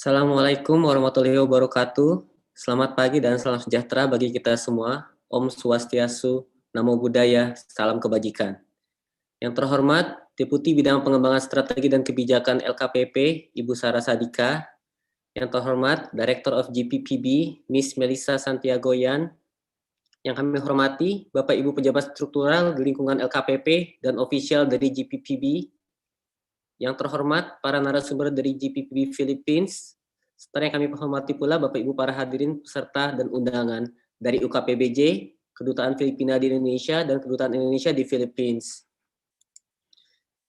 Assalamualaikum warahmatullahi wabarakatuh. Selamat pagi dan salam sejahtera bagi kita semua. Om Swastiastu, Namo Buddhaya, salam kebajikan. Yang terhormat, Deputi Bidang Pengembangan Strategi dan Kebijakan LKPP, Ibu Sarah Sadika. Yang terhormat, Director of Gppb, Miss Melissa Santiagoyan. Yang kami hormati, Bapak Ibu Pejabat Struktural di lingkungan LKPP dan official dari Gppb. Yang terhormat, para narasumber dari Gppb Philippines, serta yang kami hormati pula Bapak Ibu para hadirin peserta dan undangan dari UKPBJ, Kedutaan Filipina di Indonesia, dan Kedutaan Indonesia di Philippines.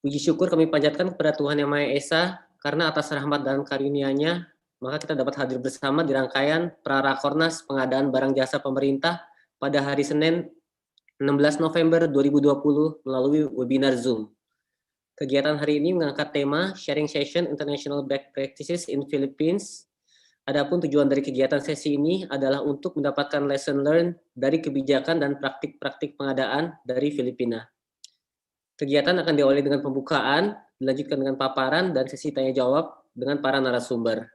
Puji syukur kami panjatkan kepada Tuhan Yang Maha Esa, karena atas rahmat dan karunia-Nya, maka kita dapat hadir bersama di rangkaian Prarakornas Pengadaan Barang Jasa Pemerintah pada hari Senin 16 November 2020 melalui webinar Zoom. Kegiatan hari ini mengangkat tema Sharing Session International Best Practices in Philippines. Adapun tujuan dari kegiatan sesi ini adalah untuk mendapatkan lesson learned dari kebijakan dan praktik-praktik pengadaan dari Filipina. Kegiatan akan diawali dengan pembukaan, dilanjutkan dengan paparan, dan sesi tanya-jawab dengan para narasumber.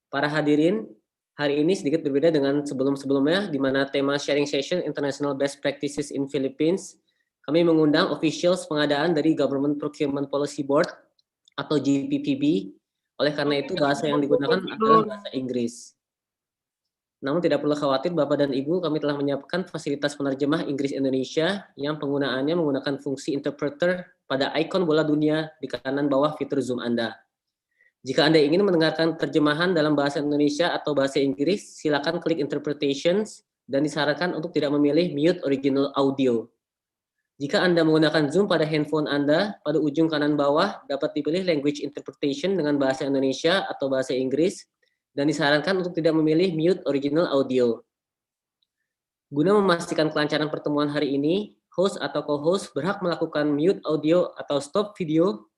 Para hadirin, hari ini sedikit berbeda dengan sebelum-sebelumnya, di mana tema Sharing Session International Best Practices in Philippines, kami mengundang officials pengadaan dari Government Procurement Policy Board atau Gppb. Oleh karena itu, bahasa yang digunakan adalah bahasa Inggris. Namun tidak perlu khawatir Bapak dan Ibu, kami telah menyiapkan fasilitas penerjemah Inggris Indonesia yang penggunaannya menggunakan fungsi interpreter pada ikon bola dunia di kanan bawah fitur Zoom Anda. Jika Anda ingin mendengarkan terjemahan dalam bahasa Indonesia atau bahasa Inggris, silakan klik Interpretations dan disarankan untuk tidak memilih Mute Original Audio. Jika Anda menggunakan Zoom pada handphone Anda, pada ujung kanan bawah dapat dipilih Language Interpretation dengan bahasa Indonesia atau bahasa Inggris, dan disarankan untuk tidak memilih Mute Original Audio. Guna memastikan kelancaran pertemuan hari ini, host atau co-host berhak melakukan mute audio atau stop video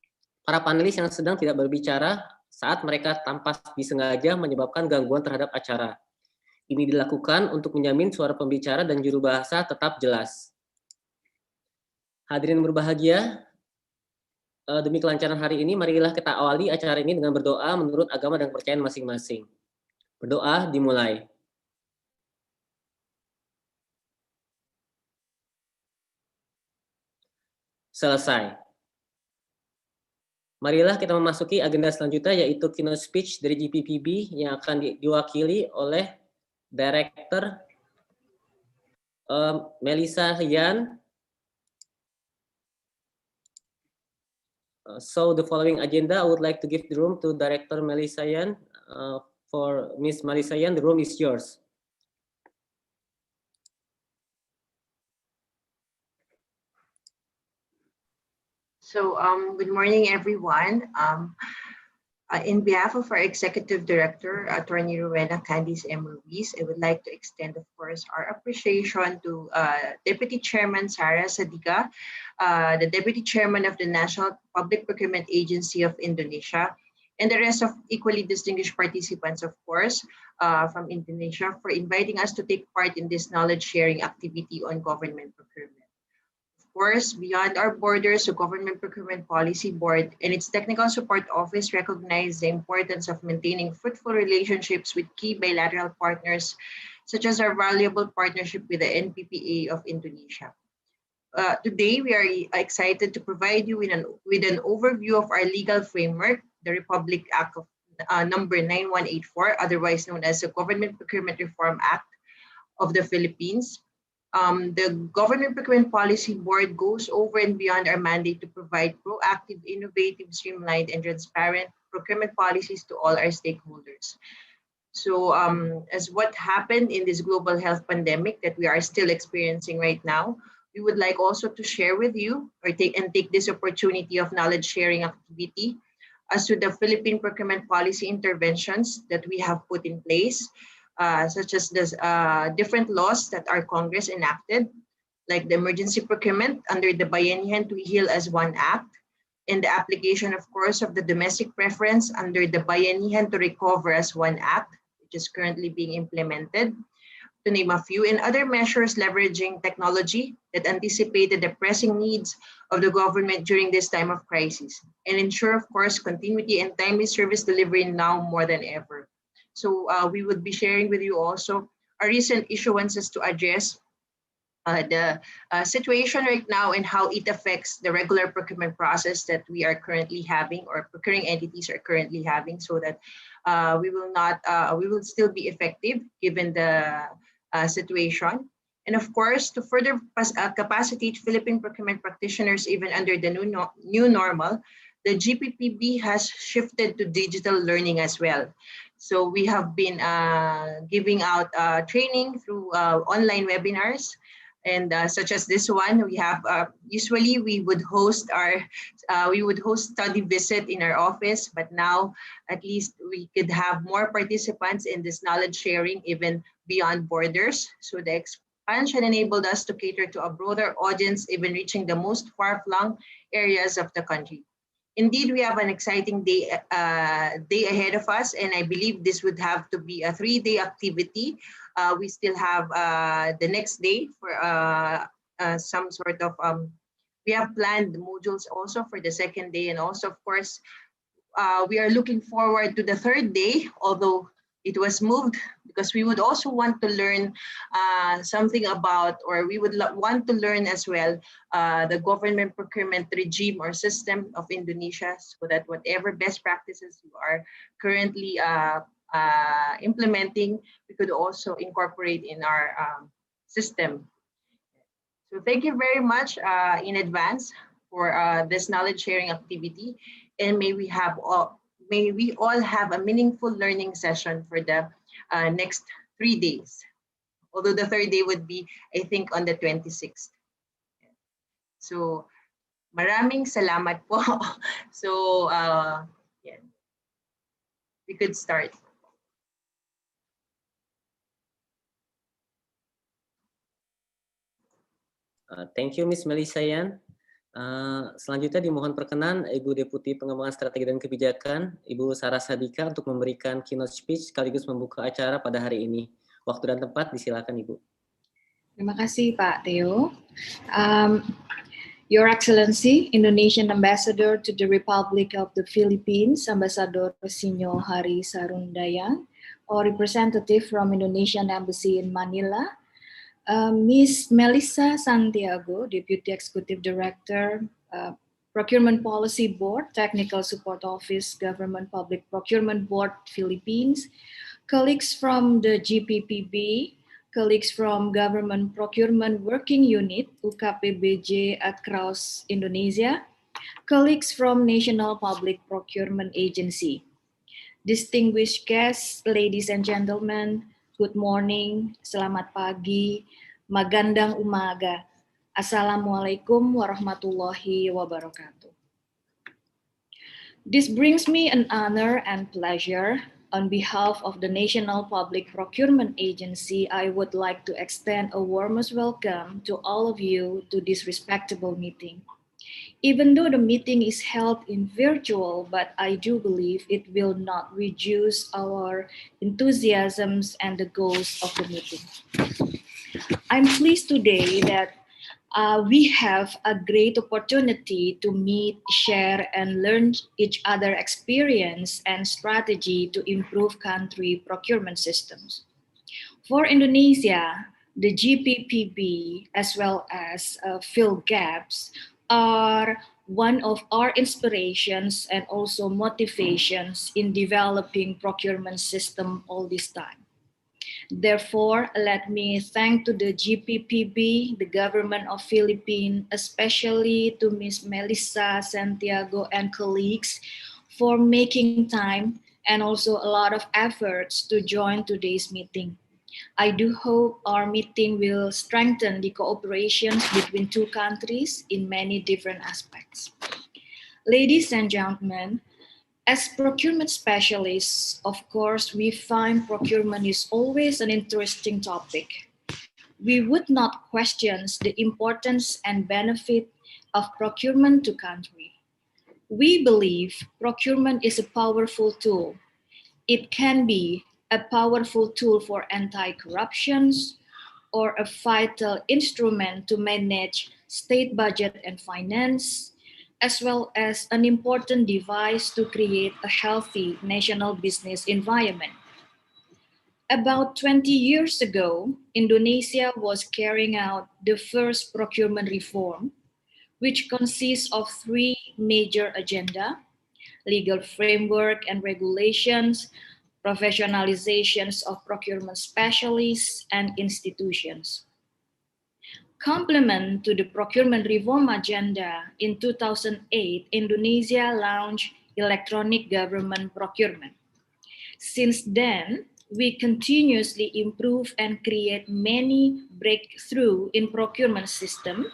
para panelis yang sedang tidak berbicara saat mereka tanpa disengaja menyebabkan gangguan terhadap acara. Ini dilakukan untuk menjamin suara pembicara dan juru bahasa tetap jelas. Hadirin berbahagia, demi kelancaran hari ini, marilah kita awali acara ini dengan berdoa menurut agama dan kepercayaan masing-masing. Berdoa dimulai. Selesai. Marilah kita memasuki agenda selanjutnya, yaitu keynote speech dari Gppb yang akan diwakili oleh Director Melissa Yan. So the following agenda, I would like to give the room to Director Melissa Yan. For Ms. Melissa Yan, the room is yours. So good morning, everyone. In behalf of our Executive Director, Attorney Rowena Candice M. Ruiz, I would like to extend, of course, our appreciation to Deputy Chairman Sarah Sadika, the Deputy Chairman of the National Public Procurement Agency of Indonesia, and the rest of equally distinguished participants, of course, from Indonesia, for inviting us to take part in this knowledge-sharing activity on government procurement. Of course, beyond our borders, the Government Procurement Policy Board and its Technical Support Office recognize the importance of maintaining fruitful relationships with key bilateral partners, such as our valuable partnership with the NPPA of Indonesia. Today, we are excited to provide you with an overview of our legal framework, the Republic Act of number 9184, otherwise known as the Government Procurement Reform Act of the Philippines. The Government Procurement Policy Board goes over and beyond our mandate to provide proactive, innovative, streamlined, and transparent procurement policies to all our stakeholders. So as what happened in this global health pandemic that we are still experiencing right now, we would like also to share with you or take this opportunity of knowledge sharing activity as to the Philippine procurement policy interventions that we have put in place, such as the different laws that our Congress enacted, like the emergency procurement under the Bayanihan to Heal as One Act, and the application, of course, of the domestic preference under the Bayanihan to Recover as One Act, which is currently being implemented. to name a few, and other measures leveraging technology that anticipated the pressing needs of the government during this time of crisis, and ensure, of course, continuity and timely service delivery now more than ever. So we would be sharing with you also our recent issuances to address the situation right now and how it affects the regular procurement process that we are currently having, or procuring entities are currently having, so that we will still be effective given the situation. And of course, to further capacitate Philippine procurement practitioners even under the new normal, the Gppb has shifted to digital learning as well. So we have been giving out training through online webinars, and such as this one. We have usually we would host study visit in our office, but now at least we could have more participants in this knowledge sharing even beyond borders. So the expansion enabled us to cater to a broader audience, even reaching the most far-flung areas of the country. Indeed, we have an exciting day ahead of us, and I believe this would have to be a 3-day activity. We still have the next day for some sort of, we have planned modules also for the second day, and also, of course, we are looking forward to the third day, although it was moved, because we would also want to learn something about, or we would want to learn as well, the government procurement regime or system of Indonesia, so that whatever best practices you are currently implementing, we could also incorporate in our system. So thank you very much in advance for this knowledge sharing activity, and may we all have a meaningful learning session for the next 3 days. Although the third day would be, I think, on the 26th. So maraming salamat po. So yeah, we could start. Thank you, Miss Melissa Yan. Selanjutnya dimohon perkenan Ibu Deputi Pengembangan Strategi dan Kebijakan, Ibu Sarah Sadika, untuk memberikan keynote speech sekaligus membuka acara pada hari ini. Waktu dan tempat disilakan, Ibu. Terima kasih, Pak Theo. Your Excellency, Indonesian Ambassador to the Republic of the Philippines, Ambassador Sinyo Hari Sarundayang, or representative from Indonesian Embassy in Manila, Ms. Melissa Santiago, Deputy Executive Director, Procurement Policy Board, Technical Support Office, Government Public Procurement Board, Philippines, colleagues from the Gppb, colleagues from Government Procurement Working Unit, Ppsc across Indonesia, colleagues from National Public Procurement Agency. Distinguished guests, ladies and gentlemen, good morning, selamat pagi, magandang umaga. Assalamualaikum warahmatullahi wabarakatuh. This brings me an honor and pleasure. On behalf of the National Public Procurement Agency, I would like to extend a warmest welcome to all of you to this respectable meeting. Even though the meeting is held in virtual, but I do believe it will not reduce our enthusiasms and the goals of the meeting. I'm pleased today that we have a great opportunity to meet, share, and learn each other experience and strategy to improve country procurement systems. For Indonesia, the Gppb as well as Gppb are one of our inspirations and also motivations in developing procurement system all this time. Therefore, let me thank to the Gppb, the government of Philippines, especially to Ms. Melissa Santiago and colleagues for making time and also a lot of efforts to join today's meeting. I do hope our meeting will strengthen the cooperation between two countries in many different aspects. Ladies and gentlemen, as procurement specialists, of course, we find procurement is always an interesting topic. We would not question the importance and benefit of procurement to country. We believe procurement is a powerful tool. It can be a powerful tool for anti-corruption, or a vital instrument to manage state budget and finance, as well as an important device to create a healthy national business environment. About 20 years ago, Indonesia was carrying out the first procurement reform, which consists of three major agendas: legal framework and regulations, professionalizations of procurement specialists and institutions. Complement to the procurement reform agenda, in 2008, Indonesia launched electronic government procurement. Since then, we continuously improve and create many breakthroughs in procurement system,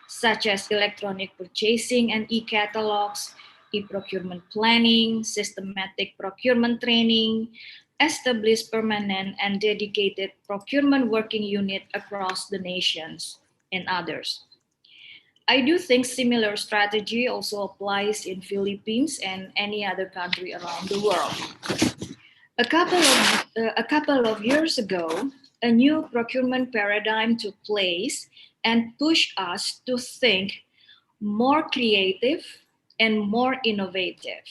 such as electronic purchasing and e-catalogs, e-procurement planning, systematic procurement training, established permanent and dedicated procurement working unit across the nations, and others. I do think similar strategy also applies in Philippines and any other country around the world. A couple of years ago, a new procurement paradigm took place and pushed us to think more creative and more innovative.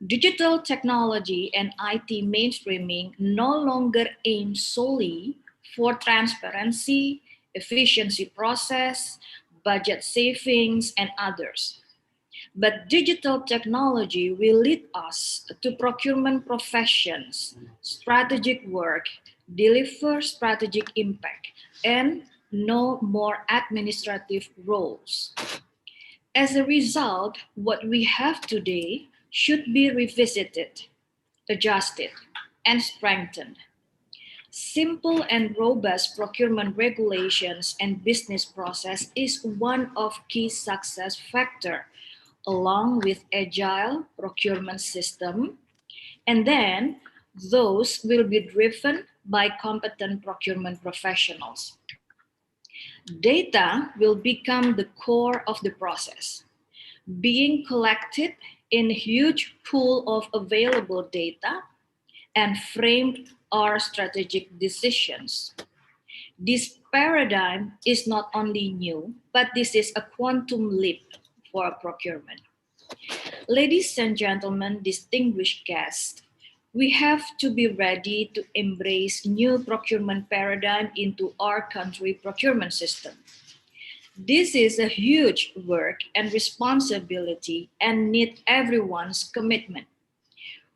Digital technology and IT mainstreaming no longer aim solely for transparency, efficiency process, budget savings, and others. But digital technology will lead us to procurement professions, strategic work, deliver strategic impact, and no more administrative roles. As a result, what we have today should be revisited, adjusted, and strengthened. Simple and robust procurement regulations and business process is one of key success factor, along with agile procurement system, and then those will be driven by competent procurement professionals. Data will become the core of the process, being collected in a huge pool of available data and framed our strategic decisions. This paradigm is not only new, but this is a quantum leap for procurement. Ladies and gentlemen, distinguished guests, we have to be ready to embrace new procurement paradigm into our country procurement system. This is a huge work and responsibility and need everyone's commitment.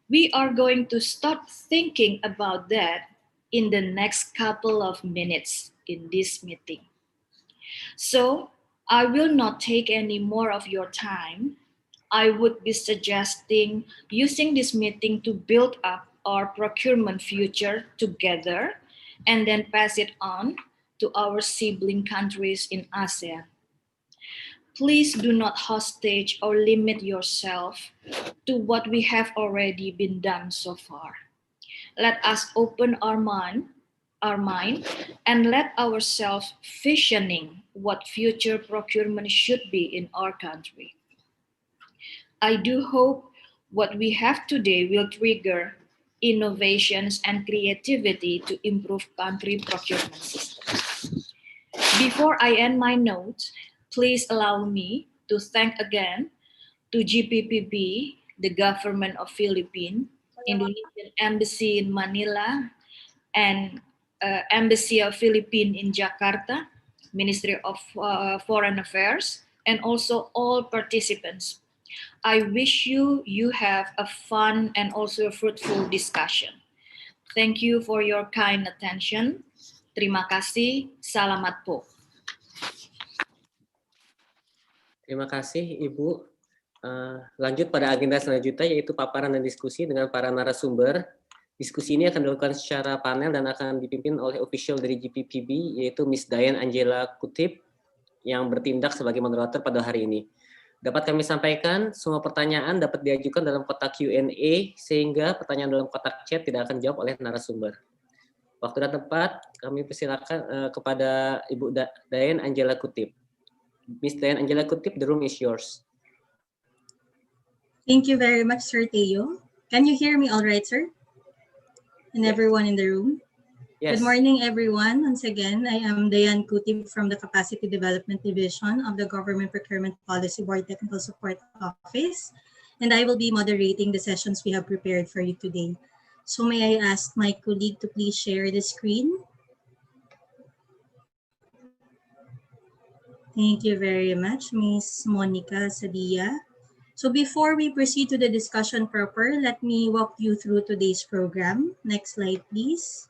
We are going to start thinking about that in the next couple of minutes in this meeting. So I will not take any more of your time. I would be suggesting using this meeting to build up our procurement future together and then pass it on to our sibling countries in ASEAN. Please do not hostage or limit yourself to what we have already been done so far. Let us open our mind and let ourselves visioning what future procurement should be in our country. I do hope what we have today will trigger innovations and creativity to improve country procurement systems. Before I end my notes, please allow me to thank again to Gppb, the government of Philippines, Indonesian Embassy in Manila, and Embassy of Philippines in Jakarta, Ministry of Foreign Affairs, and also all participants. I wish you have a fun and also a fruitful discussion. Thank you for your kind attention. Terima kasih. Salamat po. Terima kasih, Ibu. Lanjut pada agenda selanjutnya, yaitu paparan dan diskusi dengan para narasumber. Diskusi ini akan dilakukan secara panel dan akan dipimpin oleh official dari Gppb, yaitu Miss Diane Angela Kutip, yang bertindak sebagai moderator pada hari ini. Dapat kami sampaikan, semua pertanyaan dapat diajukan dalam kotak Q&A, sehingga pertanyaan dalam kotak chat tidak akan dijawab oleh narasumber. Waktu dan tempat, kami persilakan kepada Ibu Diane Angela Kutip. Miss Diane Angela Kutip, the room is yours. Thank you very much, Sir Teo. Can you hear me all right, sir? And Yes. Everyone in the room? Yes. Good morning, everyone. Once again, I am Dayan Kutib from the Capacity Development Division of the Government Procurement Policy Board Technical Support Office, and I will be moderating the sessions we have prepared for you today. So may I ask my colleague to please share the screen? Thank you very much, Ms. Monica Sadia. So before we proceed to the discussion proper, let me walk you through today's program. Next slide, please.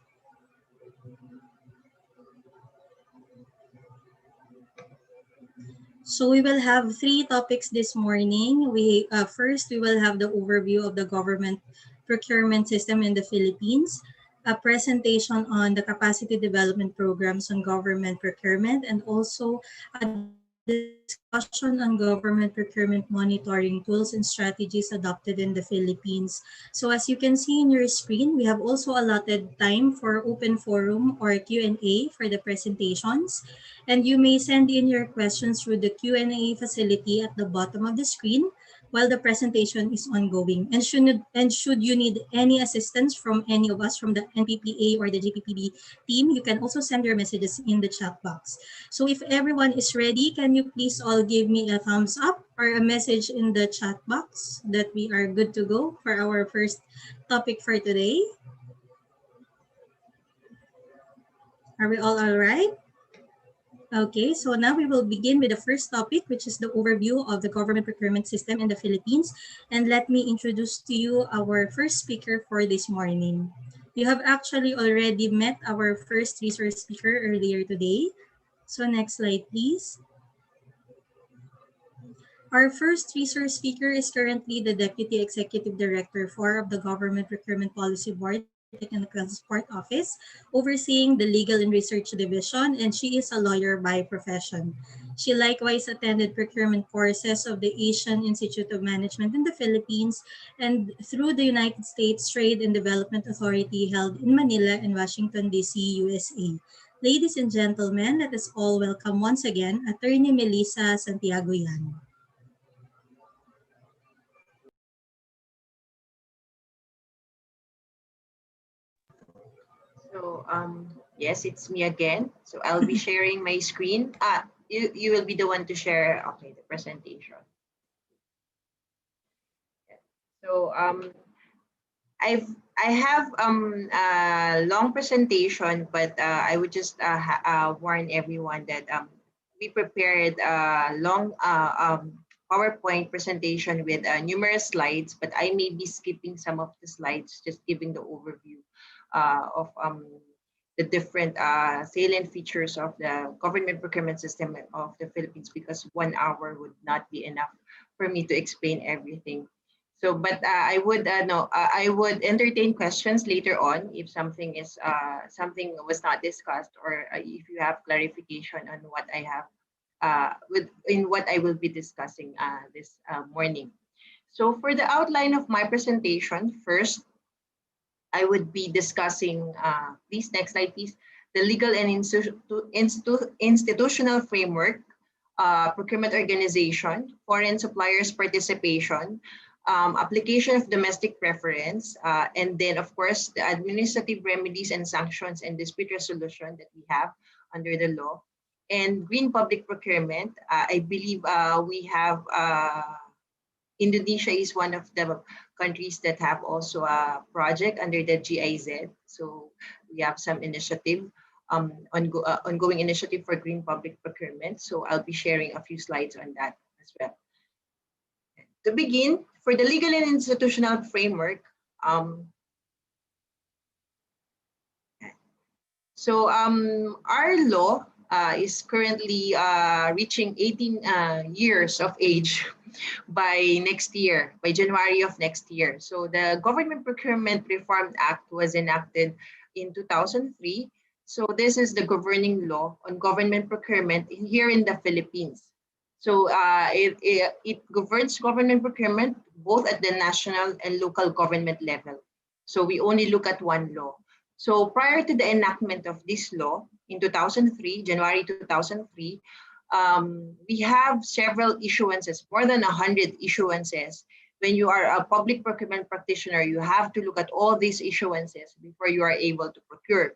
So we will have three topics this morning. First, we will have the overview of the government procurement system in the Philippines, a presentation on the capacity development programs on government procurement, and also a discussion on government procurement monitoring tools and strategies adopted in the Philippines. So as you can see in your screen, we have also allotted time for open forum or Q&A for the presentations. And you may send in your questions through the Q&A facility at the bottom of the screen while the presentation is ongoing. And should you need any assistance from any of us from the NPPA or the Gppb team, you can also send your messages in the chat box. So if everyone is ready, can you please all give me a thumbs up or a message in the chat box that we are good to go for our first topic for today? Are we all right? Okay, so now we will begin with the first topic, which is the overview of the government procurement system in the Philippines. And let me introduce to you our first speaker for this morning. You have actually already met our first resource speaker earlier today. So next slide, please. Our first resource speaker is currently the Deputy Executive Director 4 of the Government Procurement Policy Board Technical Support Office, overseeing the Legal and Research Division, and she is a lawyer by profession. She likewise attended procurement courses of the Asian Institute of Management in the Philippines and through the United States Trade and Development Authority held in Manila and Washington, D.C., USA. Ladies and gentlemen, let us all welcome once again Attorney Melissa Santiago-Yan. So yes, it's me again. So I'll be sharing my screen. You will be the one to share, okay, the presentation. So I have a long presentation, but I would just warn everyone that we prepared a long PowerPoint presentation with numerous slides, but I may be skipping some of the slides, just giving the overview of the different salient features of the government procurement system of the Philippines, because 1 hour would not be enough for me to explain everything. So, but I would I would entertain questions later on if something is something was not discussed, or if you have clarification on what I have in what I will be discussing this morning. So, for the outline of my presentation, first, I would be discussing, please, next slide, please, the legal and institutional framework, procurement organization, foreign suppliers participation, application of domestic preference, and then, of course, the administrative remedies and sanctions and dispute resolution that we have under the law. And green public procurement, I believe we have Indonesia is one of the countries that have also a project under the GIZ. So we have some initiative, ongoing initiative for green public procurement. So I'll be sharing a few slides on that as well. To begin, for the legal and institutional framework, our law is currently reaching 18 years of age by next year, by January of next year. So the Government Procurement Reform Act was enacted in 2003. So this is the governing law on government procurement here in the Philippines. So it governs government procurement both at the national and local government level. So we only look at one law. So prior to the enactment of this law in 2003, January 2003, we have several issuances, more than 100 issuances. When you are a public procurement practitioner, you have to look at all these issuances before you are able to procure.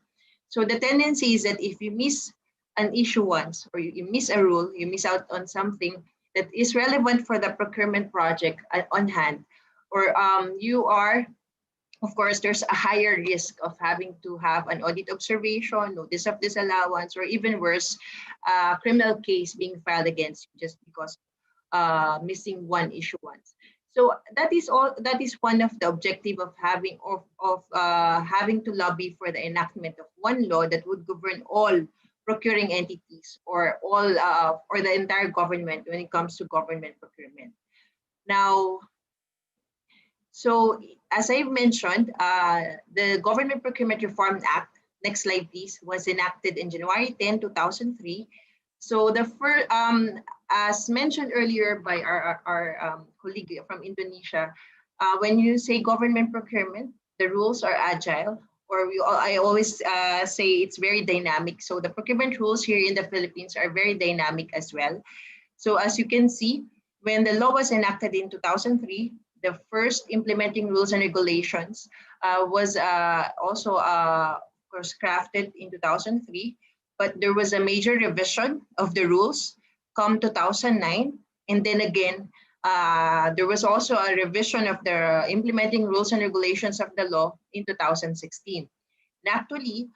So the tendency is that if you miss an issue once, or you miss a rule, you miss out on something that is relevant for the procurement project on hand, or you are, of course, there's a higher risk of having to have an audit observation, notice of disallowance, or even worse, a criminal case being filed against you just because missing one issue once. So that is all. That is one of the objective of having having to lobby for the enactment of one law that would govern all procuring entities or all or the entire government when it comes to government procurement. Now, so as I mentioned, the Government Procurement Reform Act, next slide please, was enacted in January 10, 2003. So the first, as mentioned earlier by our colleague from Indonesia, when you say government procurement, the rules are agile, or I always say it's very dynamic. So the procurement rules here in the Philippines are very dynamic as well. So as you can see, when the law was enacted in 2003, the first implementing rules and regulations was also of course crafted in 2003, but there was a major revision of the rules come 2009, and then again there was also a revision of the implementing rules and regulations of the law in 2016. And actually,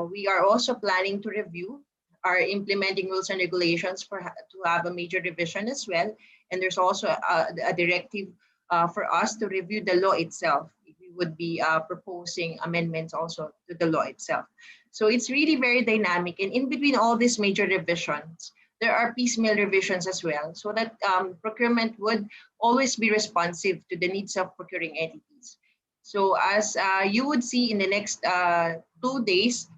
we are also planning to review our implementing rules and regulations to have a major revision as well. And there's also a directive for us to review the law itself. We would be proposing amendments also to the law itself. So it's really very dynamic. And in between all these major revisions, there are piecemeal revisions as well, so that procurement would always be responsive to the needs of procuring entities. So as you would see in the next 2 days,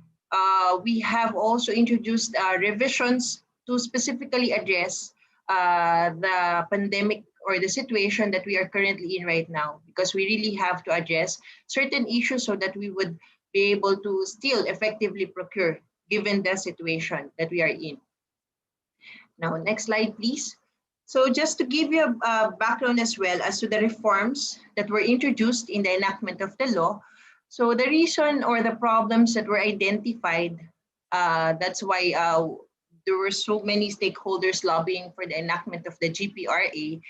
we have also introduced revisions to specifically address the pandemic or the situation that we are currently in right now, because we really have to address certain issues so that we would be able to still effectively procure given the situation that we are in. Now, next slide, please. So just to give you a background as well as to the reforms that were introduced in the enactment of the law. So the reason or the problems that were identified, that's why there were so many stakeholders lobbying for the enactment of the GPRA,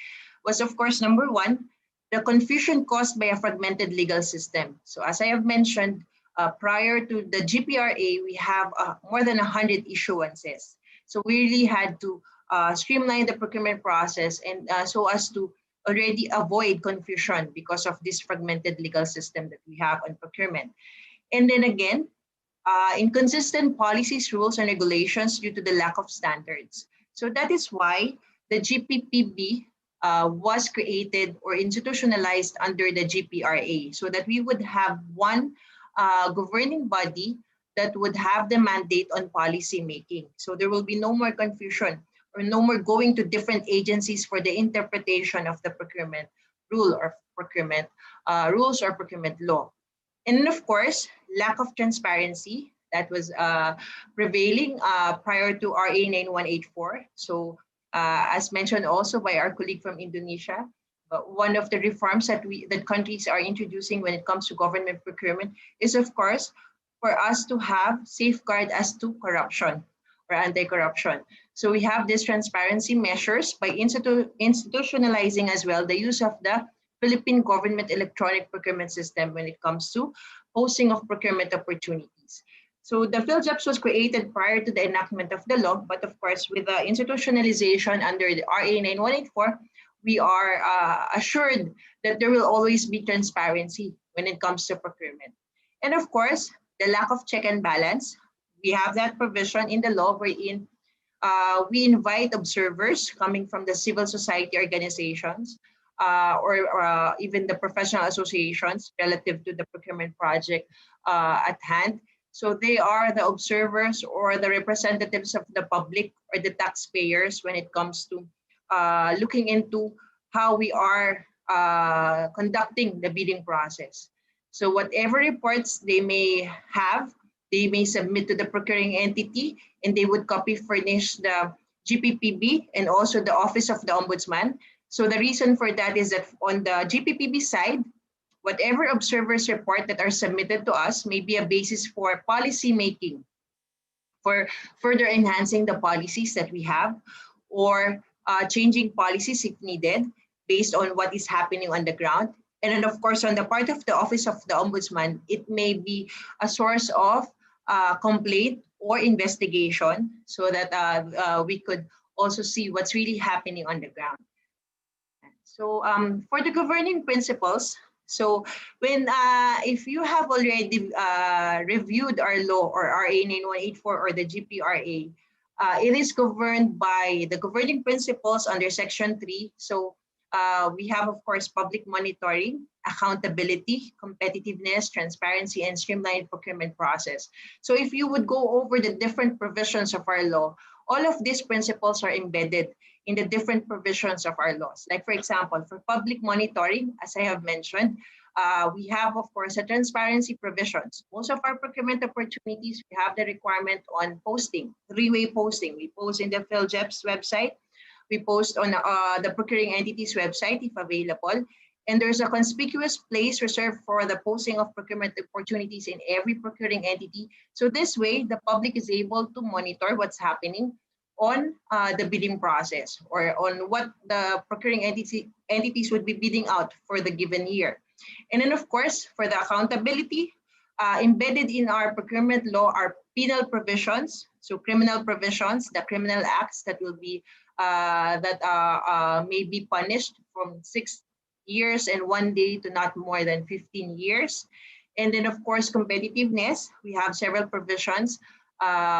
was of course, number one, the confusion caused by a fragmented legal system. So as I have mentioned, prior to the GPRA, we have more than 100 issuances. So we really had to streamline the procurement process, and so as to already avoid confusion because of this fragmented legal system that we have on procurement. And then again, inconsistent policies, rules, and regulations due to the lack of standards. So that is why the Gppb was created or institutionalized under the GPRA, so that we would have one governing body that would have the mandate on policy making. So there will be no more confusion or no more going to different agencies for the interpretation of the procurement rule or procurement rules or procurement law. And of course, lack of transparency that was prevailing prior to RA 9184. So as mentioned also by our colleague from Indonesia, one of the reforms that countries are introducing when it comes to government procurement is of course for us to have safeguard as to corruption or anti-corruption. So we have these transparency measures by institutionalizing as well the use of the Philippine government electronic procurement system when it comes to posting of procurement opportunities. So the PhilJobs was created prior to the enactment of the law, but of course with the institutionalization under the RA 9184, we are assured that there will always be transparency when it comes to procurement. And of course, the lack of check and balance. We have that provision in the law wherein we invite observers coming from the civil society organizations or even the professional associations relative to the procurement project at hand. So they are the observers or the representatives of the public or the taxpayers when it comes to looking into how we are conducting the bidding process. So whatever reports they may have, they may submit to the procuring entity, and they would copy furnish the Gppb and also the Office of the Ombudsman. So the reason for that is that on the Gppb side, whatever observers report that are submitted to us may be a basis for policy making, for further enhancing the policies that we have, or changing policies if needed based on what is happening on the ground. And then of course, on the part of the Office of the Ombudsman, it may be a source of complaint or investigation so that we could also see what's really happening on the ground. So for the governing principles, so when if you have already reviewed our law or RA 9184 or the GPRA, it is governed by the governing principles under Section 3. So we have, of course, public monitoring, accountability, competitiveness, transparency, and streamlined procurement process. So if you would go over the different provisions of our law, all of these principles are embedded in the different provisions of our laws. Like for example, for public monitoring, as I have mentioned, we have, of course, a transparency provisions. Most of our procurement opportunities, we have the requirement on posting, three-way posting. We post in the Gppb's website, we post on the procuring entity's website if available, and there's a conspicuous place reserved for the posting of procurement opportunities in every procuring entity. So this way, the public is able to monitor what's happening on the bidding process or on what the procuring entities would be bidding out for the given year. And then of course, for the accountability, embedded in our procurement law are penal provisions, so criminal provisions, the criminal acts that will be may be punished from 6 years and 1 day to not more than 15 years. And then of course, competitiveness, we have several provisions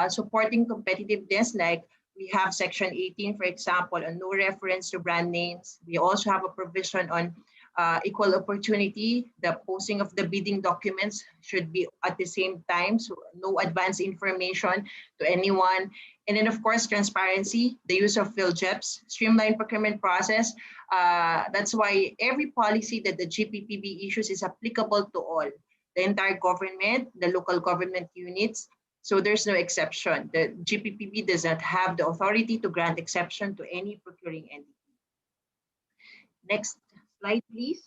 supporting competitiveness, like we have Section 18, for example, on no reference to brand names. We also have a provision on equal opportunity. The posting of the bidding documents should be at the same time, so no advance information to anyone. And then of course, transparency, the use of Gppb's, streamlined procurement process. That's why every policy that the Gppb issues is applicable to all, the entire government, the local government units. So there's no exception. The Gppb does not have the authority to grant exception to any procuring entity. Next slide, please.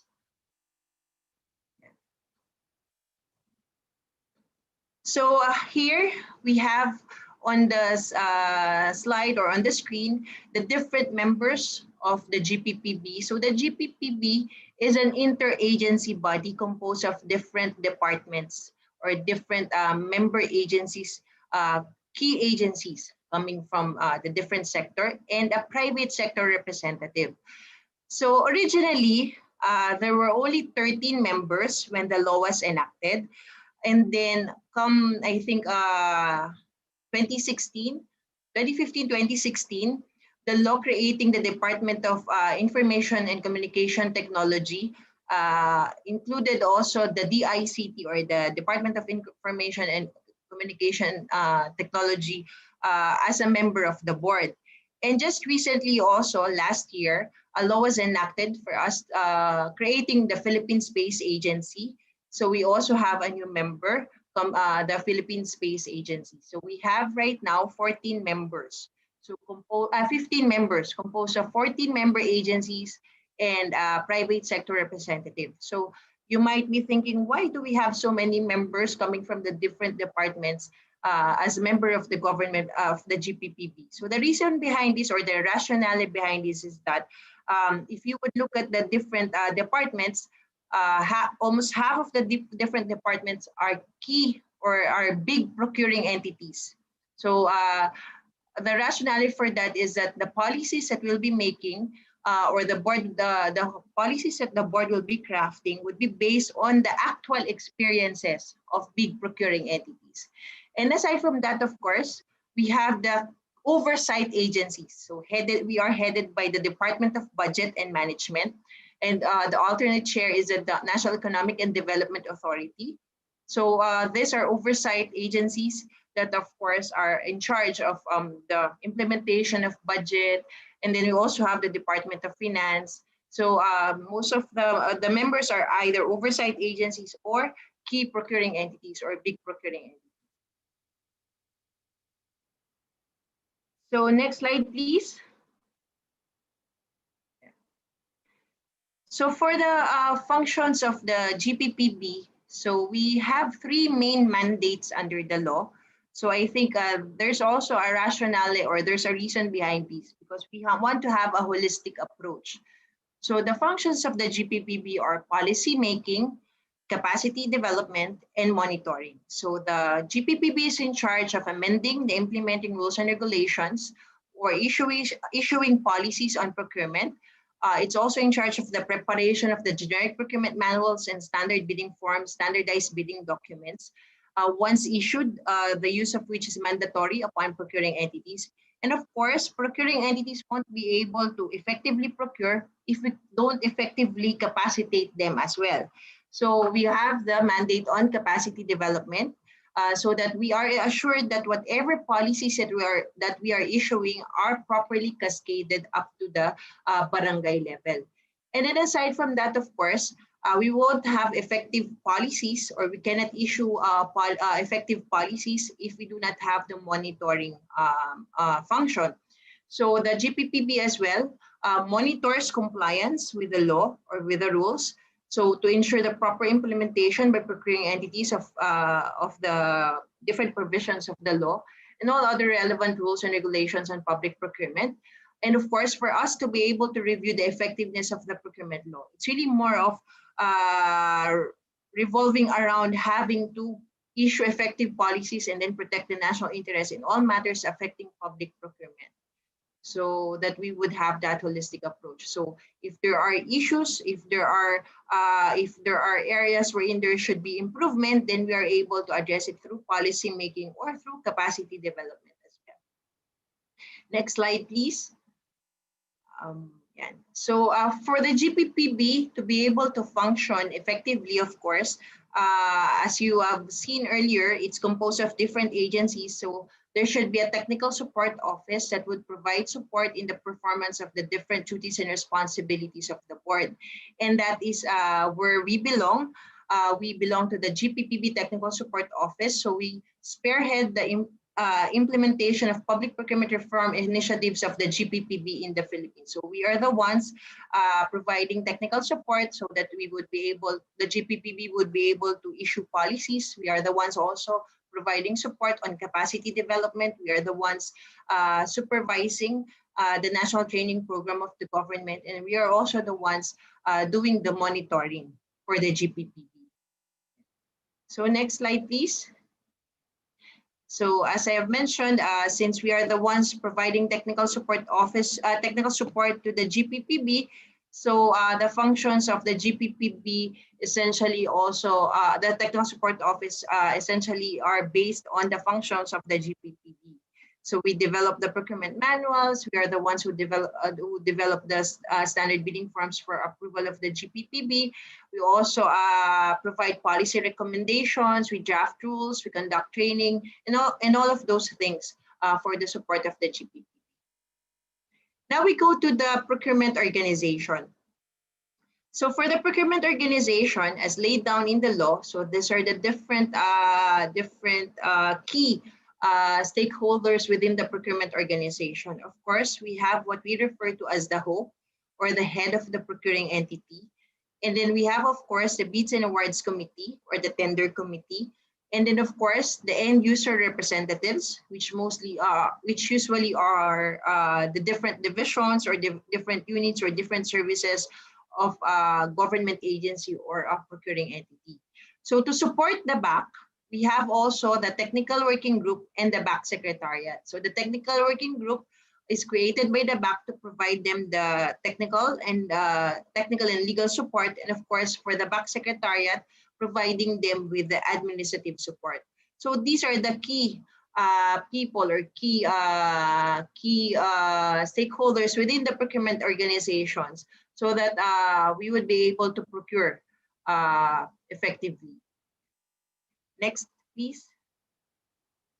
So here we have on the slide or on the screen, the different members of the Gppb. So the Gppb is an interagency body composed of different departments or different member agencies, key agencies coming from the different sector, and a private sector representative. So originally, there were only 13 members when the law was enacted. And then come, I think, 2015, 2016, the law creating the Department of Information and Communication Technology included also the DICT, or the Department of Information and Communication Technology, as a member of the board. And just recently also, last year, a law was enacted for us creating the Philippine Space Agency. So we also have a new member from the Philippine Space Agency. So we have right now 14 members. So 15 members composed of 14 member agencies and private sector representative. So you might be thinking, why do we have so many members coming from the different departments as a member of the government of the Gppb? So the reason behind this, or the rationale behind this, is that if you would look at the different departments, almost half of the different departments are key or are big procuring entities. So the rationale for that is that the policies that we'll be making or the board, the policies that the board will be crafting would be based on the actual experiences of big procuring entities. And aside from that, of course, we have the oversight agencies. So we are headed by the Department of Budget and Management. And the alternate chair is the National Economic and Development Authority. So these are oversight agencies that, of course, are in charge of the implementation of budget. And then we also have the Department of Finance. So most of the members are either oversight agencies or key procuring entities or big procuring entities. So next slide, please. So for the functions of the Gppb, so we have three main mandates under the law. So I think there's also a rationale, or there's a reason behind this, because we want to have a holistic approach. So the functions of the Gppb are policy making, capacity development, and monitoring. So the Gppb is in charge of amending the implementing rules and regulations, or issuing policies on procurement. It's also in charge of the preparation of the generic procurement manuals and standard bidding forms, standardized bidding documents. Once issued, the use of which is mandatory upon procuring entities. And of course, procuring entities won't be able to effectively procure if we don't effectively capacitate them as well. So we have the mandate on capacity development, so that we are assured that whatever policies that we are issuing are properly cascaded up to the barangay level. And then aside from that, of course, we won't have effective policies, or we cannot issue effective policies if we do not have the monitoring function. So the Gppb as well monitors compliance with the law or with the rules. So to ensure the proper implementation by procuring entities of the different provisions of the law and all other relevant rules and regulations on public procurement. And of course, for us to be able to review the effectiveness of the procurement law, it's really more of revolving around having to issue effective policies and then protect the national interest in all matters affecting public procurement, so that we would have that holistic approach. So if there are issues, if there are areas wherein there should be improvement, then we are able to address it through policy making or through capacity development as well. Next slide, please. So for the Gppb to be able to function effectively, of course, as you have seen earlier, it's composed of different agencies. So there should be a technical support office that would provide support in the performance of the different duties and responsibilities of the board. And that is where we belong. We belong to the Gppb Technical Support Office. So we spearhead the implementation of public procurement reform initiatives of the Gppb in the Philippines. So we are the ones providing technical support so that we would be able, the Gppb would be able to issue policies. We are the ones also providing support on capacity development. We are the ones supervising the national training program of the government. And we are also the ones doing the monitoring for the Gppb. So next slide, please. So as I have mentioned, since we are the ones providing technical support technical support to the Gppb, so the functions of the Gppb essentially also, the technical support office essentially are based on the functions of the Gppb. So we develop the procurement manuals. We are the ones who develop the standard bidding forms for approval of the Gppb. We also provide policy recommendations. We draft rules. We conduct training, and all of those things for the support of the Gppb. Now we go to the procurement organization. So for the procurement organization, as laid down in the law, so these are the different key stakeholders within the procurement organization. Of course, we have what we refer to as the HOPE, or the head of the procuring entity. And then we have, of course, the Bids and Awards Committee, or the Tender Committee. And then, of course, the end user representatives, which usually are the different divisions or different units or different services of a government agency or a procuring entity. So to support the BAC, we have also the technical working group and the BAC secretariat. So the technical working group is created by the BAC to provide them the technical and legal support, and of course for the BAC secretariat, providing them with the administrative support. So these are the key people or key stakeholders within the procurement organizations, so that we would be able to procure effectively. Next, please.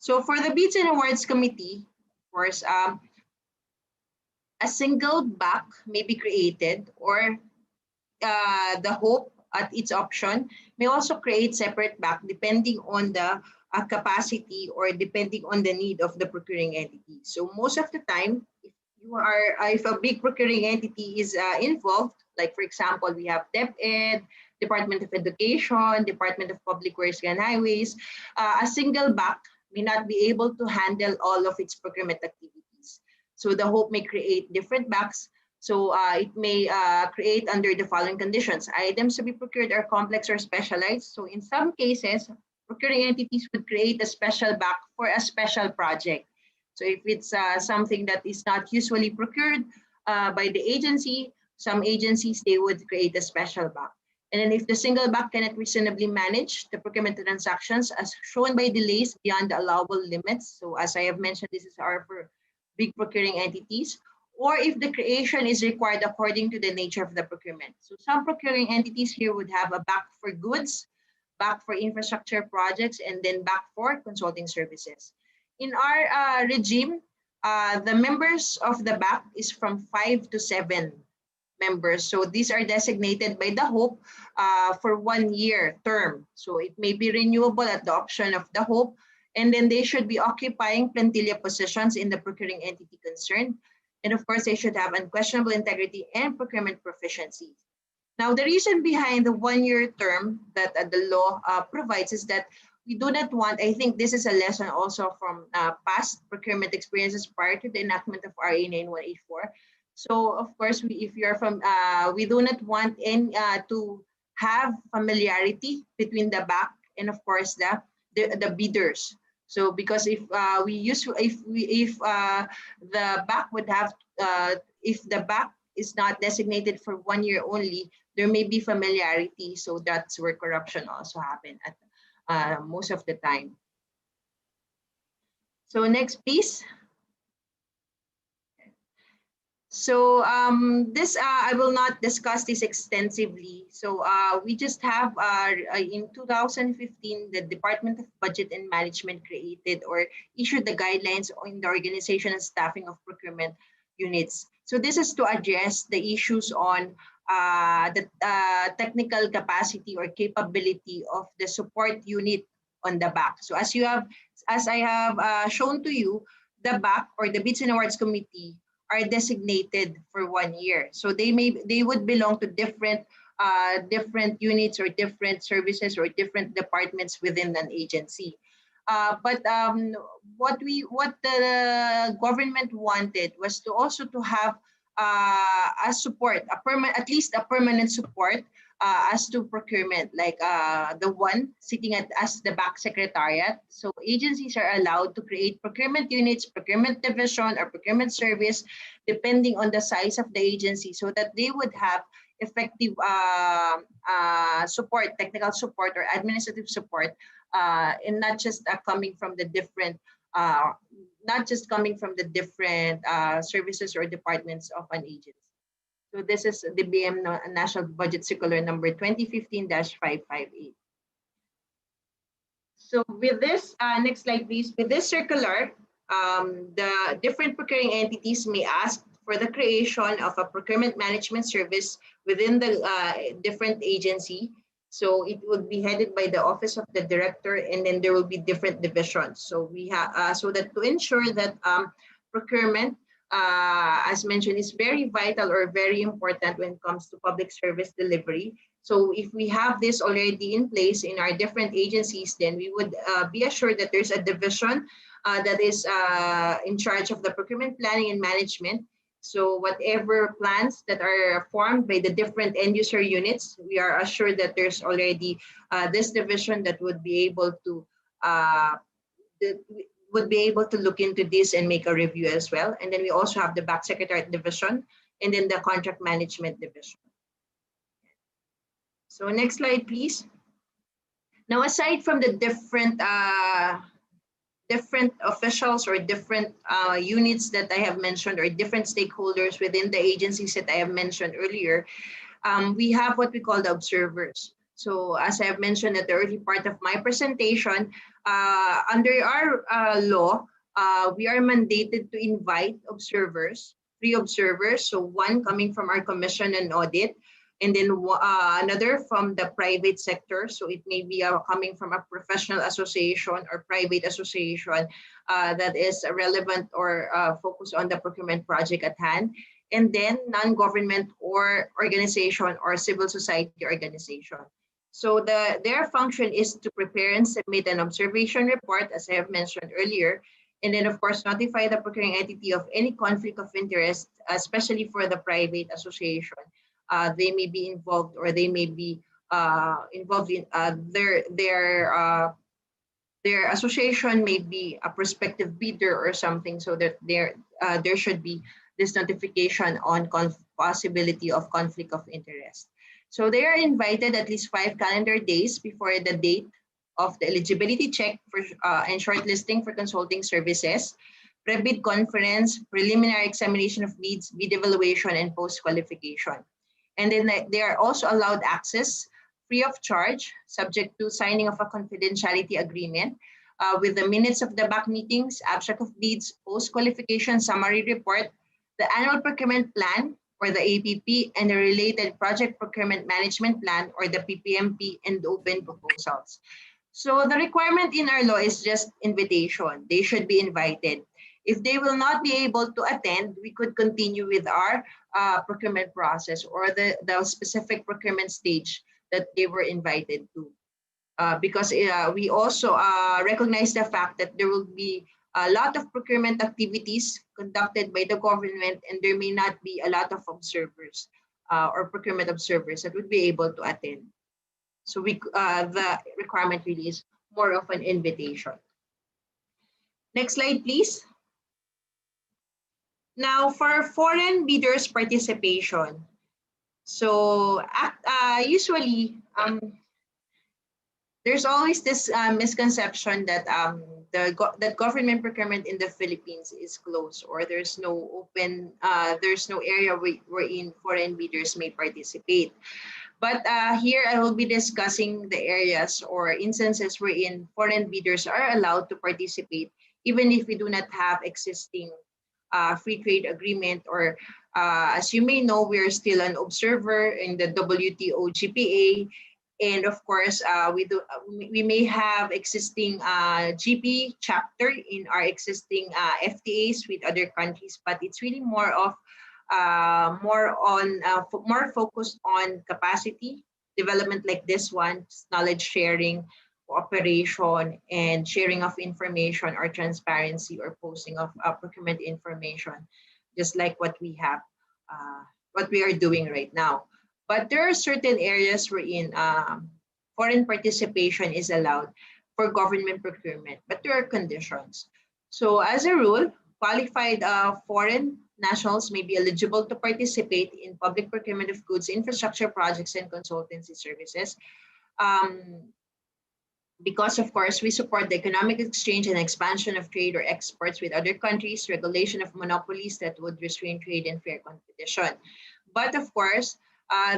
So for the Bids and Awards Committee, of course, a single BAC may be created, or the HOPE at its option may also create separate BAC depending on the capacity or depending on the need of the procuring entity. So most of the time, if a big procuring entity is involved, Like for example, we have DepEd, Department of Education, Department of Public Works and Highways. A single BAC may not be able to handle all of its procurement activities. So the hope may create different BACs. So it may create under the following conditions. Items to be procured are complex or specialized. So in some cases, procuring entities would create a special BAC for a special project. So if it's something that is not usually procured by the agency, some agencies, they would create a special BAC. And then if the single BAC cannot reasonably manage the procurement transactions as shown by delays beyond the allowable limits, so as I have mentioned, this is our for big procuring entities, or if the creation is required according to the nature of the procurement. So some procuring entities here would have a BAC for goods, BAC for infrastructure projects, and then BAC for consulting services. In our regime, the members of the BAC is from 5 to 7 members. So these are designated by the HOPE for 1 year term. So it may be renewable at the option of the HOPE, and then they should be occupying plantilla positions in the procuring entity concerned. And of course, they should have unquestionable integrity and procurement proficiency. Now, the reason behind the 1 year term that the law provides is that we do not want, I think this is a lesson also from past procurement experiences prior to the enactment of RA 9184. So of course, if you're from, we do not want to have familiarity between the BAC and of course the bidders. So because if the BAC would have, if the BAC is not designated for 1 year only, there may be familiarity. So that's where corruption also happens at most of the time. So next, please. So this, I will not discuss this extensively. So we just have in 2015, the Department of Budget and Management created or issued the guidelines on the organization and staffing of procurement units. So this is to address the issues on the technical capacity or capability of the support unit on the BAC. So as I have shown to you, the BAC or the Bids and Awards Committee are designated for 1 year. So they would belong to different units or different services or different departments within an agency. But what the government wanted was to also to have a support, at least a permanent support as to procurement, like the one sitting as the BAC secretariat. So agencies are allowed to create procurement units, procurement division, or procurement service, depending on the size of the agency, so that they would have effective support, technical support or administrative support, and not just coming from the different services or departments of an agency. So this is the BM National Budget Circular number 2015-558. So with this, next slide please. With this circular, the different procuring entities may ask for the creation of a procurement management service within the different agency. So it would be headed by the Office of the Director, and then there will be different divisions. So we have so that to ensure that procurement, as mentioned, is very vital or very important when it comes to public service delivery. So if we have this already in place in our different agencies, then we would be assured that there's a division that is in charge of the procurement planning and management. So whatever plans that are formed by the different end user units, we are assured that there's already this division that would be able to look into this and make a review as well. And then we also have the BAC Secretariat Division and then the Contract Management Division. So next slide, please. Now, aside from the different officials or different units that I have mentioned or different stakeholders within the agencies that I have mentioned earlier, we have what we call the observers. So as I have mentioned at the early part of my presentation, under our law, we are mandated to invite observers, 3 observers. So 1 coming from our commission and audit, and then another from the private sector. So it may be coming from a professional association or private association that is relevant or focused on the procurement project at hand. and then non-government or organization or civil society organization. So their function is to prepare and submit an observation report, as I have mentioned earlier, and then of course notify the procuring entity of any conflict of interest, especially for the private association. They may be involved, or they may be involved in their association may be a prospective bidder or something, so that there should be this notification on possibility of conflict of interest. So they are invited at least 5 calendar days before the date of the eligibility check for and shortlisting for consulting services, pre-bid conference, preliminary examination of needs, bid evaluation, and post-qualification. And then they are also allowed access free of charge, subject to signing of a confidentiality agreement with the minutes of the back meetings, abstract of deeds, post-qualification summary report, the annual procurement plan, or the APP, and the related project procurement management plan, or the PPMP, and open proposals. So the requirement in our law is just invitation. They should be invited. If they will not be able to attend, we could continue with our procurement process, or the specific procurement stage that they were invited to. Because we also recognize the fact that there will be a lot of procurement activities conducted by the government, and there may not be a lot of observers or procurement observers that would be able to attend. So the requirement really is more of an invitation. Next slide, please. Now, for foreign bidders' participation. So usually, there's always this misconception that that government procurement in the Philippines is closed, or there's no open, there's no area wherein foreign bidders may participate. But here I will be discussing the areas or instances wherein foreign bidders are allowed to participate, even if we do not have existing free trade agreement, or as you may know, we're still an observer in the WTO GPA. And of course, we may have existing Gppb chapter in our existing FTAs with other countries, but it's really more of more focused on capacity development, like this one, knowledge sharing, cooperation, and sharing of information, or transparency, or posting of procurement information, just like what we have, what we are doing right now. But there are certain areas wherein foreign participation is allowed for government procurement, but there are conditions. So as a rule, qualified foreign nationals may be eligible to participate in public procurement of goods, infrastructure projects, and consultancy services. Because of course, we support the economic exchange and expansion of trade or exports with other countries, regulation of monopolies that would restrain trade and fair competition. But of course,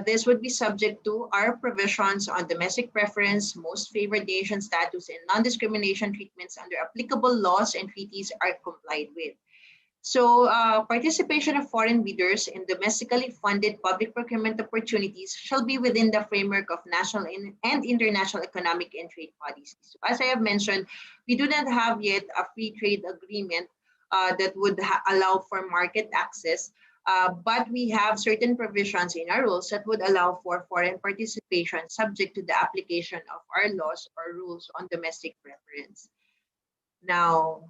this would be subject to our provisions on domestic preference, most favored nation status, and non-discrimination treatments under applicable laws and treaties are complied with. So participation of foreign bidders in domestically funded public procurement opportunities shall be within the framework of national and international economic and trade policies. So as I have mentioned, we do not have yet a free trade agreement that would allow for market access, but we have certain provisions in our rules that would allow for foreign participation subject to the application of our laws or rules on domestic preference. Now,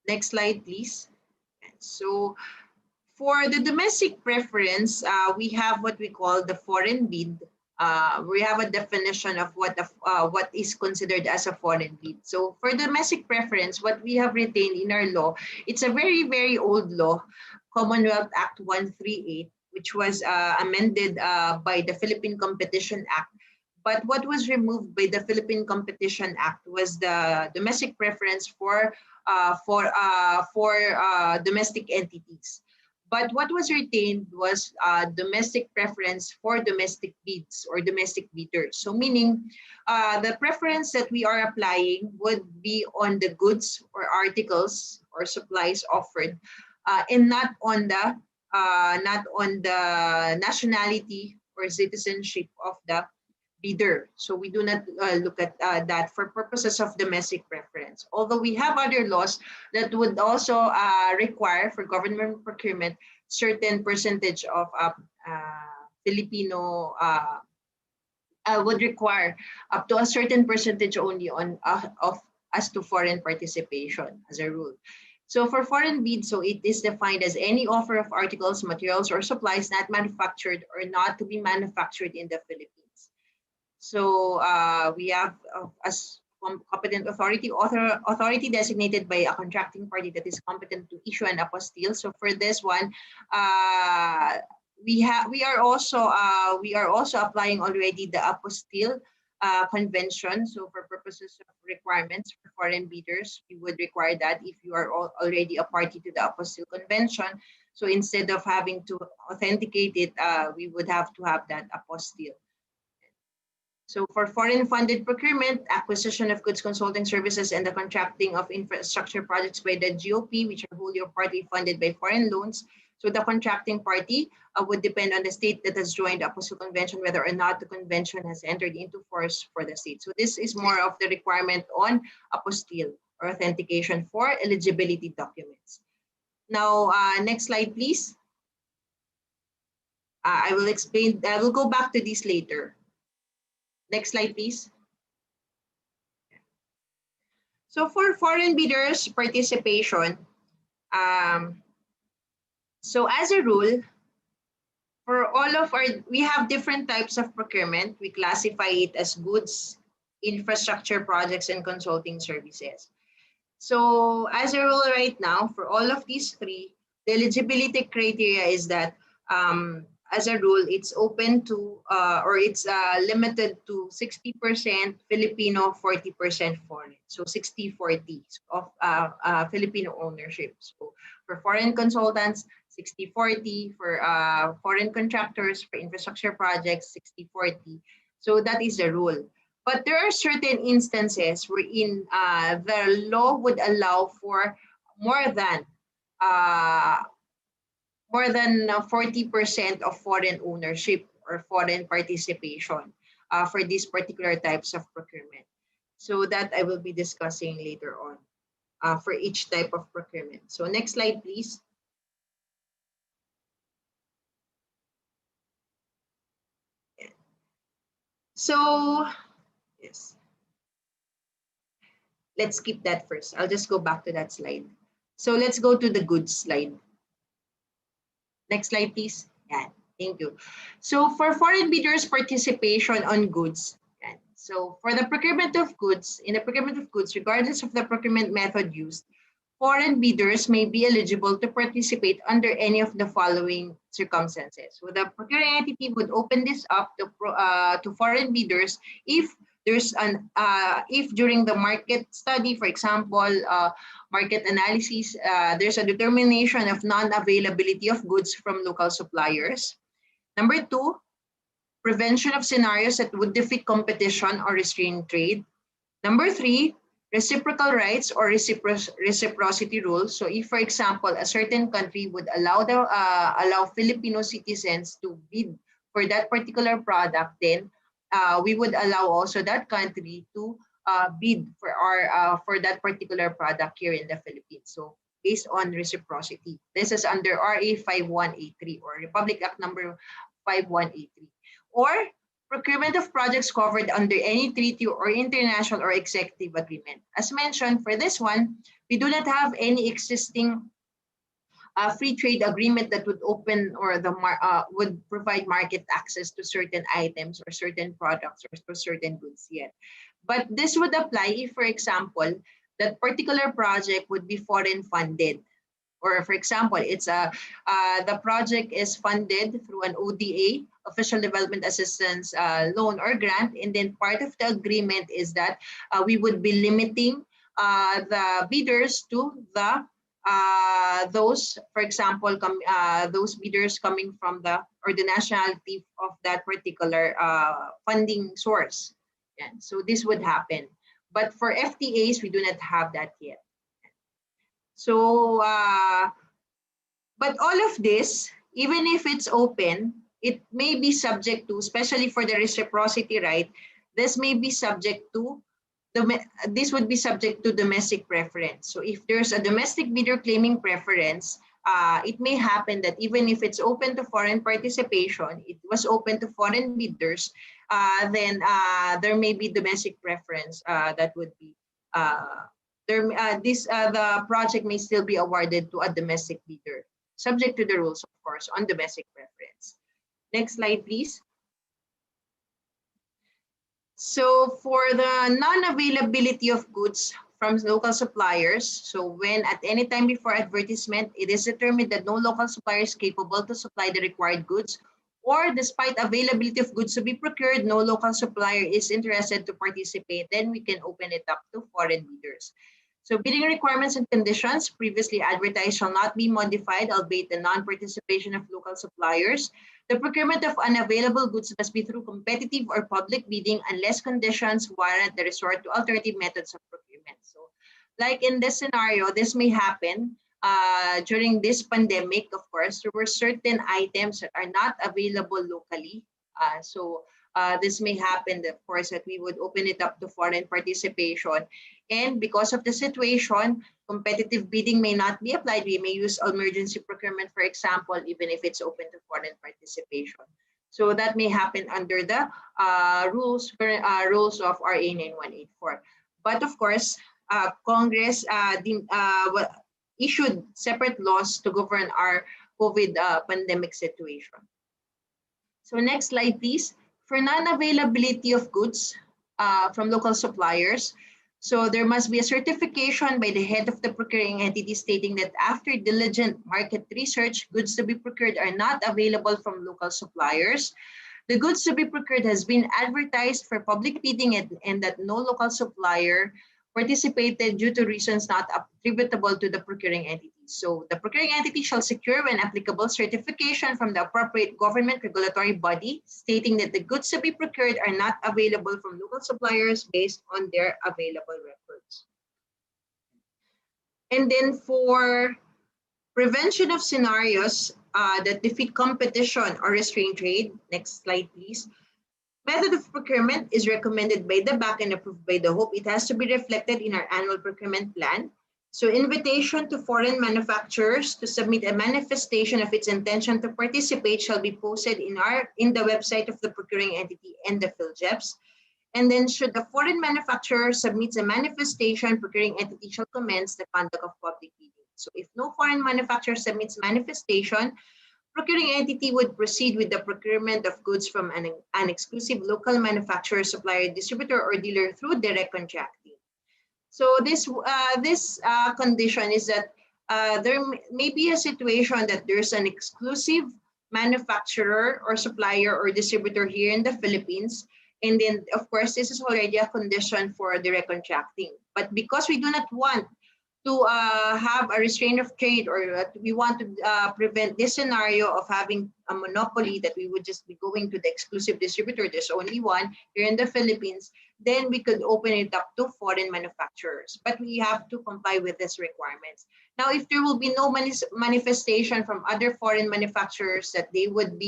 next slide, please. So for the domestic preference, we have what we call the foreign bid. We have a definition of what is considered as a foreign bid. So for domestic preference, what we have retained in our law, it's a very, very old law, Commonwealth Act 138, which was amended by the Philippine Competition Act. But what was removed by the Philippine Competition Act was the domestic preference for domestic entities. But what was retained was domestic preference for domestic bids or domestic bidders. So meaning the preference that we are applying would be on the goods or articles or supplies offered, and not on the nationality or citizenship of the bidder. So we do not look at that for purposes of domestic preference. Although we have other laws that would also require for government procurement certain percentage of Filipino would require up to a certain percentage only on of as to foreign participation as a rule. So for foreign bids, so it is defined as any offer of articles, materials, or supplies not manufactured or not to be manufactured in the Philippines. So we have as competent authority designated by a contracting party that is competent to issue an apostille. So for this one, we are also applying already the apostille convention. So for purposes of requirements for foreign bidders, we would require that if you are already a party to the apostille convention. So instead of having to authenticate it, we would have to have that apostille. So for foreign funded procurement, acquisition of goods, consulting services, and the contracting of infrastructure projects by the GOP, which are wholly or partly funded by foreign loans. So the contracting party would depend on the state that has joined the apostille convention, whether or not the convention has entered into force for the state. So this is more of the requirement on apostille or authentication for eligibility documents. Now, next slide, please. I will explain, I will go back to this later. Next slide, please. So for foreign bidders participation, so as a rule, for all of we have different types of procurement. We classify it as goods, infrastructure projects, and consulting services. So as a rule right now, for all of these three, the eligibility criteria is that as a rule, it's open to or it's limited to 60% Filipino, 40% foreign. So 60-40 of Filipino ownership. So for foreign consultants, 60-40, for foreign contractors, for infrastructure projects, 60-40. So that is the rule. But there are certain instances wherein the law would allow for more than 40% of foreign ownership or foreign participation for these particular types of procurement. So that I will be discussing later on for each type of procurement. So next slide, please. So, yes. Let's skip that first. I'll just go back to that slide. So let's go to the goods slide. Next slide, please. Yeah, thank you. So for foreign bidders participation on goods, so for the procurement of goods, in the procurement of goods, regardless of the procurement method used, foreign bidders may be eligible to participate under any of the following circumstances. So the procuring entity would open this up to foreign bidders if there's if during the market study, for example, market analysis, there's a determination of non-availability of goods from local suppliers. Number two, prevention of scenarios that would defeat competition or restrain trade. Number three, reciprocal rights or reciprocity rules. So if, for example, a certain country would allow Filipino citizens to bid for that particular product, then we would allow also that country to bid for that particular product here in the Philippines. So based on reciprocity. This is under RA 5183 or Republic Act number 5183. Or procurement of projects covered under any treaty or international or executive agreement. As mentioned, for this one, we do not have any existing free trade agreement that would open or would provide market access to certain items or certain products or to certain goods yet. But this would apply if, for example, that particular project would be foreign funded. Or for example, it's the project is funded through an ODA, Official Development Assistance loan or grant, and then part of the agreement is that we would be limiting the bidders to the those, for example, those bidders coming from the nationality of that particular funding source. And so this would happen. But for FTAs, we do not have that yet. So, but all of this, even if it's open, it may be subject to, especially for the reciprocity right, this may be subject to this would be subject to domestic preference. So if there's a domestic bidder claiming preference, it may happen that even if it's open to foreign participation, it was open to foreign bidders, then there may be domestic preference that would be the project may still be awarded to a domestic bidder, subject to the rules, of course, on domestic preference. Next slide, please. So for the non-availability of goods from local suppliers, so when at any time before advertisement, it is determined that no local supplier is capable to supply the required goods, or despite availability of goods to be procured, no local supplier is interested to participate, then we can open it up to foreign bidders. So bidding requirements and conditions previously advertised shall not be modified, albeit the non-participation of local suppliers. The procurement of unavailable goods must be through competitive or public bidding unless conditions warrant the resort to alternative methods of procurement. So like in this scenario, this may happen during this pandemic. Of course, there were certain items that are not available locally. This may happen, of course, that we would open it up to foreign participation. And because of the situation, competitive bidding may not be applied. We may use emergency procurement, for example, even if it's open to foreign participation. So that may happen under the rules of RA 9184. But of course, Congress issued separate laws to govern our COVID pandemic situation. So next slide, please. For non-availability of goods from local suppliers, so there must be a certification by the head of the procuring entity stating that after diligent market research, goods to be procured are not available from local suppliers. The goods to be procured has been advertised for public bidding and that no local supplier participated due to reasons not attributable to the procuring entity. So the procuring entity shall secure, when applicable, certification from the appropriate government regulatory body stating that the goods to be procured are not available from local suppliers based on their available records. And then for prevention of scenarios that defeat competition or restrain trade, next slide, please. Method of procurement is recommended by the BAC and approved by the HOPE. It has to be reflected in our annual procurement plan. So invitation to foreign manufacturers to submit a manifestation of its intention to participate shall be posted in the website of the procuring entity and the PhilGEPs. And then should the foreign manufacturer submits a manifestation, procuring entity shall commence the conduct of public bidding. So if no foreign manufacturer submits manifestation, procuring entity would proceed with the procurement of goods from an exclusive local manufacturer, supplier, distributor, or dealer through direct contracting. So this condition is that there may be a situation that there's an exclusive manufacturer or supplier or distributor here in the Philippines. And then, of course, this is already a condition for direct contracting. But because we do not want to have a restraint of trade, or we want to prevent this scenario of having a monopoly that we would just be going to the exclusive distributor, there's only one here in the Philippines, then we could open it up to foreign manufacturers. But we have to comply with these requirements. Now, if there will be no manifestation from other foreign manufacturers that they would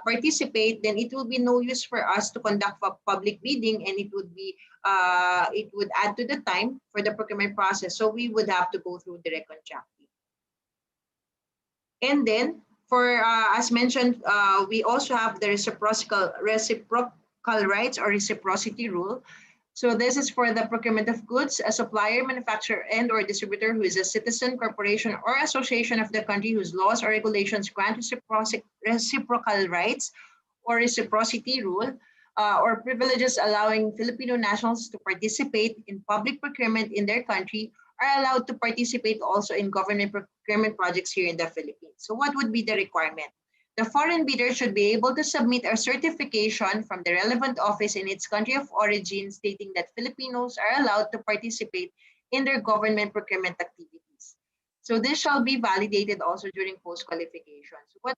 participate, then it will be no use for us to conduct a public bidding, and it would add to the time for the procurement process. So we would have to go through direct contracting. And then for as mentioned, we also have the reciprocal rights or reciprocity rule. So this is for the procurement of goods. A supplier, manufacturer, and or distributor who is a citizen, corporation, or association of the country whose laws or regulations grant reciprocal rights or reciprocity rule or privileges allowing Filipino nationals to participate in public procurement in their country are allowed to participate also in government procurement projects here in the Philippines. So what would be the requirement? The foreign bidder should be able to submit a certification from the relevant office in its country of origin stating that Filipinos are allowed to participate in their government procurement activities. So this shall be validated also during post-qualification. So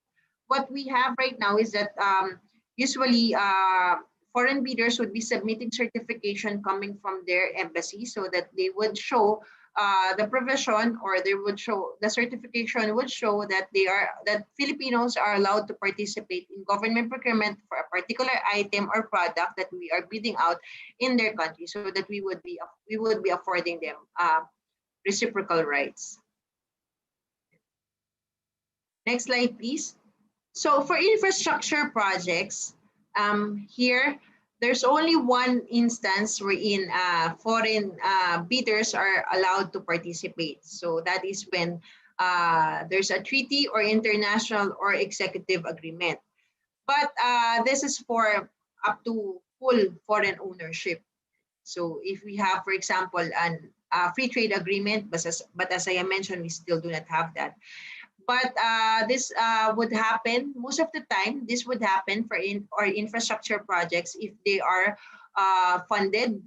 what we have right now is that usually foreign bidders would be submitting certification coming from their embassy so that they would show the provision, or they would show, the certification would show that that Filipinos are allowed to participate in government procurement for a particular item or product that we are bidding out in their country, so that we would be affording them reciprocal rights. Next slide, please. So for infrastructure projects, here there's only one instance wherein foreign bidders are allowed to participate. So that is when there's a treaty or international or executive agreement. But this is for up to full foreign ownership. So if we have, for example, a free trade agreement, but as I mentioned, we still do not have that. But this would happen most of the time. This would happen for infrastructure projects if they are funded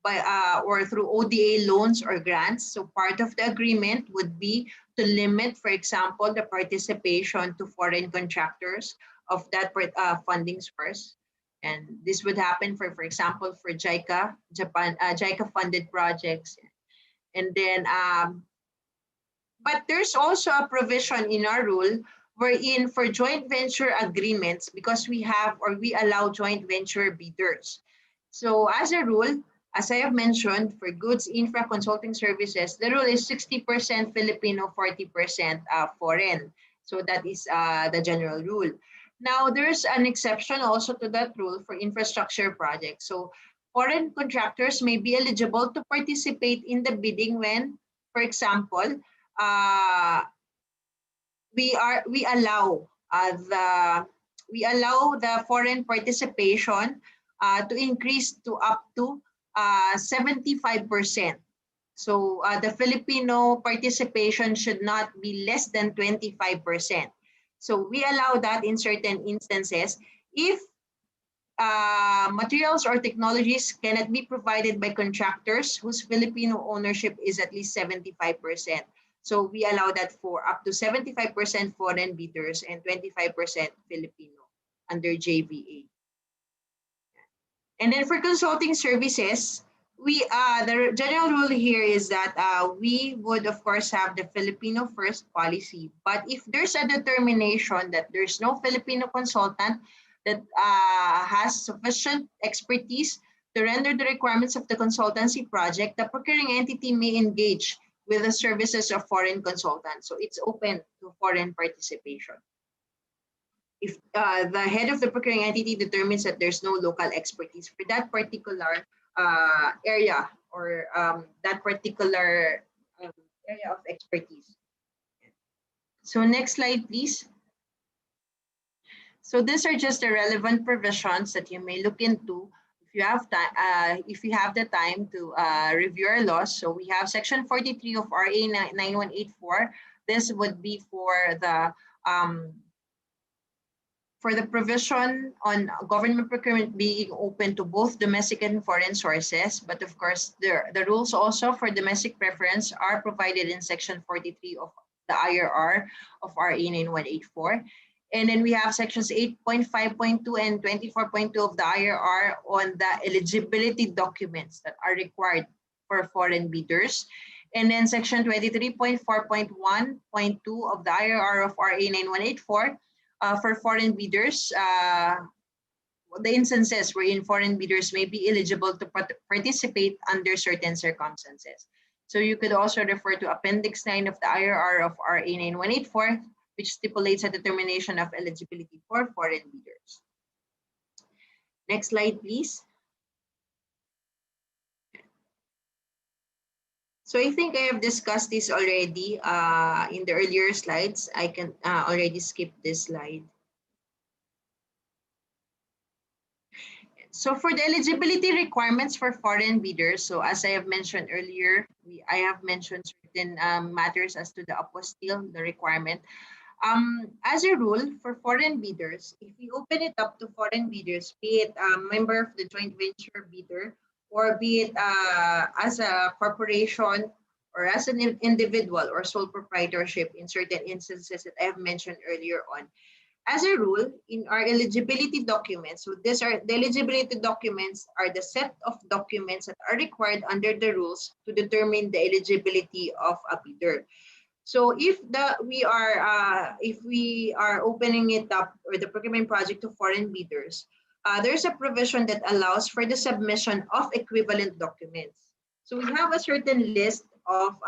by or through ODA loans or grants. So part of the agreement would be to limit, for example, the participation to foreign contractors of that funding source. And this would happen for example, for JICA, JICA funded projects. And then but there's also a provision in our rule wherein for joint venture agreements, because we allow joint venture bidders. So as a rule, as I have mentioned, for goods infra consulting services, the rule is 60% Filipino, 40% foreign. So that is the general rule. Now, there's an exception also to that rule for infrastructure projects. So foreign contractors may be eligible to participate in the bidding when, for example, we allow the foreign participation to increase to up to 75%. So the Filipino participation should not be less than 25%. So we allow that in certain instances if materials or technologies cannot be provided by contractors whose Filipino ownership is at least 75%. So we allow that for up to 75% foreign bidders and 25% Filipino under JVA. And then for consulting services, the general rule here is that we would of course have the Filipino first policy. But if there's a determination that there's no Filipino consultant that has sufficient expertise to render the requirements of the consultancy project, the procuring entity may engage with the services of foreign consultants. So it's open to foreign participation. If the head of the procuring entity determines that there's no local expertise for that particular area or that particular area of expertise. So next slide, please. So these are just the relevant provisions that you may look into if you have time, if you have the time to review our laws. So we have Section 43 of RA 9184. This would be for the provision on government procurement being open to both domestic and foreign sources. But of course, the rules also for domestic preference are provided in Section 43 of the IRR of RA 9184. And then we have sections 8.5.2 and 24.2 of the IRR on the eligibility documents that are required for foreign bidders. And then section 23.4.1.2 of the IRR of RA 9184 for foreign bidders, the instances wherein foreign bidders may be eligible to participate under certain circumstances. So you could also refer to Appendix 9 of the IRR of RA 9184, which stipulates a determination of eligibility for foreign bidders. Next slide, please. So I think I have discussed this already in the earlier slides. I can already skip this slide. So for the eligibility requirements for foreign bidders, so as I have mentioned earlier, I have mentioned certain matters as to the apostille, the requirement. As a rule, for foreign bidders, if we open it up to foreign bidders, be it a member of the joint venture bidder, or be it as a corporation or as an individual or sole proprietorship in certain instances that I have mentioned earlier on, As a rule, in our eligibility documents, so these are the eligibility documents are the set of documents that are required under the rules to determine the eligibility of a bidder. So if we are opening it up, or the procurement project, to foreign bidders, there's a provision that allows for the submission of equivalent documents. So we have a certain list of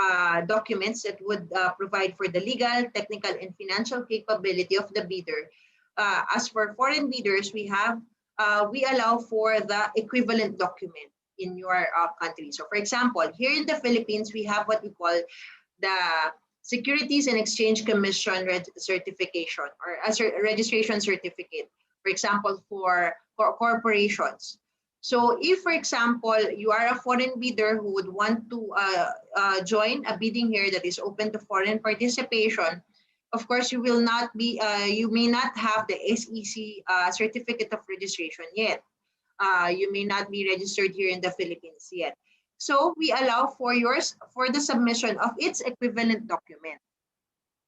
documents that would provide for the legal, technical, and financial capability of the bidder. As for foreign bidders, we allow for the equivalent document in your country. So for example, here in the Philippines, we have what we call the Securities and Exchange Commission certification, or a registration certificate, for example, for corporations. So if, for example, you are a foreign bidder who would want to join a bidding here that is open to foreign participation, of course, you may not have the SEC certificate of registration yet. You may not be registered here in the Philippines yet. So we allow for the submission of its equivalent document.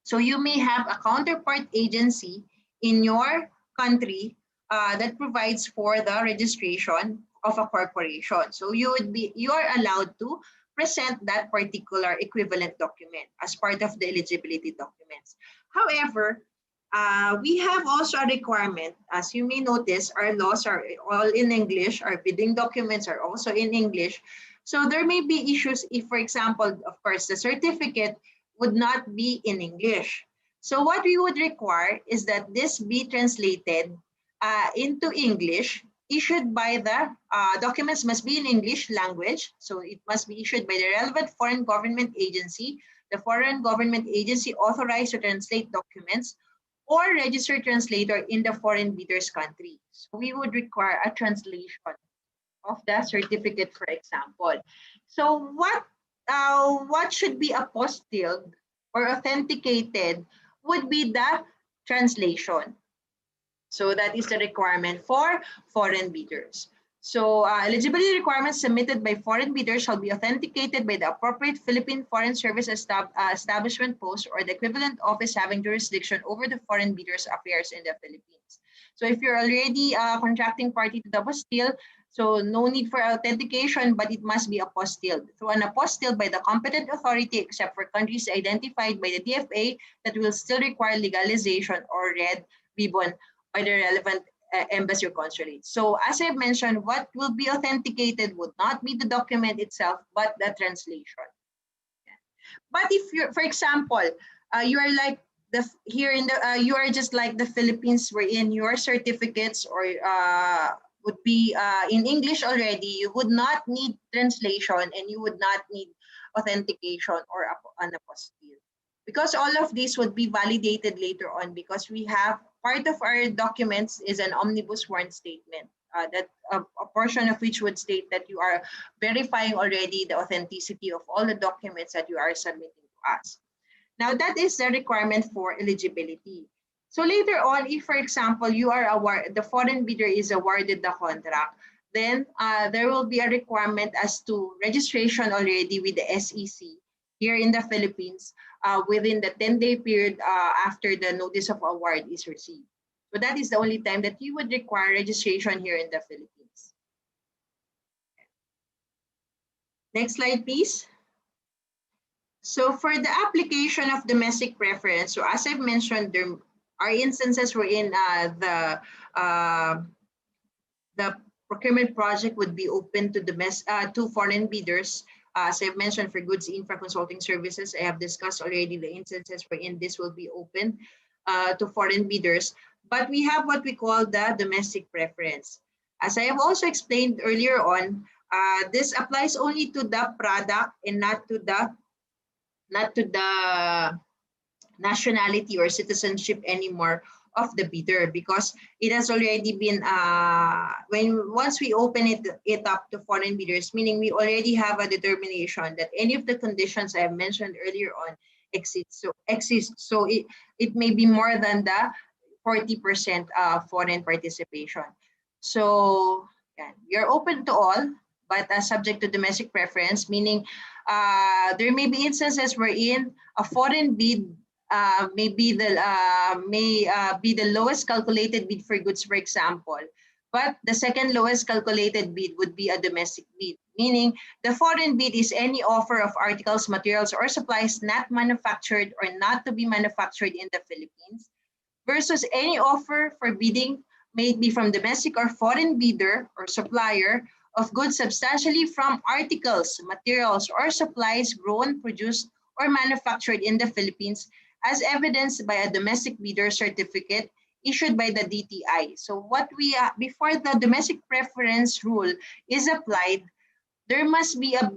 So you may have a counterpart agency in your country that provides for the registration of a corporation. So you are allowed to present that particular equivalent document as part of the eligibility documents. However, we have also a requirement. As you may notice, our laws are all in English. Our bidding documents are also in English. So there may be issues if, for example, of course, the certificate would not be in English. So what we would require is that this be translated into English, issued by the documents must be in English language. So it must be issued by the relevant foreign government agency, the foreign government agency authorized to translate documents, or registered translator in the foreign bidder's country. So we would require a translation of the certificate, for example. So what should be apostilled or authenticated would be the translation. So that is the requirement for foreign bidders. So eligibility requirements submitted by foreign bidders shall be authenticated by the appropriate Philippine Foreign Service establishment post or the equivalent office having jurisdiction over the foreign bidders' affairs in the Philippines. So if you're already a contracting party to the apostille, so no need for authentication, but it must be apostilled through an apostille by the competent authority, except for countries identified by the DFA that will still require legalization or red ribbon by the relevant embassy or consulate. So as I mentioned, what will be authenticated would not be the document itself, but the translation. But if you're, for example, you are like you are just like the Philippines, wherein your certificates or would be in English already, you would not need translation and you would not need authentication or an apostille. Because all of these would be validated later on, because we have part of our documents is an omnibus warrant statement, that a portion of which would state that you are verifying already the authenticity of all the documents that you are submitting to us. Now that is the requirement for eligibility. So later on, if for example you are the foreign bidder is awarded the contract, then there will be a requirement as to registration already with the SEC here in the Philippines within the 10-day period after the notice of award is received. So that is the only time that you would require registration here in the Philippines. Next slide, please. So for the application of domestic preference, so as I've mentioned, there are instances wherein the procurement project would be open to foreign bidders. As I've mentioned, for goods infra consulting services, I have discussed already the instances wherein this will be open to foreign bidders. But we have what we call the domestic preference. As I have also explained earlier on, this applies only to the product and not to the nationality or citizenship anymore of the bidder, because it has already been once we open it up to foreign bidders, meaning we already have a determination that any of the conditions I have mentioned earlier on exist. So it may be more than the 40% foreign participation. So yeah, you're open to all, but subject to domestic preference, meaning there may be instances wherein a foreign bid may be the lowest calculated bid for goods, for example, but the second lowest calculated bid would be a domestic bid, meaning the foreign bid is any offer of articles, materials, or supplies not manufactured or not to be manufactured in the Philippines, versus any offer for bidding may be from domestic or foreign bidder or supplier of goods substantially from articles, materials, or supplies grown, produced, or manufactured in the Philippines, as evidenced by a domestic bidder certificate issued by the DTI. So what we before the domestic preference rule is applied, there must be a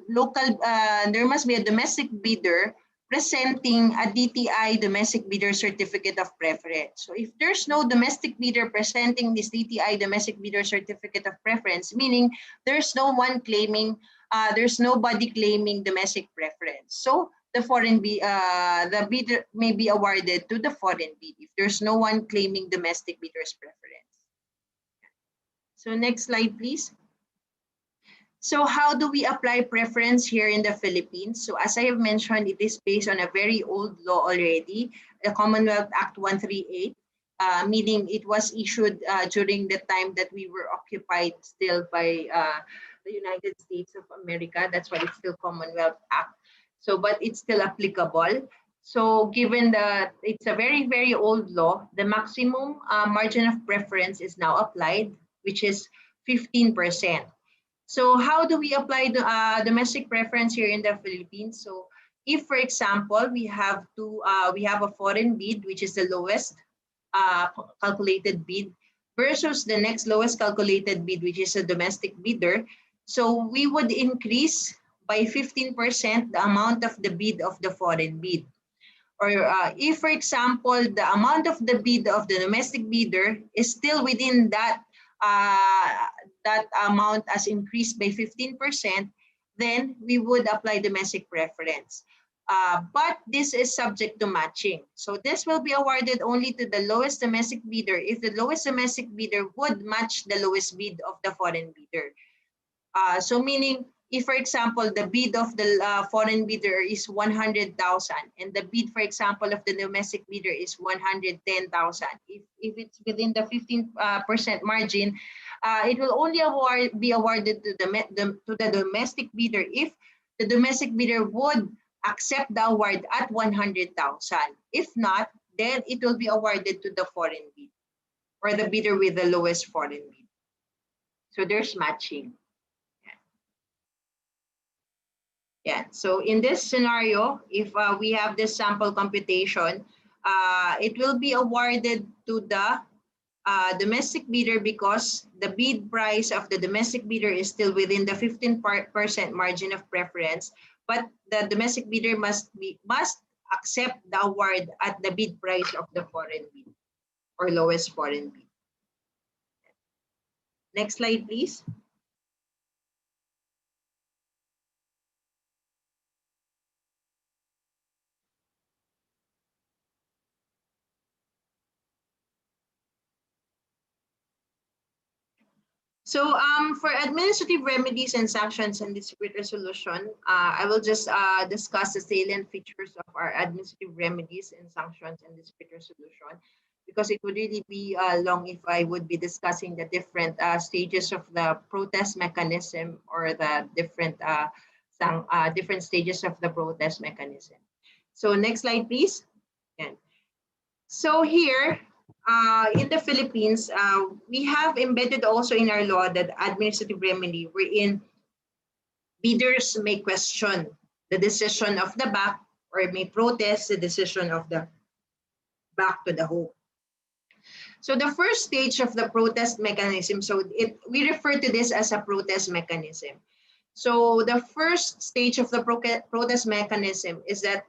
domestic bidder presenting a DTI domestic bidder certificate of preference. So if there's no domestic bidder presenting this DTI domestic bidder certificate of preference, meaning there's no one claiming, there's nobody claiming domestic preference. So the the bidder may be awarded to the foreign bid if there's no one claiming domestic bidder's preference. So next slide, please. So how do we apply preference here in the Philippines? So as I have mentioned, it is based on a very old law already, the Commonwealth Act 138, meaning it was issued during the time that we were occupied still by the United States of America. That's why it's still Commonwealth Act. So, but it's still applicable. So given that it's a very, very old law, the maximum margin of preference is now applied, which is 15%. So how do we apply the domestic preference here in the Philippines? So if, for example, we have a foreign bid, which is the lowest calculated bid, versus the next lowest calculated bid, which is a domestic bidder, so we would increase by 15% the amount of the bid of the foreign bid. Or if, for example, the amount of the bid of the domestic bidder is still within that amount as increased by 15%, then we would apply domestic preference. But this is subject to matching. So this will be awarded only to the lowest domestic bidder if the lowest domestic bidder would match the lowest bid of the foreign bidder. So meaning, if, for example, the bid of the foreign bidder is 100,000 and the bid, for example, of the domestic bidder is 110,000, if it's within the 15% margin, it will only be awarded to the domestic bidder if the domestic bidder would accept the award at 100,000. If not, then it will be awarded to the foreign bid or the bidder with the lowest foreign bid. So there's matching. Yeah, so in this scenario, if we have this sample computation, it will be awarded to the domestic bidder because the bid price of the domestic bidder is still within the 15% margin of preference, but the domestic bidder must accept the award at the bid price of the foreign bid or lowest foreign bid. Next slide, please. So for administrative remedies and sanctions and dispute resolution, I will just discuss the salient features of our administrative remedies and sanctions and dispute resolution, because it would really be long if I would be discussing the different stages of the protest mechanism or the different stages of the protest mechanism. So next slide, please. And so here, in the Philippines, we have embedded also in our law that administrative remedy wherein bidders may question the decision of the back or may protest the decision of the back to the home. So the first stage of the protest mechanism, so we refer to this as a protest mechanism. So the first stage of the protest mechanism is that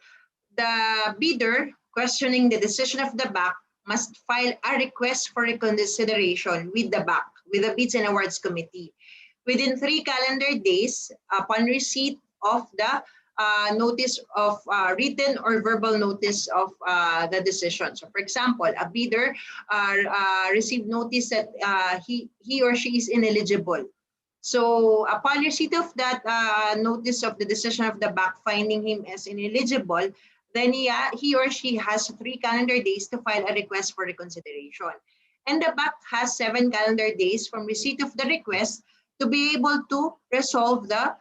the bidder questioning the decision of the back must file a request for reconsideration with the BAC, with the Bids and Awards Committee, within 3 calendar days upon receipt of the notice of written or verbal notice of the decision. So for example, a bidder received notice that he or she is ineligible. So upon receipt of that notice of the decision of the BAC finding him as ineligible, then he or she has 3 calendar days to file a request for reconsideration. And the BAC has 7 calendar days from receipt of the request to be able to resolve the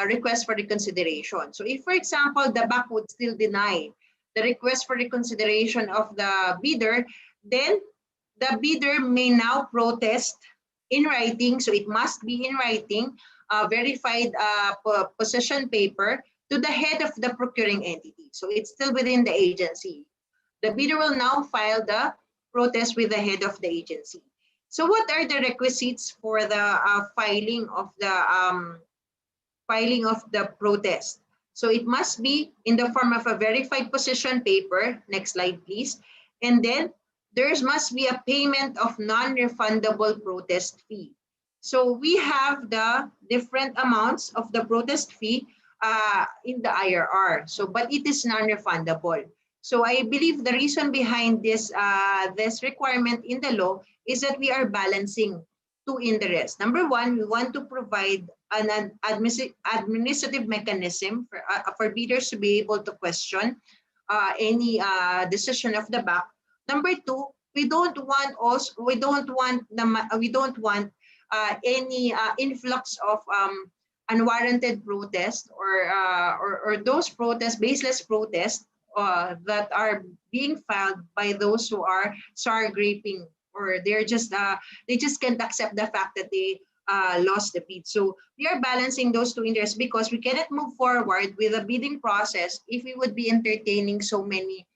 request for reconsideration. So if, for example, the BAC would still deny the request for reconsideration of the bidder, then the bidder may now protest in writing. So it must be in writing, verified possession paper to the head of the procuring entity. So it's still within the agency. The bidder will now file the protest with the head of the agency. So what are the requisites for the filing of the protest? So it must be in the form of a verified possession paper. Next slide, please. And then there must be a payment of non-refundable protest fee. So we have the different amounts of the protest fee in the IRR. So, but it is non-refundable. So I believe the reason behind this this requirement in the law is that we are balancing two interests. Number one, we want to provide an administrative mechanism for bidders to be able to question any decision of the BAC. Number two, we don't want any influx of unwarranted protest or those protests, baseless protests that are being filed by those who are sour graping, or they just can't accept the fact that they lost the bid. So we are balancing those two interests because we cannot move forward with a bidding process if we would be entertaining so many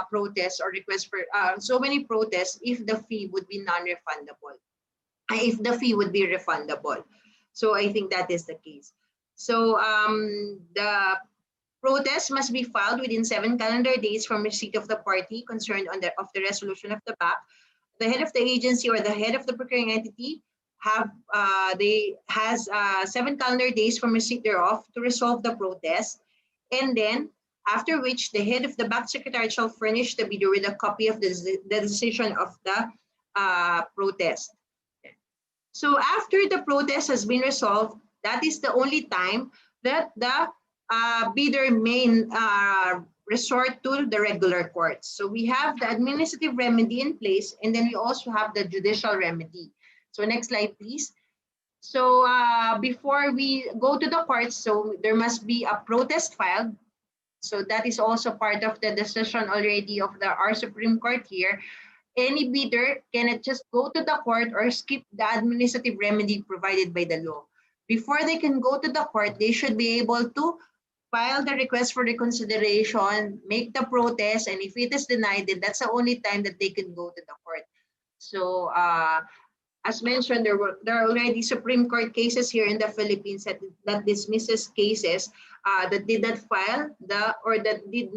protests or requests for so many protests if the fee would be non-refundable, if the fee would be refundable. So I think that is the case. So the protest must be filed within 7 calendar days from receipt of the party concerned of the resolution of the BAC. The head of the agency or the head of the procuring entity has 7 calendar days from receipt thereof to resolve the protest, and then after which the head of the BAC secretariat shall furnish the bidder with a copy of the decision of the protest. So after the protest has been resolved, that is the only time that the bidder may resort to the regular courts. So we have the administrative remedy in place, and then we also have the judicial remedy. So next slide, please. So before we go to the courts, so there must be a protest filed. So that is also part of the decision already of our Supreme Court here. Any bidder cannot just go to the court or skip the administrative remedy provided by the law. Before they can go to the court, they should be able to file the request for reconsideration, make the protest, and if it is denied, then that's the only time that they can go to the court. So as mentioned, there are already Supreme Court cases here in the Philippines that dismisses cases that did not file that did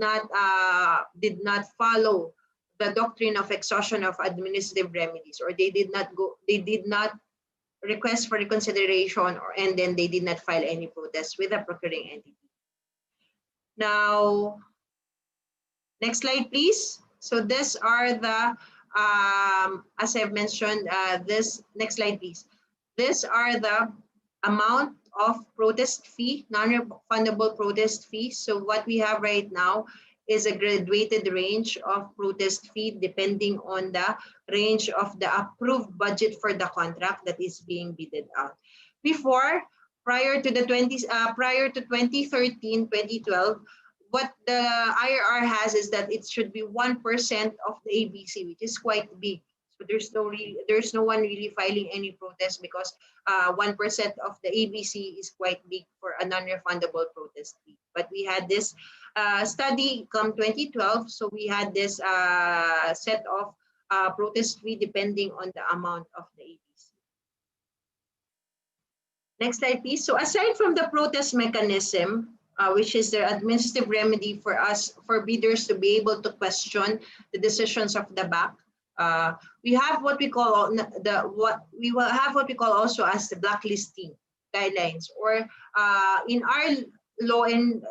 not follow the doctrine of exhaustion of administrative remedies, or they did not request for reconsideration, and then they did not file any protest with the procuring entity. Now, next slide, please. So these are the as I've mentioned, next slide, please. These are the amount of protest fee, non-refundable protest fee. So what we have right now is a graduated range of protest fee depending on the range of the approved budget for the contract that is being bidded out. Before, prior to 2013, 2012, what the IRR has is that it should be 1% of the ABC, which is quite big. So there's no one really filing any protest because 1% of the ABC is quite big for a non-refundable protest fee. But we had this study come 2012, so we had this set of protest fee depending on the amount of the ABC. Next slide, please. So aside from the protest mechanism, which is the administrative remedy for bidders to be able to question the decisions of the BAC, we have what we call also as the blacklisting guidelines, or in our law and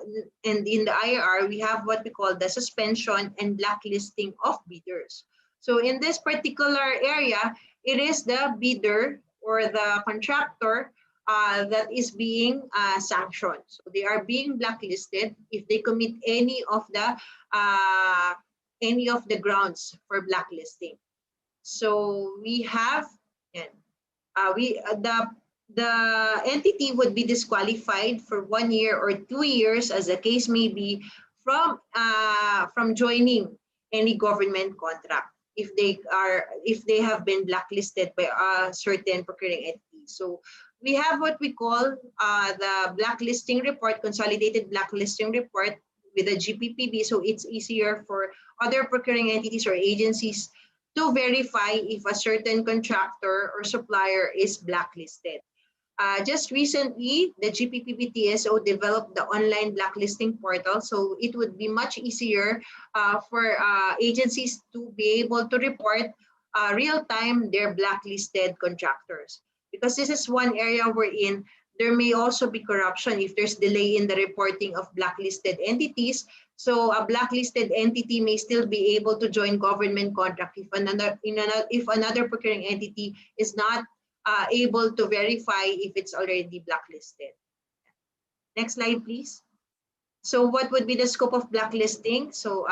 in the IRR, we have what we call the suspension and blacklisting of bidders. So in this particular area, it is the bidder or the contractor that is being sanctioned. So they are being blacklisted if they commit any of the grounds for blacklisting. So we have, the entity would be disqualified for 1 year or 2 years, as the case may be, from joining any government contract if they have been blacklisted by a certain procuring entity. So we have what we call the blacklisting report, consolidated blacklisting report with the Gppb. So it's easier for other procuring entities or agencies to verify if a certain contractor or supplier is blacklisted. Just recently, the Gppb TSO developed the online blacklisting portal, so it would be much easier for agencies to be able to report real-time their blacklisted contractors. Because this is one area wherein there may also be corruption if there's delay in the reporting of blacklisted entities. So a blacklisted entity may still be able to join government contract if another procuring entity is not able to verify if it's already blacklisted. Next slide, please. So what would be the scope of blacklisting? So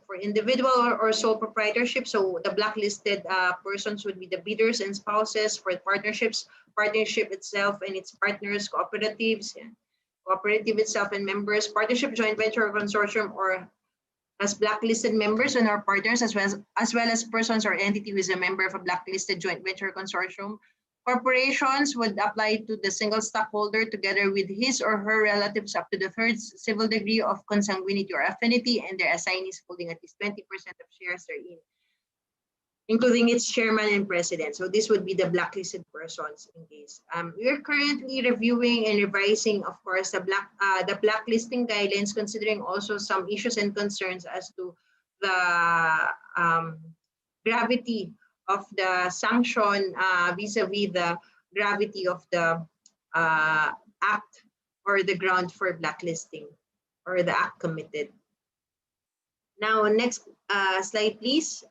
for individual or sole proprietorship, so the blacklisted persons would be the bidders and spouses. For partnerships, partnership itself and its partners, cooperatives, cooperative itself and members, partnership, joint venture, or consortium, or as blacklisted members and our partners, as well as persons or entity who is a member of a blacklisted joint venture consortium. Corporations would apply to the single stockholder together with his or her relatives up to the third civil degree of consanguinity or affinity, and their assignees holding at least 20% of shares therein, including its chairman and president. So this would be the blacklisted persons in case. We are currently reviewing and revising, of course, the blacklisting guidelines, considering also some issues and concerns as to the gravity of the sanction vis-a-vis the gravity of the act or the ground for blacklisting or the act committed. Now, next slide, please.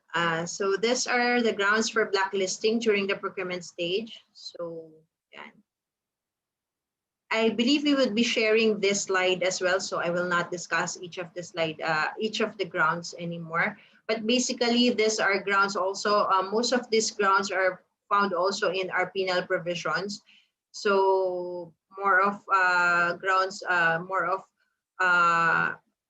So these are the grounds for blacklisting during the procurement stage. So yeah. I believe we would be sharing this slide as well, so I will not discuss each of the grounds anymore. But basically, these are grounds also. Most of these grounds are found also in our penal provisions. So more of grounds, more of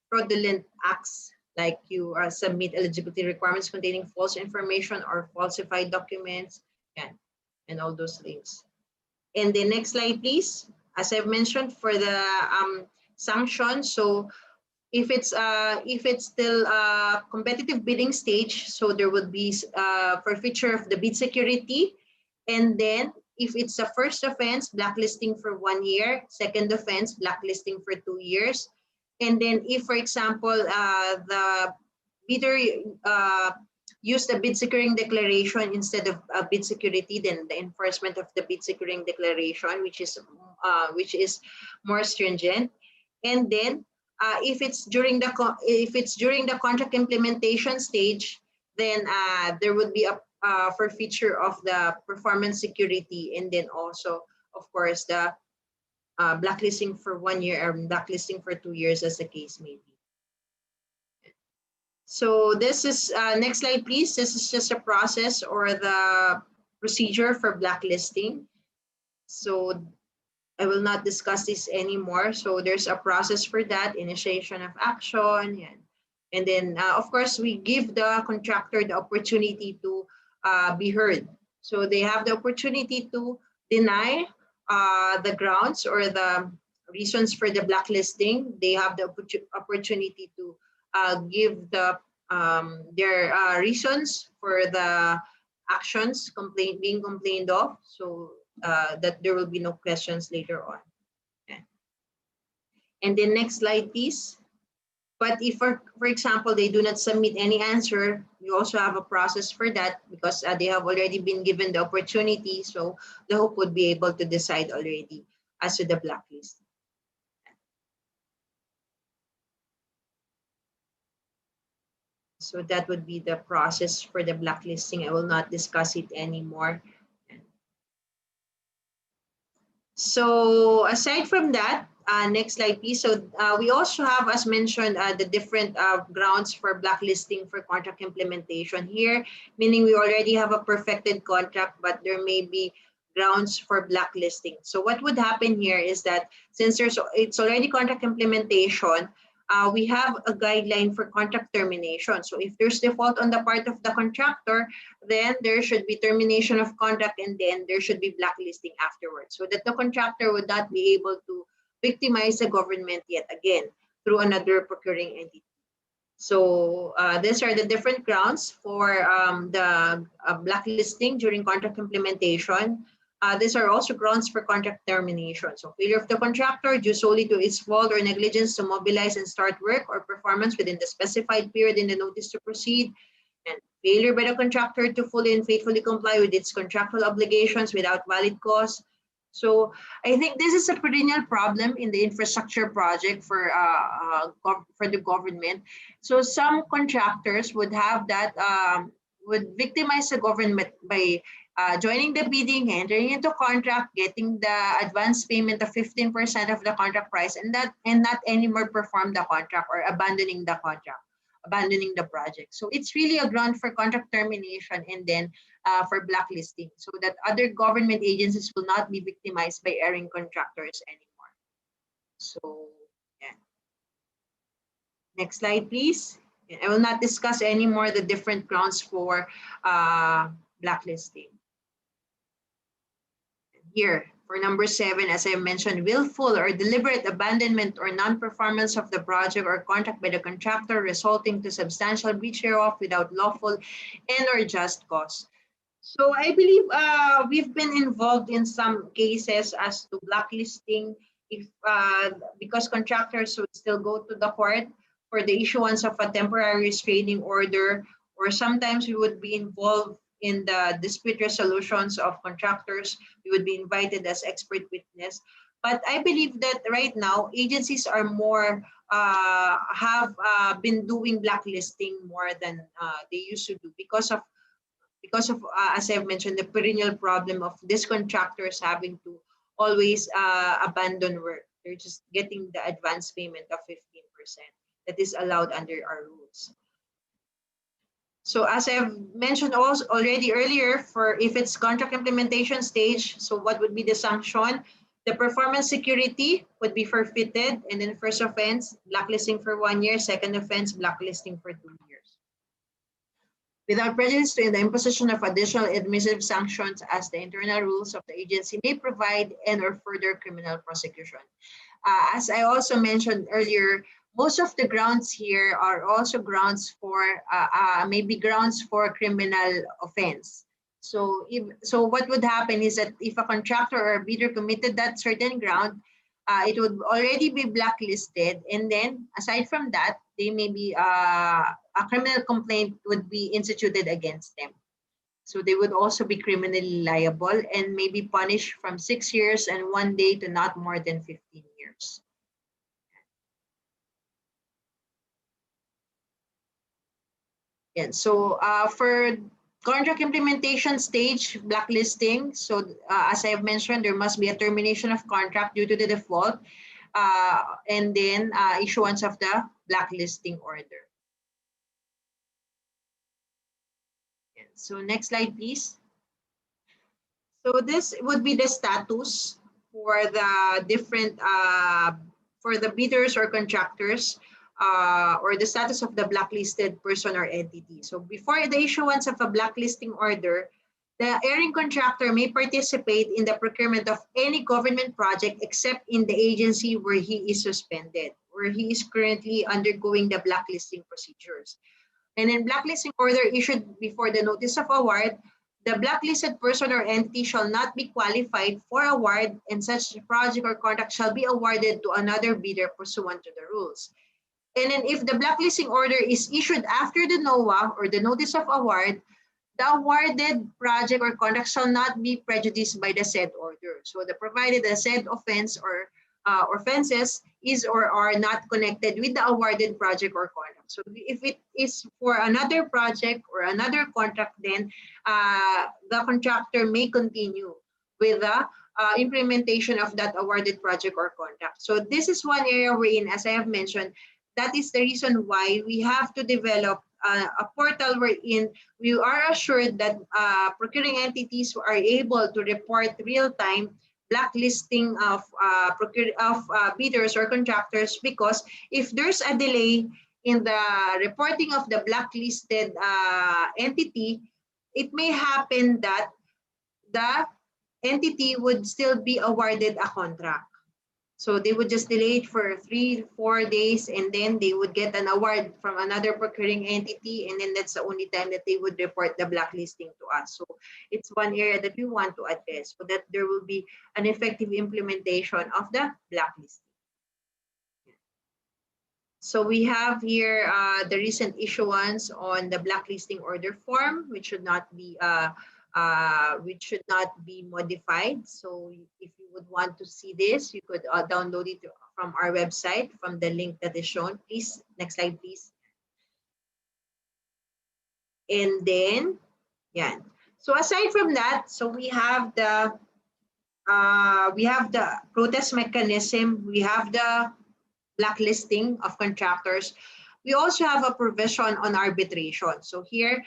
fraudulent acts, like you submit eligibility requirements containing false information or falsified documents, and all those things. And the next slide, please. As I've mentioned, for the sanctions, so if it's still competitive bidding stage, so there would be forfeiture of the bid security, and then if it's a first offense, blacklisting for 1 year, second offense, blacklisting for 2 years, and then if, for example, the bidder used a bid securing declaration instead of a bid security, then the enforcement of the bid securing declaration, which is more stringent. And then if it's during the contract implementation stage, then there would be a forfeiture of the performance security, and then also, of course, the blacklisting for 1 year or blacklisting for 2 years, as the case may be. So this is, next slide, please. This is just a process or the procedure for blacklisting. So I will not discuss this anymore. So there's a process for that, initiation of action. And then, of course, we give the contractor the opportunity to be heard. So they have the opportunity to deny the grounds or the reasons for the blacklisting. They have the opportunity to give their reasons for the actions being complained of, so that there will be no questions later on. Okay. And then next slide, please. But if, for example, they do not submit any answer, we also have a process for that, because they have already been given the opportunity, so the hope would be able to decide already as to the blacklist. So that would be the process for the blacklisting. I will not discuss it anymore. So aside from that, next slide please. So we also have, as mentioned, the different grounds for blacklisting for contract implementation here, meaning we already have a perfected contract, but there may be grounds for blacklisting. So what would happen here is that since it's already contract implementation, we have a guideline for contract termination. So if there's default on the part of the contractor, then there should be termination of contract, and then there should be blacklisting afterwards, so that the contractor would not be able to victimize the government yet again through another procuring entity. So these are the different grounds for the blacklisting during contract implementation. These are also grounds for contract termination. So failure of the contractor due solely to its fault or negligence to mobilize and start work or performance within the specified period in the notice to proceed, and failure by the contractor to fully and faithfully comply with its contractual obligations without valid cause. So I think this is a perennial problem in the infrastructure project for the government. So some contractors would have that, would victimize the government by joining the bidding, entering into contract, getting the advance payment of 15% of the contract price, and not anymore perform the contract or abandoning the contract, abandoning the project. So it's really a ground for contract termination, and then for blacklisting, so that other government agencies will not be victimized by erring contractors anymore. So yeah. Next slide, please. I will not discuss anymore the different grounds for blacklisting. Here, for number 7, as I mentioned, willful or deliberate abandonment or non-performance of the project or contract by the contractor resulting to substantial breach thereof without lawful and or just cause. So I believe we've been involved in some cases as to blacklisting, if because contractors would still go to the court for the issuance of a temporary restraining order, or sometimes we would be involved in the dispute resolutions of contractors. We would be invited as expert witness. But I believe that right now agencies are more have been doing blacklisting more than they used to do, because of as I've mentioned, the perennial problem of these contractors having to always abandon work. They're just getting the advance payment of 15% that is allowed under our rules. So as I've mentioned also already earlier, for if it's contract implementation stage, so what would be the sanction? The performance security would be forfeited, and then first offense, blacklisting for 1 year, second offense, blacklisting for 2 years. Without prejudice to the imposition of additional administrative sanctions as the internal rules of the agency may provide, and or further criminal prosecution. As I also mentioned earlier, most of the grounds here are also grounds for maybe grounds for criminal offense. So what would happen is that if a contractor or a bidder committed that certain ground, it would already be blacklisted, and then aside from that, they may be a criminal complaint would be instituted against them. So they would also be criminally liable and may be punished from 6 years and 1 day to not more than 15 years. Yeah, so for contract implementation stage blacklisting, so as I have mentioned, there must be a termination of contract due to the default, and then issuance of the blacklisting order. Yeah, so next slide, please. So this would be the status for the different, for the bidders or contractors, or the status of the blacklisted person or entity. So before the issuance of a blacklisting order, the erring contractor may participate in the procurement of any government project except in the agency where he is suspended, where he is currently undergoing the blacklisting procedures. And in blacklisting order issued before the notice of award, the blacklisted person or entity shall not be qualified for award, and such project or contract shall be awarded to another bidder pursuant to the rules. And then if the blacklisting order is issued after the NOA or the notice of award, the awarded project or contract shall not be prejudiced by the said order. So the provided the said offense or offenses is or are not connected with the awarded project or contract. So if it is for another project or another contract, then the contractor may continue with the implementation of that awarded project or contract. So this is one area we're in, as I have mentioned. That is the reason why we have to develop a portal wherein we are assured that procuring entities are able to report real-time blacklisting of bidders or contractors, because if there's a delay in the reporting of the blacklisted entity, it may happen that the entity would still be awarded a contract. So they would just delay it for 3-4 days, and then they would get an award from another procuring entity, and then that's the only time that they would report the blacklisting to us. So it's one area that we want to address, so that there will be an effective implementation of the blacklisting. So we have here the recent issuance on the blacklisting order form, which should not be modified. So if you would want to see this, you could download it from our website from the link that is shown. Please, next slide, please. And then, yeah. So aside from that, so we have the protest mechanism, we have the blacklisting of contractors. We also have a provision on arbitration. So here,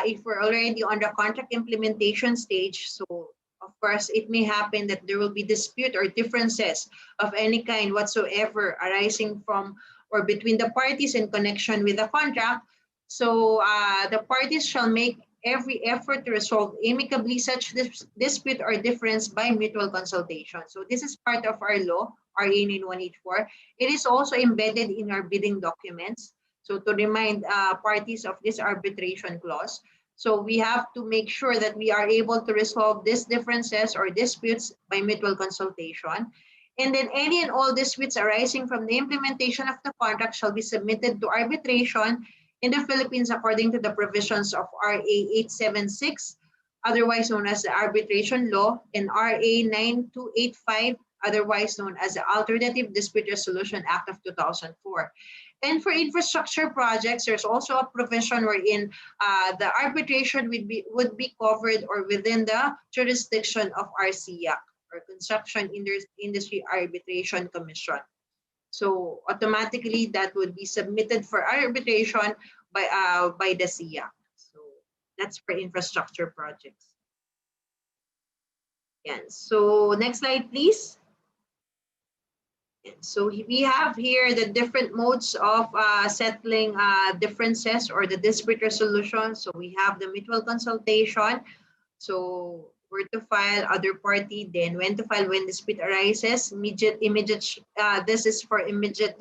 if we're already on the contract implementation stage, so of course, it may happen that there will be dispute or differences of any kind whatsoever arising from or between the parties in connection with the contract. So the parties shall make every effort to resolve amicably such dispute or difference by mutual consultation. So this is part of our law, RA 9184. It is also embedded in our bidding documents. So to remind parties of this arbitration clause. So we have to make sure that we are able to resolve these differences or disputes by mutual consultation. And then any and all disputes arising from the implementation of the contract shall be submitted to arbitration in the Philippines according to the provisions of RA 876, otherwise known as the Arbitration Law, and RA 9285, otherwise known as the Alternative Dispute Resolution Act of 2004. And for infrastructure projects, there's also a provision wherein the arbitration would be covered or within the jurisdiction of RCIAC, or Construction Industry Arbitration Commission. So automatically that would be submitted for arbitration by the SIAC. So that's for infrastructure projects. Yeah. So next slide, please. So we have here the different modes of settling differences or the dispute resolution. So we have the mutual consultation. So where to file, other party, then when to file when dispute arises, immediate. This is for immediate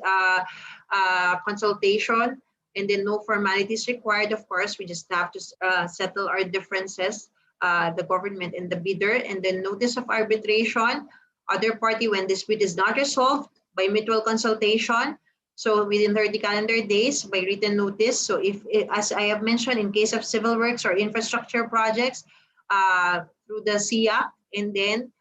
consultation, and then no formalities required. Of course, we just have to settle our differences, the government and the bidder, and then notice of arbitration. Other party when dispute is not resolved by mutual consultation. So within 30 calendar days by written notice. So if, as I have mentioned, in case of civil works or infrastructure projects, through the SIAC, and then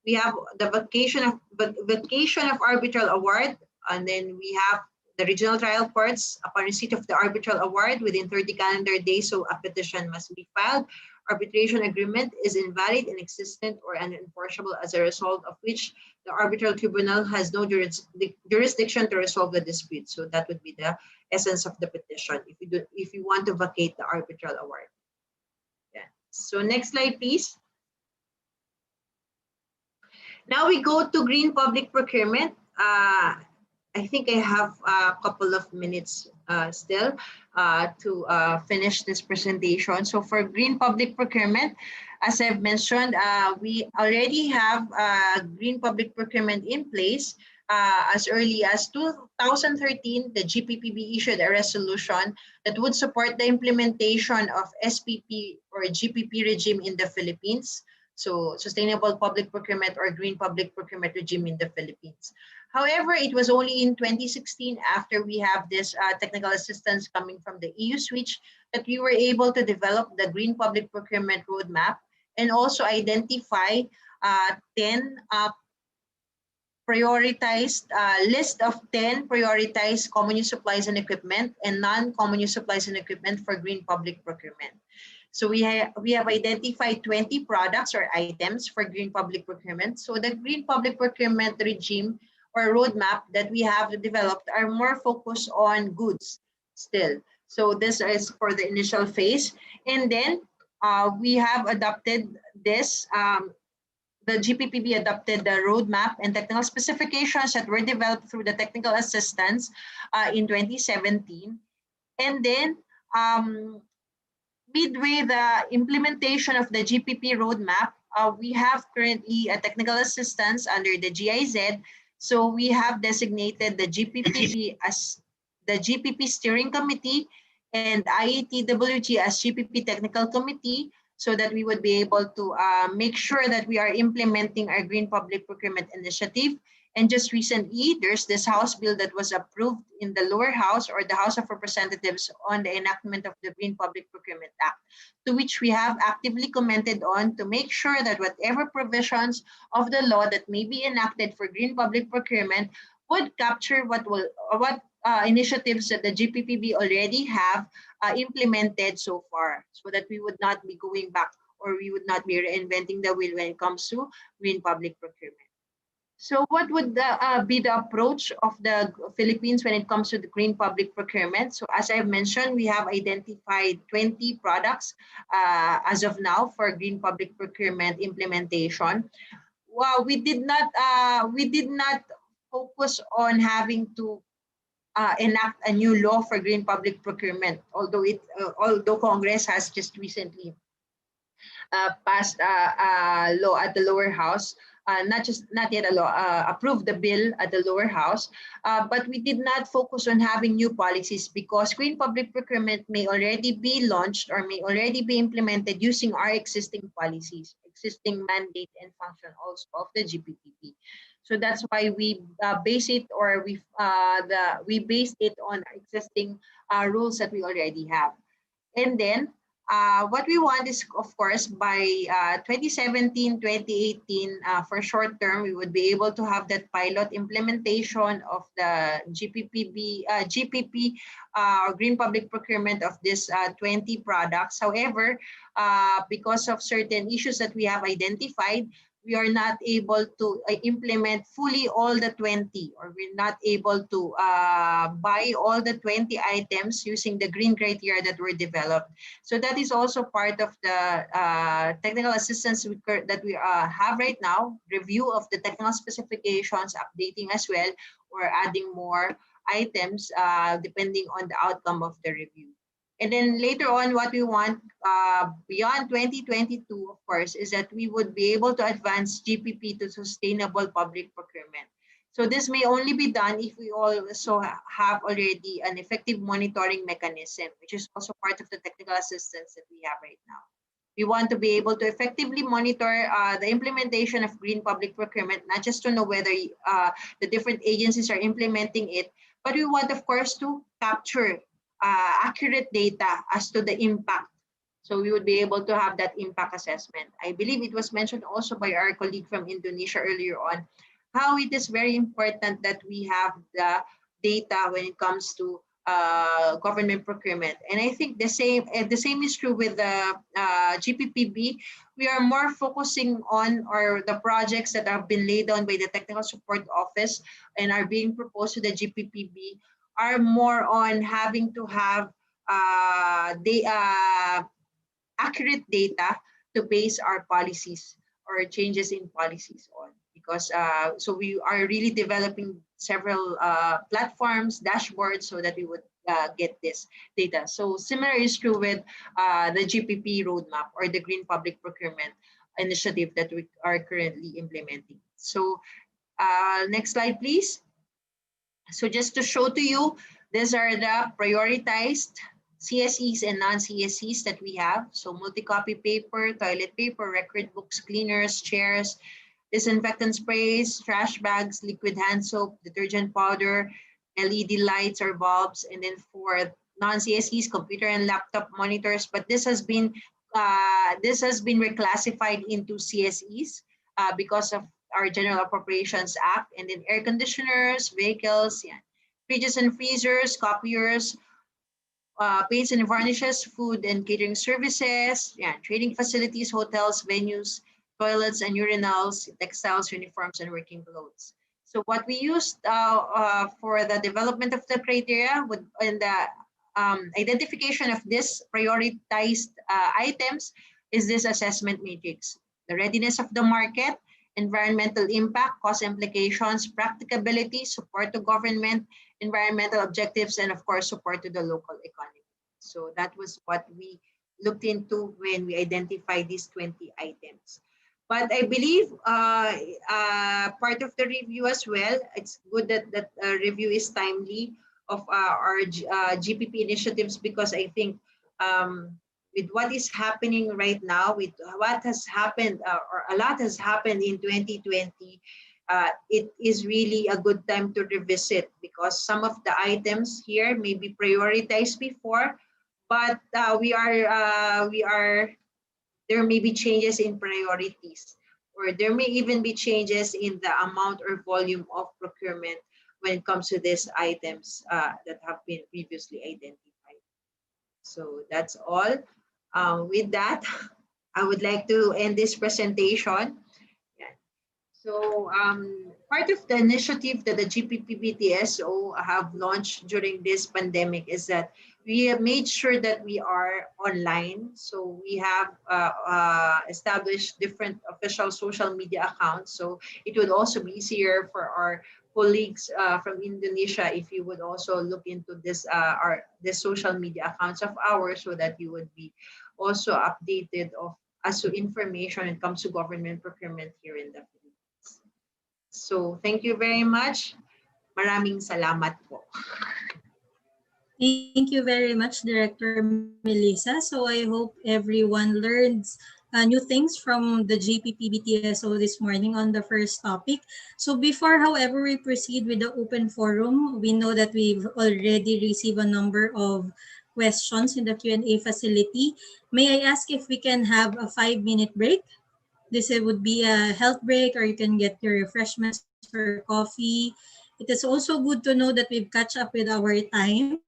we have the vacation of arbitral award, and then we have the regional trial courts upon receipt of the arbitral award within 30 calendar days. So a petition must be filed. Arbitration agreement is invalid, inexistent, or unenforceable as a result of which the arbitral tribunal has no jurisdiction to resolve the dispute. So that would be the essence of the petition if you want to vacate the arbitral award. Yeah. So next slide, please. Now we go to green public procurement. I think I have a couple of minutes still to finish this presentation. So for green public procurement, as I've mentioned, we already have green public procurement in place. As early as 2013, the Gppb issued a resolution that would support the implementation of SPP or GPP regime in the Philippines. So Sustainable Public Procurement or Green Public Procurement Regime in the Philippines. However, it was only in 2016, after we have this technical assistance coming from the EU switch, that we were able to develop the Green Public Procurement Roadmap and also identify 10 prioritized list of 10 prioritized common use supplies and equipment and non-common use supplies and equipment for green public procurement. So we have identified 20 products or items for green public procurement. So the green public procurement regime or roadmap that we have developed are more focused on goods still. So this is for the initial phase. And then we have adopted this, the GPPB adopted the roadmap and technical specifications that were developed through the technical assistance in 2017. And then midway the implementation of the GPP roadmap, we have currently a technical assistance under the GIZ. So we have designated the GPPB as the GPP Steering Committee and IATWG as GPP Technical Committee, so that we would be able to make sure that we are implementing our Green Public Procurement Initiative. And just recently, there's this House bill that was approved in the lower house or the House of Representatives on the enactment of the Green Public Procurement Act, to which we have actively commented on to make sure that whatever provisions of the law that may be enacted for green public procurement would capture what initiatives that the GPPB already have implemented so far, so that we would not be going back or we would not be reinventing the wheel when it comes to green public procurement. So what would be the approach of the Philippines when it comes to the green public procurement? So as I've mentioned, we have identified 20 products as of now for green public procurement implementation. Well, we did not focus on having to enact a new law for green public procurement, although Congress has just recently passed a law at the lower house. Not yet a law, approved the bill at the lower house, but we did not focus on having new policies because green public procurement may already be launched or may already be implemented using our existing policies, existing mandate and function also of the GPPB. So that's why we base it, or we based it on existing rules that we already have. And then what we want is, of course, by 2017, 2018, for short term, we would be able to have that pilot implementation of the GPP, Green Public Procurement of this 20 products. However, because of certain issues that we have identified, we are not able to implement fully all the 20, or we're not able to buy all the 20 items using the green criteria that were developed. So that is also part of the technical assistance that we have right now, review of the technical specifications, updating as well, or adding more items depending on the outcome of the review. And then later on, what we want beyond 2022, of course, is that we would be able to advance GPP to sustainable public procurement. So this may only be done if we also have already an effective monitoring mechanism, which is also part of the technical assistance that we have right now. We want to be able to effectively monitor the implementation of green public procurement, not just to know whether the different agencies are implementing it, but we want, of course, to capture accurate data as to the impact. So we would be able to have that impact assessment. I believe it was mentioned also by our colleague from Indonesia earlier on, how it is very important that we have the data when it comes to government procurement. And I think the same is true with the GPPB. We are more focusing on the projects that have been laid down by the Technical Support Office and are being proposed to the GPPB, are more on having to have accurate data to base our policies or changes in policies on. Because so we are really developing several platforms, dashboards, so that we would get this data. So similar is true with the GPP roadmap or the Green Public Procurement Initiative that we are currently implementing. So next slide, please. So just to show to you, these are the prioritized CSEs and non-CSEs that we have. So multi-copy paper, toilet paper, record books, cleaners, chairs, disinfectant sprays, trash bags, liquid hand soap, detergent powder, LED lights or bulbs, and then for non-CSEs, computer and laptop monitors. But this has been reclassified into CSEs because of our General Appropriations Act, and then air conditioners, vehicles, fridges and freezers, copiers, paints and varnishes, food and catering services, yeah, training facilities, hotels, venues, toilets and urinals, textiles, uniforms, and working clothes. So what we used for the development of the criteria and the identification of this prioritized items is this assessment matrix: the readiness of the market, environmental impact, cost implications, practicability, support to government, environmental objectives, and of course, support to the local economy. So that was what we looked into when we identified these 20 items. But I believe part of the review as well, it's good that that review is timely of our GPP initiatives, because I think with what is happening right now, with what has happened, or a lot has happened in 2020, it is really a good time to revisit, because some of the items here may be prioritized before, but there may be changes in priorities, or there may even be changes in the amount or volume of procurement when it comes to these items that have been previously identified. So that's all. With that, I would like to end this presentation. Yeah. So part of the initiative that the GPP TSO have launched during this pandemic is that we have made sure that we are online. So we have established different official social media accounts. So it would also be easier for our colleagues from Indonesia if you would also look into this the social media accounts of ours, so that you would be also updated of as to information when it comes to government procurement here in the Philippines. So thank you very much. Maraming salamat po. Thank you very much, Director Melissa. So I hope everyone learns new things from the GPP-BTSO this morning on the first topic. So before, however, we proceed with the open forum, we know that we've already received a number of questions in the Q&A facility. May I ask if we can have a 5-minute break? This would be a health break, or you can get your refreshments or coffee. It is also good to know that we've catch up with our time.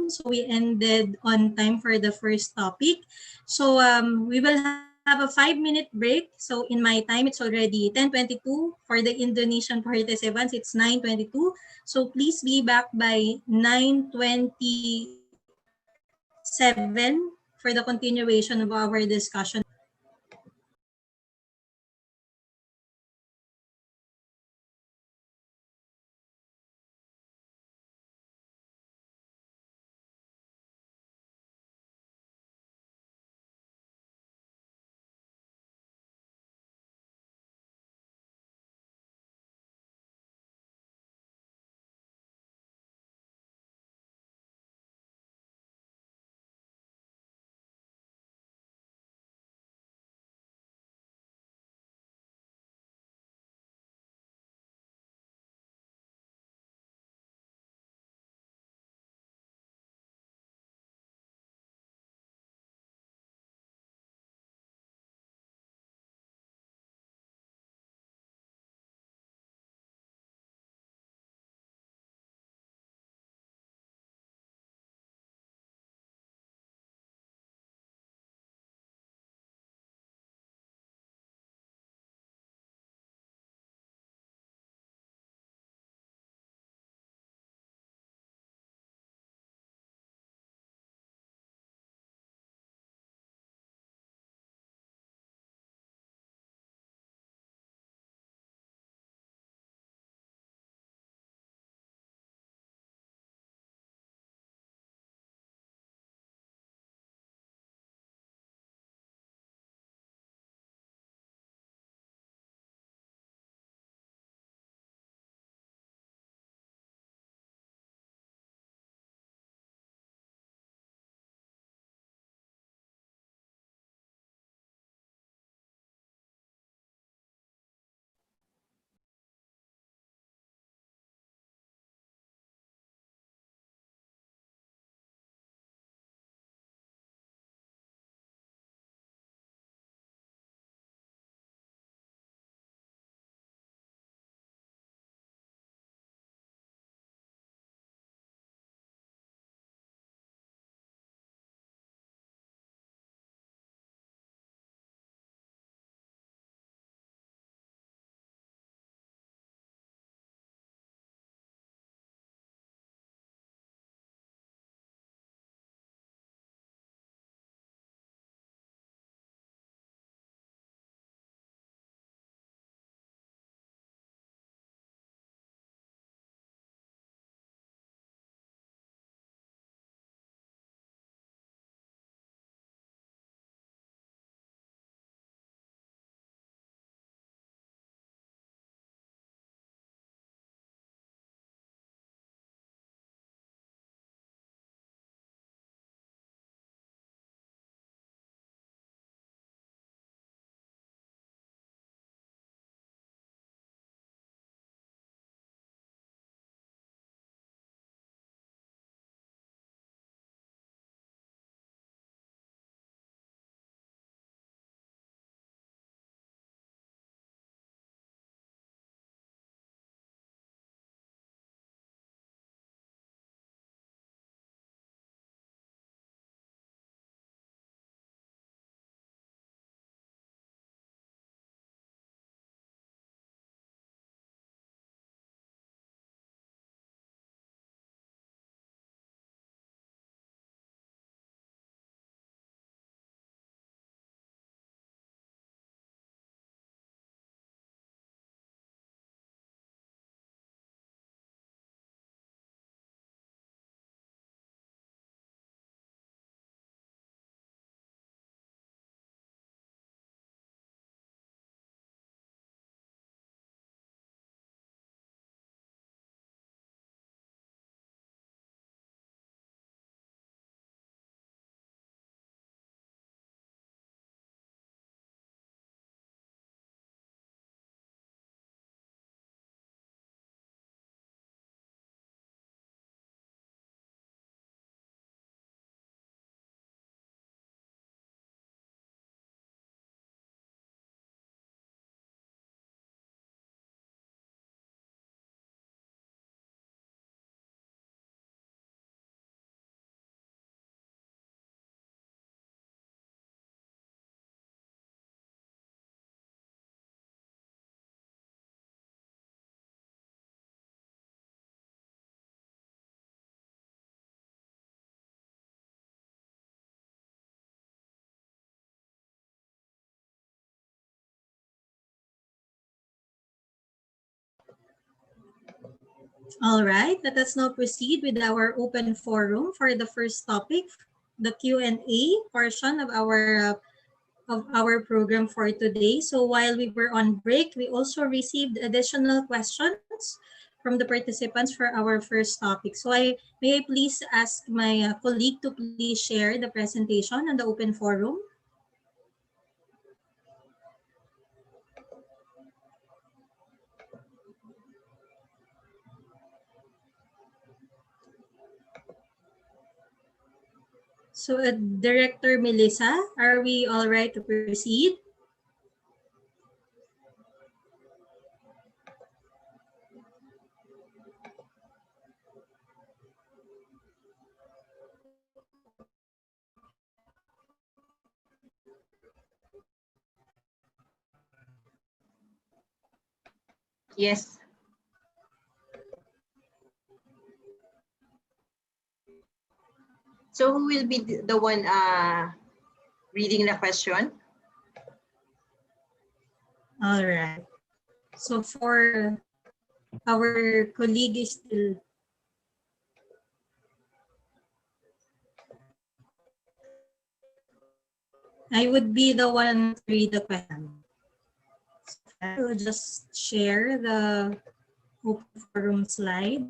So we ended on time for the first topic. So we will have a 5-minute break. So in my time, it's already 10:22. For the Indonesian participants, it's 9:22. So please be back by 9:27 for the continuation of our discussion. All right, let us now proceed with our open forum for the first topic, the Q&A portion of our program for today. So while we were on break, we also received additional questions from the participants for our first topic. So may I please ask my colleague to please share the presentation on the open forum? So Director Melissa, are we all right to proceed? Yes. So who will be the one reading the question? All right. So for our colleague is still I would be the one to read the question. I will just share the open forum slide.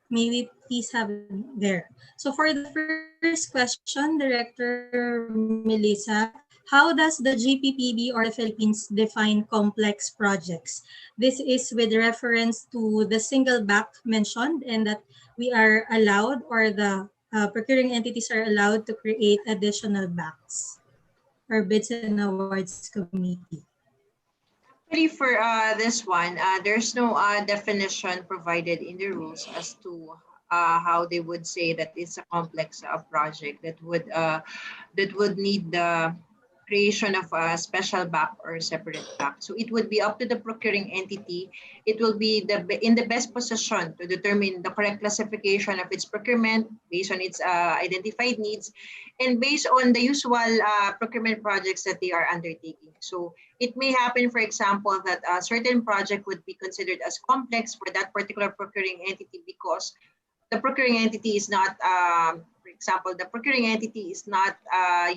Maybe please have it there. So for the first question, Director Melissa, how does the GPPB or the Philippines define complex projects? This is with reference to the single back mentioned and that we are allowed or the procuring entities are allowed to create additional backs or bids and awards committee. Actually, for this one, there's no definition provided in the rules as to how they would say that it's a complex project that would need the creation of a special back or separate back. So it would be up to the procuring entity. It will be in the best position to determine the correct classification of its procurement based on its identified needs and based on the usual procurement projects that they are undertaking. So it may happen, for example, that a certain project would be considered as complex for that particular procuring entity because the procuring entity is not, for example, the procuring entity is not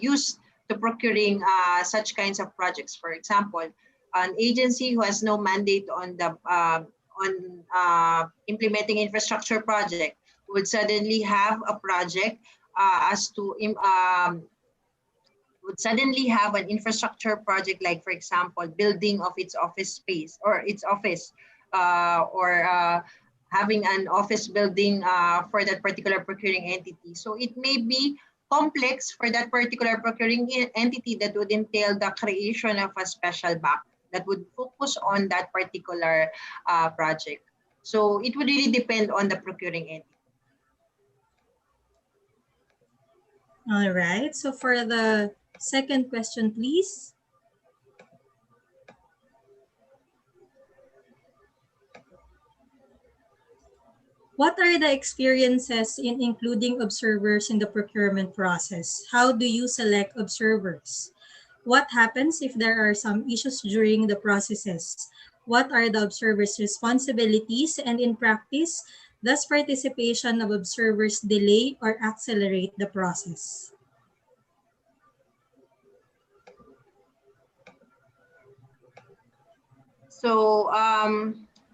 used to procuring such kinds of projects. For example, an agency who has no mandate on the implementing infrastructure project would suddenly have a project would suddenly have an infrastructure project, like for example, building of its office space or its office, or having an office building for that particular procuring entity. So it may be complex for that particular procuring entity that would entail the creation of a special back that would focus on that particular project. So it would really depend on the procuring entity. All right. So for the second question, please. What are the experiences in including observers in the procurement process? How do you select observers? What happens if there are some issues during the processes? What are the observers' responsibilities? And in practice, does participation of observers delay or accelerate the process? So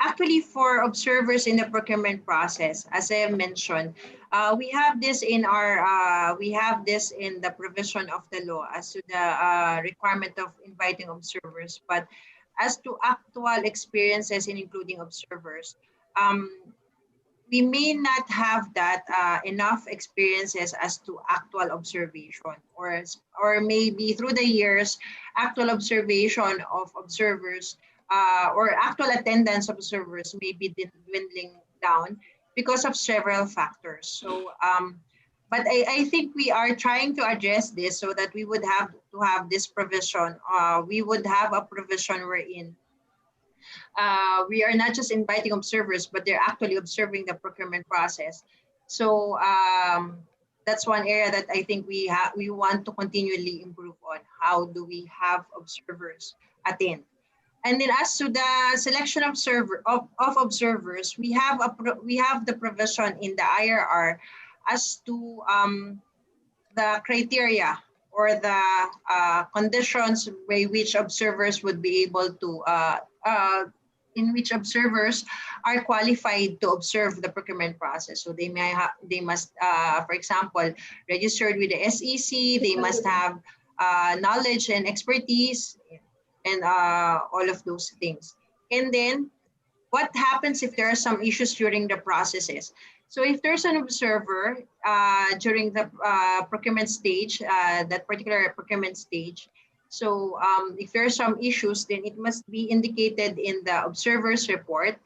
actually, for observers in the procurement process, as I have mentioned, we have this in the provision of the law as to the requirement of inviting observers. But as to actual experiences in including observers, we may not have that enough experiences as to actual observation, or maybe through the years, actual observation of observers or actual attendance of observers may be dwindling down because of several factors. So, but I think we are trying to address this so that we would have to have this provision. We would have a provision wherein we are not just inviting observers, but they're actually observing the procurement process. So that's one area that I think we want to continually improve on, how do we have observers attend. And then as to the selection of observers, we have the provision in the IRR as to the criteria or the conditions by which observers would be able to in which observers are qualified to observe the procurement process. So they must, for example, registered with the SEC. They must have knowledge and expertise, and all of those things. And then, what happens if there are some issues during the processes? So if there's an observer during the procurement stage, that particular procurement stage, so if there are some issues, then it must be indicated in the observer's report,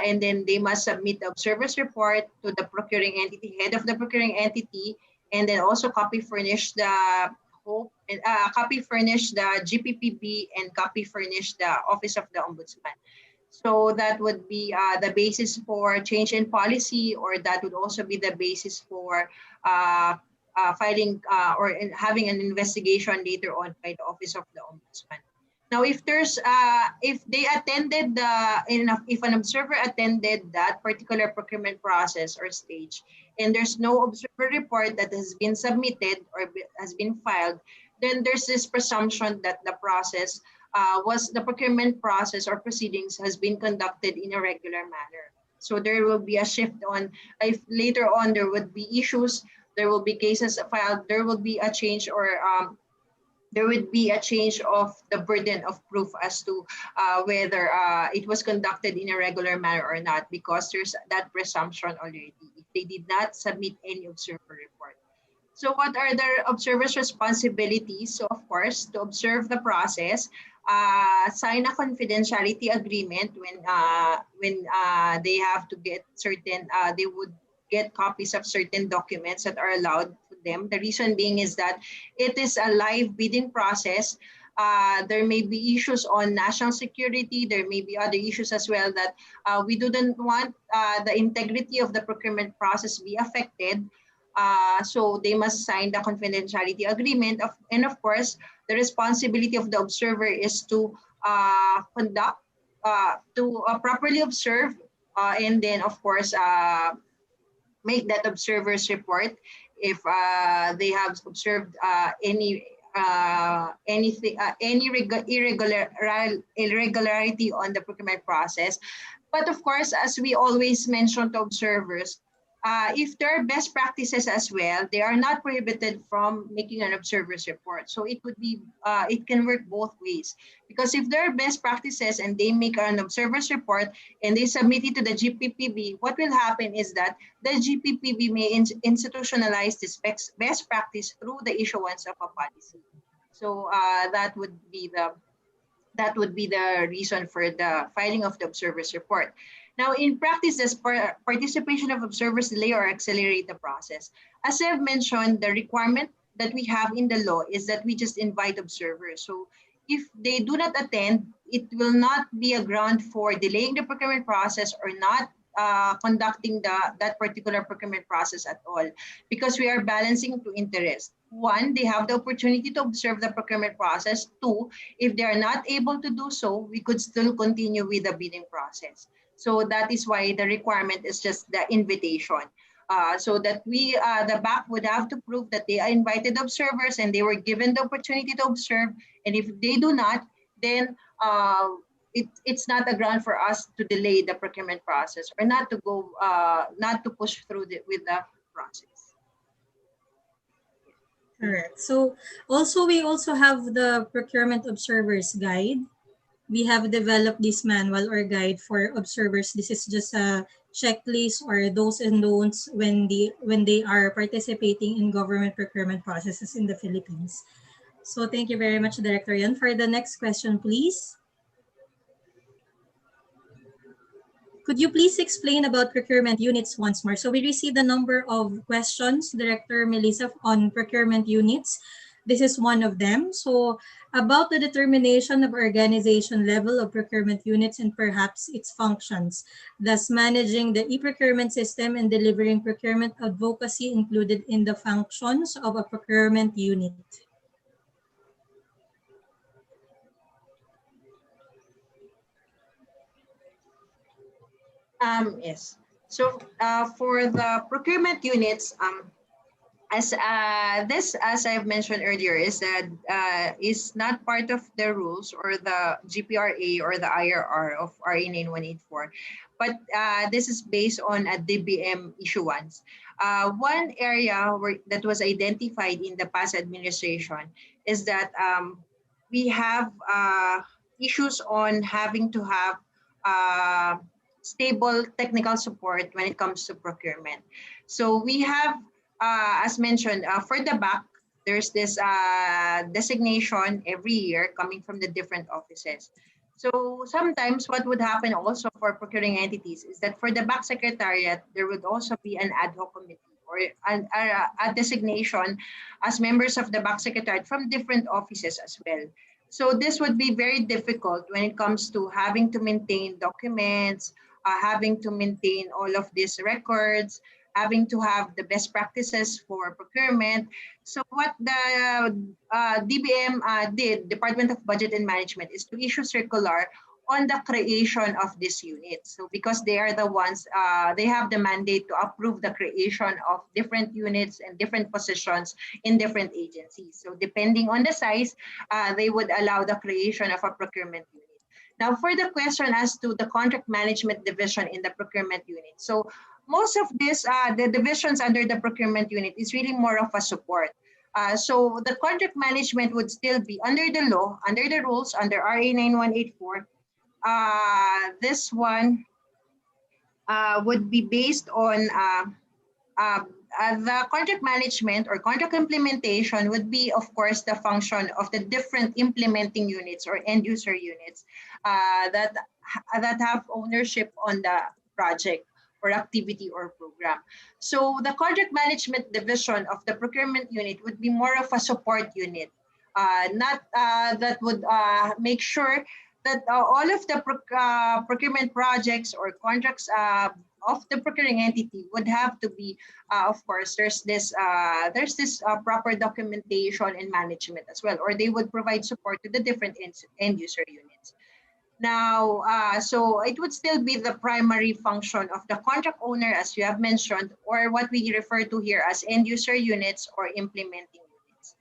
and then they must submit the observer's report to the procuring entity, head of the procuring entity, and then also copy furnish the Gppb, and copy furnish the Office of the Ombudsman. So that would be the basis for change in policy, or that would also be the basis for filing or having an investigation later on by the Office of the Ombudsman. Now, if they attended if an observer attended that particular procurement process or stage, and there's no observer report that has been submitted or has been filed, then there's this presumption that the process the procurement process or proceedings has been conducted in a regular manner. So there will be a shift on, if later on there would be issues, there will be cases filed, there will be a change, or there would be a change of the burden of proof as to whether it was conducted in a regular manner or not, because there's that presumption already if they did not submit any observer report. So what are the observer's responsibilities? So of course, to observe the process, sign a confidentiality agreement when they have to get certain, they would get copies of certain documents that are allowed to them. The reason being is that it is a live bidding process. There may be issues on national security. There may be other issues as well that we didn't want the integrity of the procurement process be affected. So they must sign the confidentiality agreement. And of course, the responsibility of the observer is to conduct, to properly observe, and then of course, make that observer's report if they have observed any irregularity on the procurement process. But of course, as we always mention to observers, if there are best practices as well, they are not prohibited from making an observer's report. So it would be, it can work both ways. Because if there are best practices and they make an observer's report and they submit it to the Gppb, what will happen is that the Gppb may institutionalize this best practice through the issuance of a policy. So that would be the reason for the filing of the observer's report. Now, in practice, does participation of observers delay or accelerate the process? As I've mentioned, the requirement that we have in the law is that we just invite observers. So if they do not attend, it will not be a ground for delaying the procurement process or not conducting that particular procurement process at all, because we are balancing two interests. One, they have the opportunity to observe the procurement process. Two, if they are not able to do so, we could still continue with the bidding process. So that is why the requirement is just the invitation. So that the BAC would have to prove that they are invited observers and they were given the opportunity to observe. And if they do not, then it's not a ground for us to delay the procurement process or not to push through with the process. Correct. So we also have the Procurement Observers Guide. We have developed this manual or guide for observers. This is just a checklist or do's and don'ts when they are participating in government procurement processes in the Philippines. So thank you very much, Director Yan. For the next question, please. Could you please explain about procurement units once more? So we received a number of questions, Director Melissa, on procurement units. This is one of them. So about the determination of organization level of procurement units and perhaps its functions, thus managing the e-procurement system and delivering procurement advocacy included in the functions of a procurement unit. Yes. So for the procurement units, as as I've mentioned earlier, is that is not part of the rules or the GPRA or the IRR of RA 9184, but this is based on a DBM issuance. One area that was identified in the past administration is that we have issues on having to have uh, stable technical support when it comes to procurement. So we have as mentioned, for the back, there's this designation every year coming from the different offices. So sometimes what would happen also for procuring entities is that for the back secretariat, there would also be an ad hoc committee or a designation as members of the back secretariat from different offices as well. So this would be very difficult when it comes to having to maintain documents, having to maintain all of these records, having to have the best practices for procurement. So what the DBM did, Department of Budget and Management, is to issue circular on the creation of this unit. So because they are the ones, they have the mandate to approve the creation of different units and different positions in different agencies. So depending on the size, they would allow the creation of a procurement unit. Now for the question as to the contract management division in the procurement unit. So most of this, the divisions under the procurement unit is really more of a support. So the contract management would still be under the law, under the rules, under RA 9184. This one would be based on the contract management or contract implementation would be, of course, the function of the different implementing units or end user units that have ownership on the project or activity or program. So the contract management division of the procurement unit would be more of a support unit, not that would make sure that all of the procurement projects or contracts of the procuring entity would have to be, of course, there's this proper documentation and management as well, or they would provide support to the different end user units. Now, so it would still be the primary function of the contract owner, as you have mentioned, or what we refer to here as end user units or implementing units.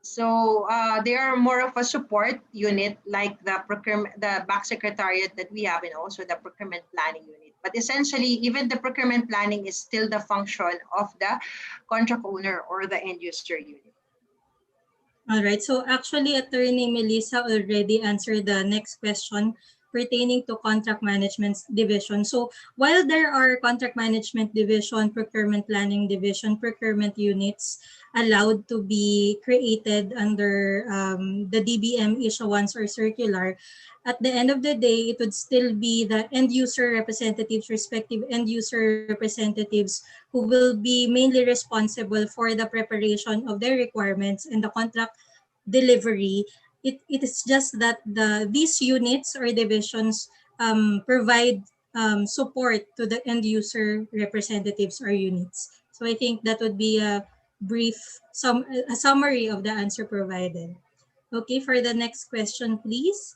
So they are more of a support unit like the procurement, the back secretariat that we have, and also the procurement planning unit. But essentially, even the procurement planning is still the function of the contract owner or the end user unit. All right. So actually, Attorney Melissa already answered the next question pertaining to contract management division. So while there are contract management division, procurement planning division, procurement units allowed to be created under the DBM issuance or circular, at the end of the day, it would still be the end user representatives, respective end user representatives who will be mainly responsible for the preparation of their requirements and the contract delivery. It is just that these units or divisions provide support to the end user representatives or units. So I think that would be a brief a summary of the answer provided. Okay, for the next question, please.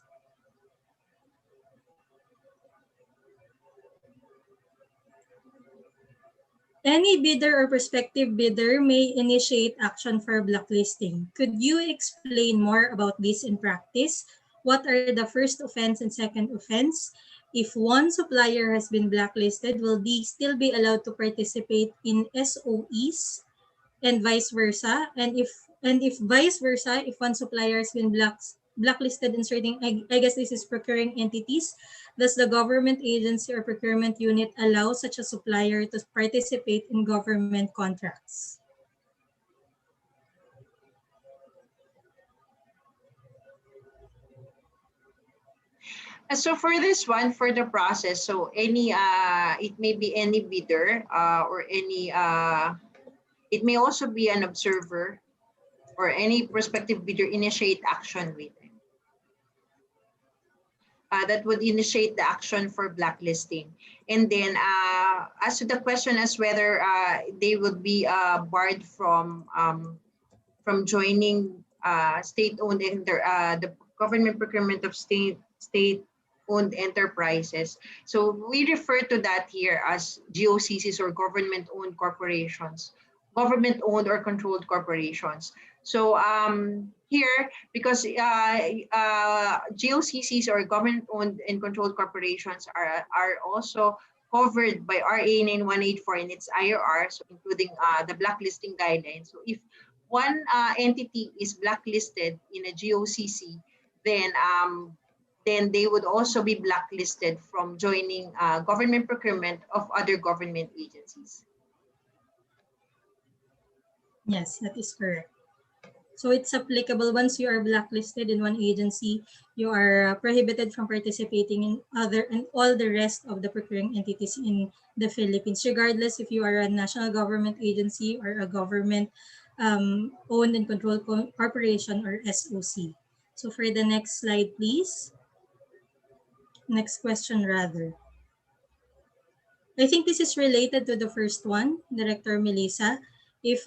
Any bidder or prospective bidder may initiate action for blacklisting. Could you explain more about this in practice? What are the first offense and second offense? If one supplier has been blacklisted, will they still be allowed to participate in SOEs and vice versa? And if vice versa, if one supplier has been blacklisted in certain, I guess this is procuring entities, does the government agency or procurement unit allow such a supplier to participate in government contracts? So for this one, for the process, so any it may be any bidder or any it may also be an observer or any prospective bidder initiate action with them. That would initiate the action for blacklisting. And then as to the question as whether they would be barred from joining state-owned and the government procurement of state-owned government-owned enterprises. So we refer to that here as GOCCs or government-owned corporations, government-owned or controlled corporations. So here, because GOCCs or government-owned and controlled corporations are also covered by RA 9184 and its IRR, so including the blacklisting guidelines. So if one entity is blacklisted in a GOCC, then they would also be blacklisted from joining government procurement of other government agencies. Yes, that is correct. So it's applicable once you are blacklisted in one agency, you are prohibited from participating in all the rest of the procuring entities in the Philippines, regardless if you are a national government agency or a government owned and controlled corporation or SOC. So for the next slide, please. Next question rather. I think this is related to the first one, Director Melissa. If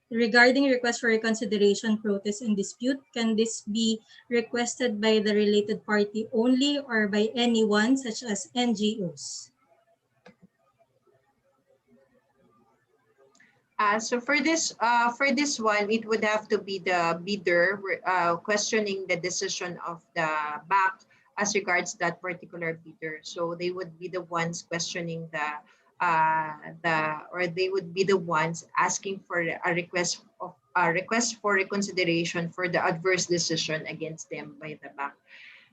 regarding request for reconsideration, protest, and dispute, can this be requested by the related party only or by anyone such as NGOs? So for this one, it would have to be the bidder questioning the decision of the BAC as regards that particular bidder. So they would be the ones questioning they would be the ones asking for a request for reconsideration for the adverse decision against them by the BAC.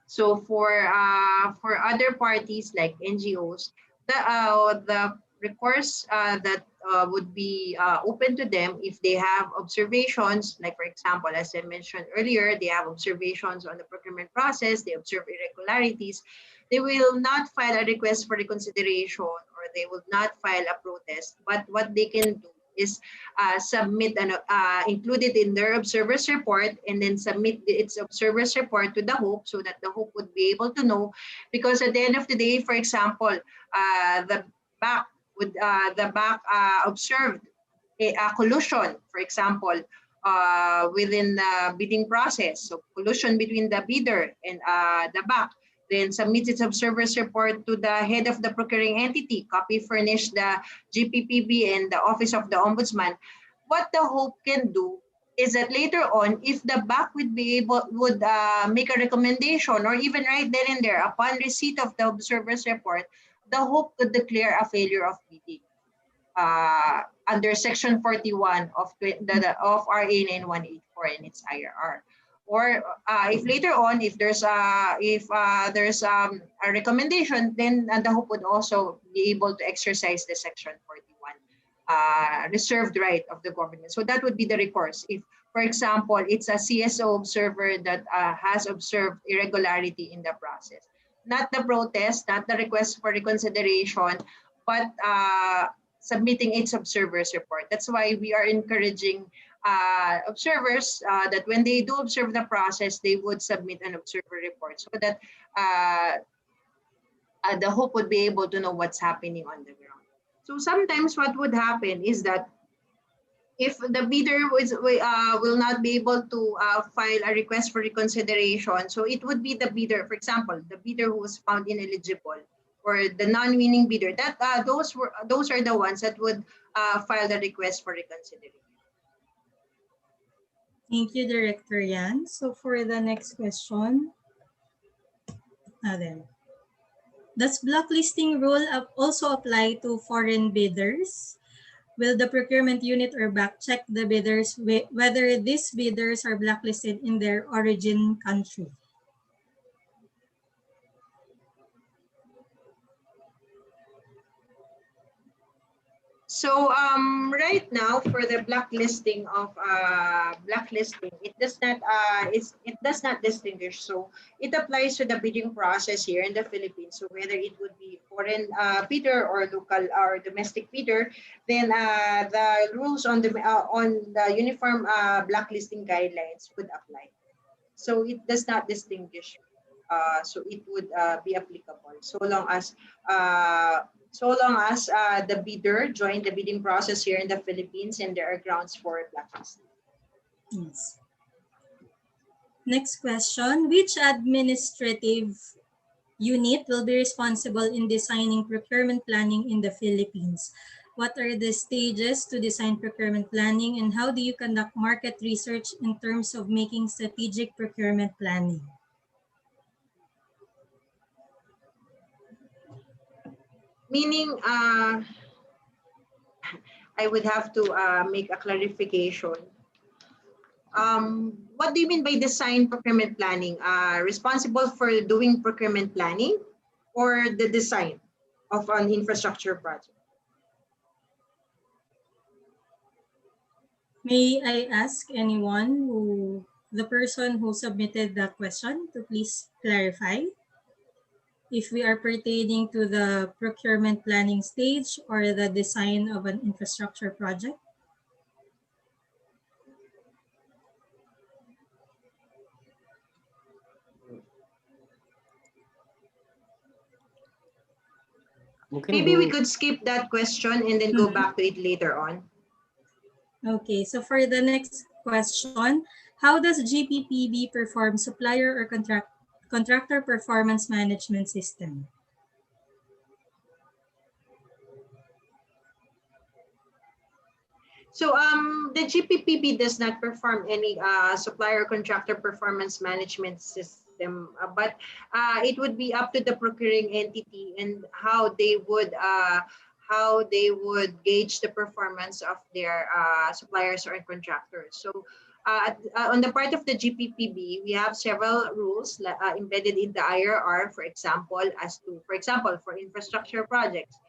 So for other parties like NGOs, the recourse that would be open to them if they have observations, like for example, as I mentioned earlier, they have observations on the procurement process, they observe irregularities, they will not file a request for reconsideration or they will not file a protest. But what they can do is submit include it in their observer's report and then submit its observer's report to the HOPE so that the HOPE would be able to know, because at the end of the day, for example, the BAC observed a collusion, for example, within the bidding process. So collusion between the bidder and the BAC, then submits its observer's report to the head of the procuring entity, copy furnished the Gppb and the Office of the Ombudsman. What the HOPE can do is that later on, if the BAC would make a recommendation or even right then and there upon receipt of the observer's report, the HOPE could declare a failure of bidding under Section 41 of RA 9184 and its IRR. Or if later on, if there's a recommendation, then the HOPE would also be able to exercise the Section 41 reserved right of the government. So that would be the recourse. If, for example, it's a CSO observer that has observed irregularity in the process, not the protest, not the request for reconsideration, but submitting its observer's report. That's why we are encouraging observers that when they do observe the process, they would submit an observer report so that the HOPE would be able to know what's happening on the ground. So sometimes what would happen is that if the bidder will not be able to file a request for reconsideration, so it would be the bidder, for example, the bidder who was found ineligible or the non-winning bidder, that those are the ones that would file the request for reconsideration. Thank you, Director Yan. So for the next question, does blacklisting rule also apply to foreign bidders? Will the procurement unit or BAC check the bidders whether these bidders are blacklisted in their origin country? So right now for the blacklisting, it does not distinguish. So it applies to the bidding process here in the Philippines. So whether it would be foreign bidder or local or domestic bidder, then the rules on the uniform blacklisting guidelines would apply. So it does not distinguish. So it would be applicable so long as the bidder joined the bidding process here in the Philippines and there are grounds for blacklisting. Yes. Next question, which administrative unit will be responsible in designing procurement planning in the Philippines? What are the stages to design procurement planning, and how do you conduct market research in terms of making strategic procurement planning? Meaning, I would have to make a clarification. What do you mean by design procurement planning? Responsible for doing procurement planning or the design of an infrastructure project? May I ask the person who submitted the question to please clarify if we are pertaining to the procurement planning stage or the design of an infrastructure project? Maybe we could skip that question and then go back to it later on. Okay, so for the next question, how does Gppb perform supplier or contractor performance management system? So the Gppb does not perform any supplier contractor performance management system, but it would be up to the procuring entity and how they would gauge the performance of their suppliers or contractors. So on the part of the Gppb, we have several rules embedded in the IRR, for example, for infrastructure projects.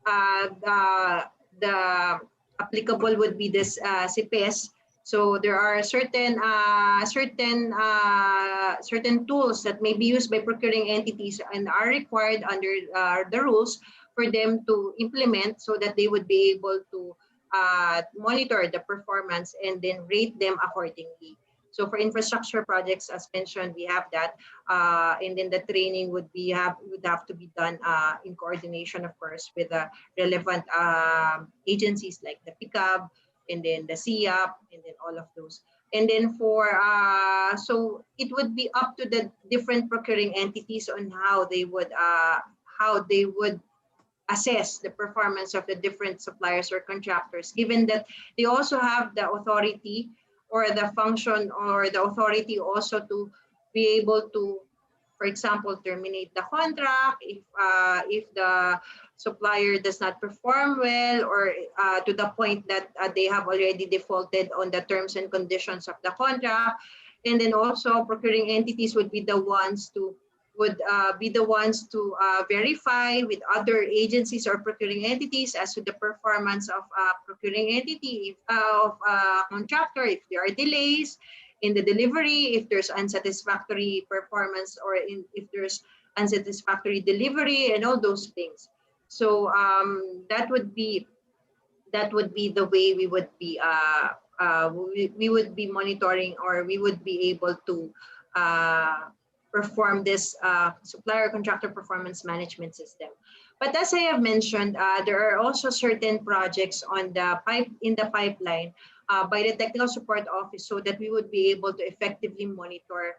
The applicable would be this Ppsc. So there are certain tools that may be used by procuring entities and are required under the rules for them to implement, so that they would be able to monitor the performance and then rate them accordingly. So for infrastructure projects, as mentioned, we have that, and then the training would have to be done in coordination, of course, with the relevant agencies like the Ppsc, and then the CIAP, and then all of those. And then so it would be up to the different procuring entities on how they would assess the performance of the different suppliers or contractors, given that they also have the authority or the function or the authority also to be able to, for example, terminate the contract if the supplier does not perform well, or to the point that they have already defaulted on the terms and conditions of the contract. And then also procuring entities would be the ones to verify with other agencies or procuring entities as to the performance of procuring entity, of contractor, if there are delays in the delivery, if there's unsatisfactory performance, or if there's unsatisfactory delivery, and all those things. So that would be the way we would be monitoring, or we would be able to perform this supplier contractor performance management system. But as I have mentioned, there are also certain projects in the pipeline by the technical support office, so that we would be able to effectively monitor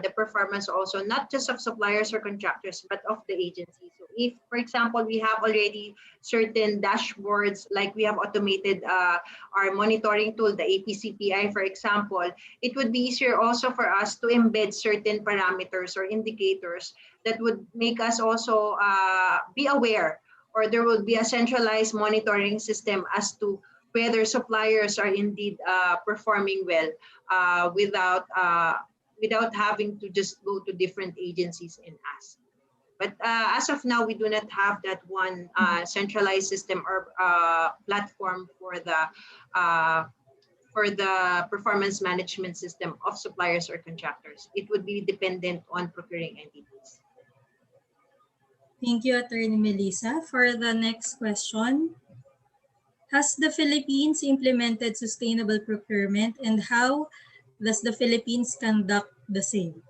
the performance also, not just of suppliers or contractors, but of the agency. So if, for example, we have already certain dashboards, like we have automated our monitoring tool, the APCPI, for example, it would be easier also for us to embed certain parameters or indicators that would make us also be aware, or there will be a centralized monitoring system as to whether suppliers are indeed performing well without having to just go to different agencies and ask. But as of now, we do not have that one centralized system or platform for the performance management system of suppliers or contractors. It would be dependent on procuring entities. Thank you, Attorney Melissa. For the next question, has the Philippines implemented sustainable procurement, and how does the Philippines conduct the same?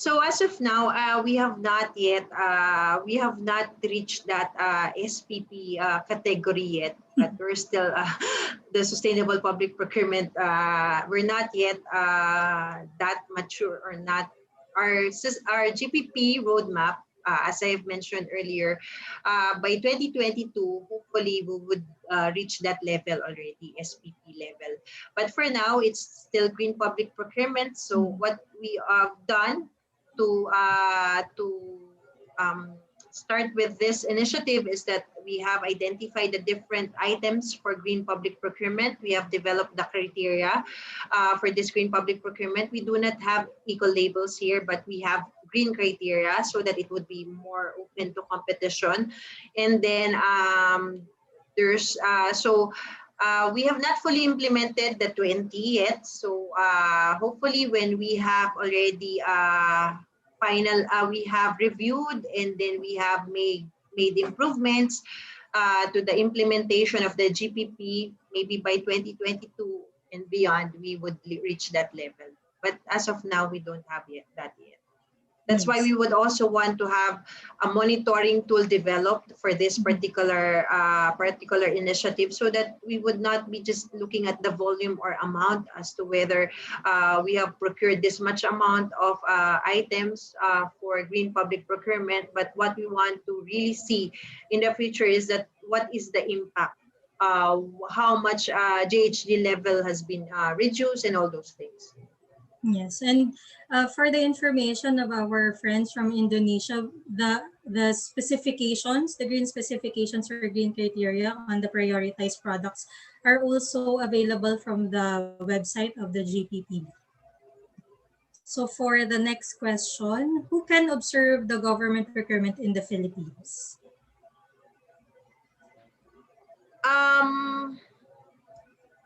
So as of now, we have not yet, we have not reached that SPP category yet, but we're still the sustainable public procurement. We're not yet that mature or not. Our GPP roadmap, as I've mentioned earlier, by 2022, hopefully we would reach that level already, SPP level. But for now, it's still green public procurement. So what we have done to start with this initiative is that we have identified the different items for green public procurement. We have developed the criteria for this green public procurement. We do not have eco-labels here, but we have green criteria so that it would be more open to competition. And then we have not fully implemented the 20 yet. So hopefully when we have already we have reviewed and then we have made improvements to the implementation of the GPP, maybe by 2022 and beyond, we would reach that level. But as of now, we don't have that yet. That's why we would also want to have a monitoring tool developed for this particular initiative, so that we would not be just looking at the volume or amount as to whether we have procured this much amount of items for green public procurement. But what we want to really see in the future is that what is the impact, how much GHG level has been reduced, and all those things. Yes, and for the information of our friends from Indonesia, the specifications, the green specifications for green criteria on the prioritized products are also available from the website of the Gppb. So for the next question, who can observe the government procurement in the Philippines?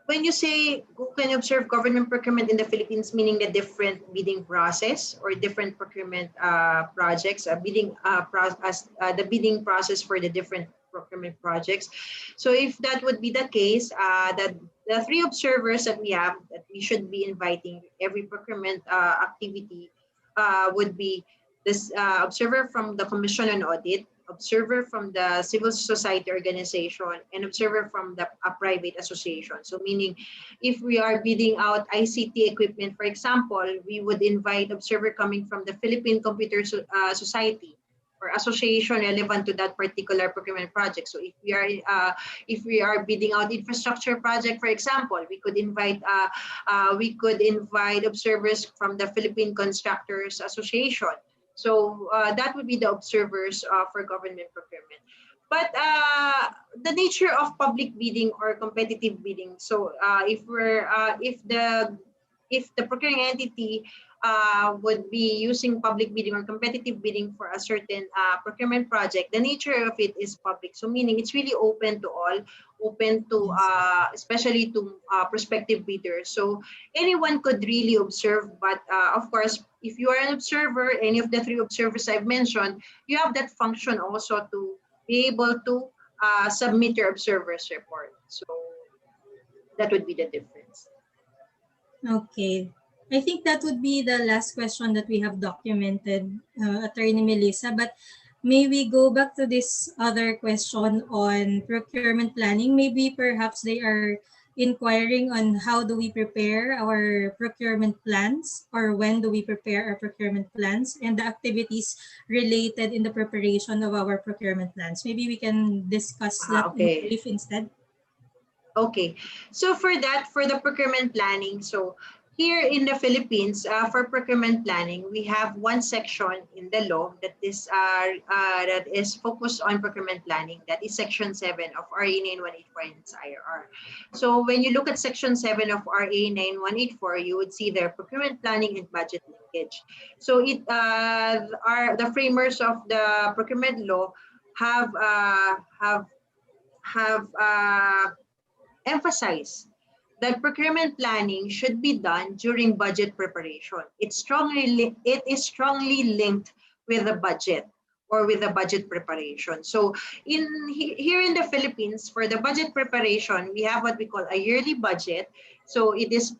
When you say who can observe government procurement in the Philippines, meaning the different bidding process or different procurement projects, the bidding process for the different procurement projects. So if that would be the case, that the 3 observers that we have that we should be inviting every procurement activity would be this observer from the Commission on Audit, observer from the civil society organization, and observer from a private association. So meaning if we are bidding out ICT equipment, for example, we would invite observer coming from the Philippine Computer Society or association relevant to that particular procurement project. So if we are bidding out infrastructure project, for example, we could invite observers from the Philippine Constructors Association. So that would be the observers for government procurement. But the nature of public bidding or competitive bidding. So if the procuring entity would be using public bidding or competitive bidding for a certain procurement project, the nature of it is public. So meaning it's really open to all, open to especially to prospective bidders. So anyone could really observe, but of course, if you are an observer, any of the 3 observers I've mentioned, you have that function also to be able to submit your observer's report. So that would be the difference. Okay. I think that would be the last question that we have documented, Attorney Melissa, but may we go back to this other question on procurement planning? Maybe perhaps they are inquiring on how do we prepare our procurement plans, or when do we prepare our procurement plans, and the activities related in the preparation of our procurement plans. Maybe we can discuss that in brief instead. Okay, so for the procurement planning, so here in the Philippines, for procurement planning, we have one section in the law that is focused on procurement planning. That is Section 7 of RA 9184 and its IRR. So when you look at Section 7 of RA 9184, you would see their procurement planning and budget linkage. So the framers of the procurement law have emphasized that procurement planning should be done during budget preparation. It is strongly linked with the budget or with the budget preparation. So here in the Philippines, for the budget preparation, we have what we call a yearly budget. So it is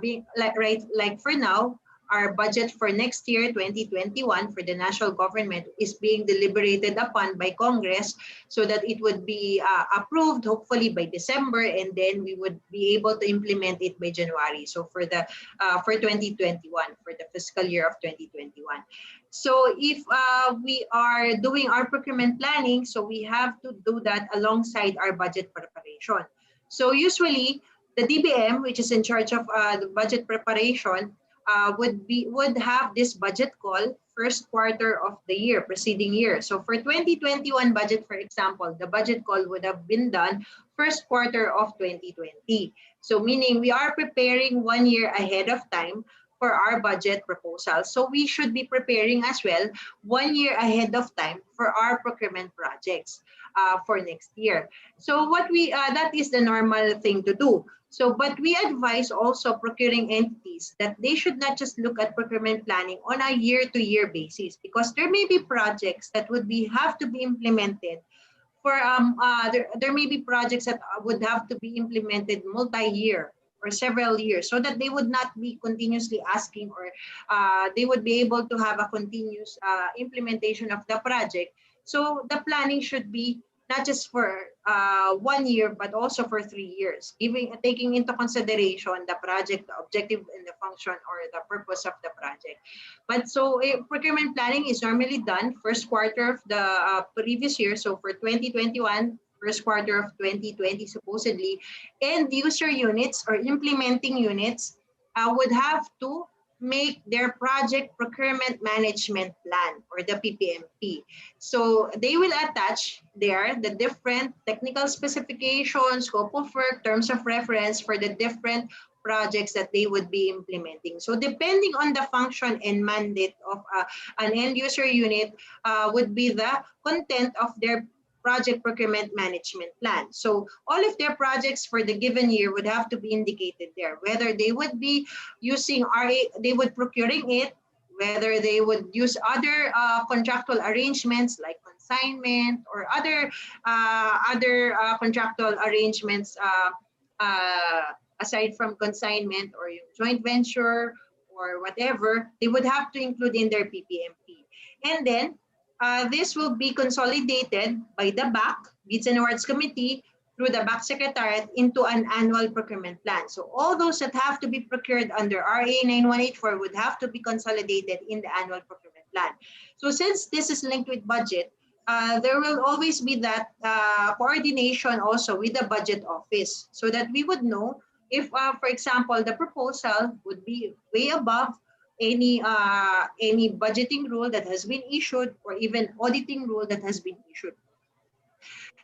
being like for now, our budget for next year, 2021, for the national government is being deliberated upon by Congress so that it would be approved hopefully by December, and then we would be able to implement it by January. So for 2021, for the fiscal year of 2021. So if we are doing our procurement planning, so we have to do that alongside our budget preparation. So usually the DBM, which is in charge of the budget preparation, would have this budget call first quarter of the year, preceding year. So for 2021 budget, for example, the budget call would have been done first quarter of 2020. So meaning we are preparing 1 year ahead of time for our budget proposal. So we should be preparing as well 1 year ahead of time for our procurement projects for next year. So what that is the normal thing to do. So, but we advise also procuring entities that they should not just look at procurement planning on a year-to-year basis, because there may be projects that would have to be implemented for there may be projects that would have to be implemented multi-year or several years, so that they would not be continuously asking, or they would be able to have a continuous implementation of the project. So the planning should be not just for 1 year, but also for 3 years, taking into consideration the project, the objective and the function, or the purpose of the project. But so procurement planning is normally done first quarter of the previous year. So for 2021, first quarter of 2020, supposedly, end user units or implementing units would have to make their project procurement management plan, or the PPMP. So they will attach there the different technical specifications, scope of work, terms of reference for the different projects that they would be implementing. So depending on the function and mandate of an end user unit would be the content of their project procurement management plan. So all of their projects for the given year would have to be indicated there, whether they would be using they would procuring it, whether they would use other contractual arrangements like consignment or other contractual arrangements aside from consignment, or joint venture or whatever, they would have to include in their PPMP. And then this will be consolidated by the BAC, Bids and Awards Committee, through the BAC Secretariat into an annual procurement plan. So all those that have to be procured under RA 9184 would have to be consolidated in the annual procurement plan. So since this is linked with budget, there will always be that coordination also with the budget office, so that we would know if, for example, the proposal would be way above any budgeting rule that has been issued, or even auditing rule that has been issued.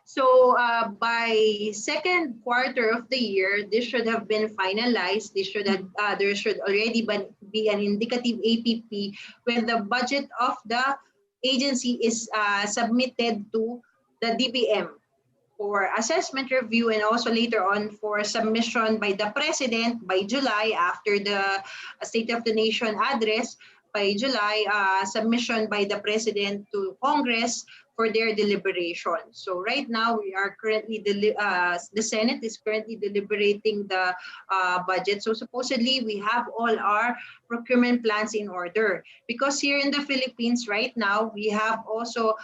So by second quarter of the year, this should have been finalized. There should already be an indicative APP when the budget of the agency is submitted to the DBM for assessment, review, and also later on for submission by the President by July, after the State of the Nation address. By July, submission by the President to Congress for their deliberation. So right now we are currently, the Senate is currently deliberating the budget. So supposedly we have all our procurement plans in order, because here in the Philippines right now, we have also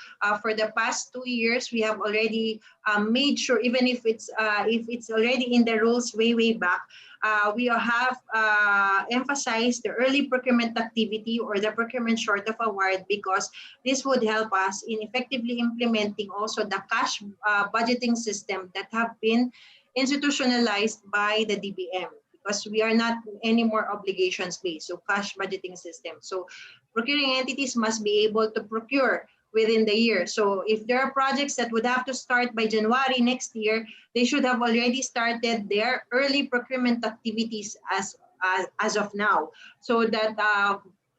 for the past 2 years, we have already made sure, even if it's already in the rules way back, we have emphasized the early procurement activity, or the procurement short of award, because this would help us in effectively implementing also the cash budgeting system that have been institutionalized by the DBM, because we are not anymore obligations based, so cash budgeting system. So procuring entities must be able to procure within the year. So if there are projects that would have to start by January next year, they should have already started their early procurement activities as of now, so that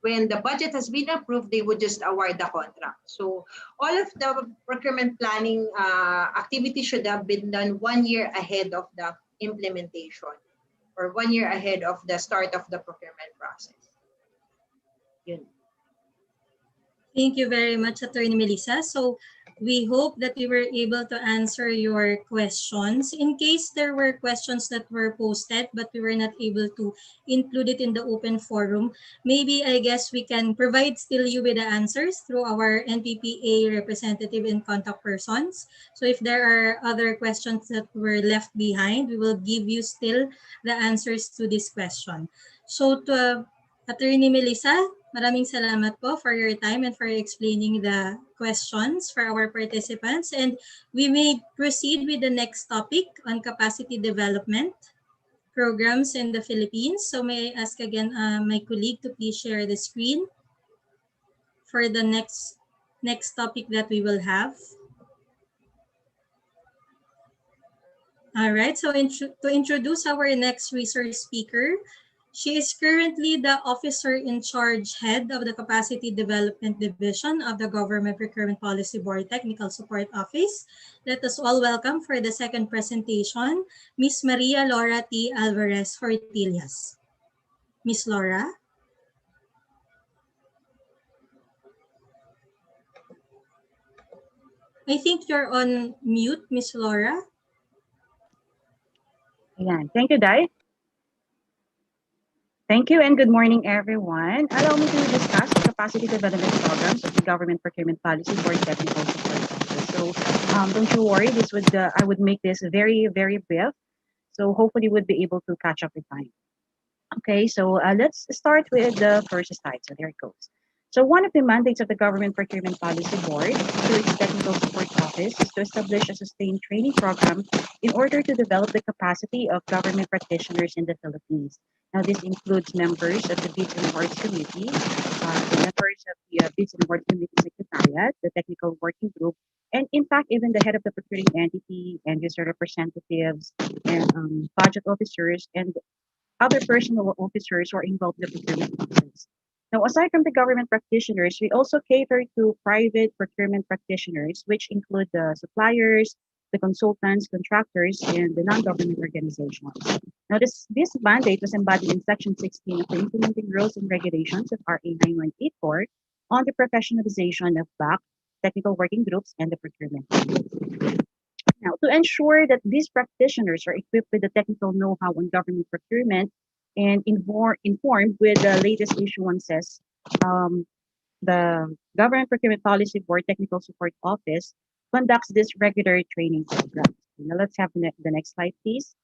when the budget has been approved, they would just award the contract. So all of the procurement planning activity should have been done 1 year ahead of the implementation, or 1 year ahead of the start of the procurement process. Yun. Thank you very much, Attorney Melissa. So We hope that we were able to answer your questions. In case there were questions that were posted but we were not able to include it in the open forum, maybe I guess we can provide still you with the answers through our NPPA representative and contact persons. So if there are other questions that were left behind, we will give you still the answers to this question. So to Attorney Melissa, maraming salamat po for your time and for explaining the questions for our participants. And we may proceed with the next topic on capacity development programs in the Philippines. So may I ask again my colleague to please share the screen for the next topic that we will have. All right, so to introduce our next resource speaker, she is currently the officer in charge head of the Capacity Development Division of the Government Procurement Policy Board Technical Support Office. Let us all welcome for the second presentation, Ms. Maria Laura T. Alvarez Hortillas. Ms. Laura? I think you're on mute, Ms. Laura. Yeah, thank you, Dai. Thank you and good morning, everyone. Allow me to discuss the capacity development programs of the Government Procurement Policy for Technical Support Office. So don't you worry, I would make this very, very brief. So hopefully we'll be able to catch up with time. Okay, so let's start with the first slide. So there it goes. So one of the mandates of the Government Procurement Policy Board through its Technical Support Office is to establish a sustained training program in order to develop the capacity of government practitioners in the Philippines. Now, this includes members of the Bids and Awards Committee, the members of the Bids and Awards Committee Secretariat, the Technical Working Group, and in fact, even the head of the procuring entity and user representatives and budget officers and other personnel officers who are involved in the procurement process. Now, aside from the government practitioners, we also cater to private procurement practitioners, which include the suppliers, the consultants, contractors, and the non-government organizations. Now, this mandate was embodied in Section 16 of the Implementing Rules and Regulations of RA 9184 on the professionalization of BAC, technical working groups, and the procurement. Now, to ensure that these practitioners are equipped with the technical know-how on government procurement and informed with the latest issuances, the Government Procurement Policy Board Technical Support Office conducts this regular training program. Now, let's have the next slide, please.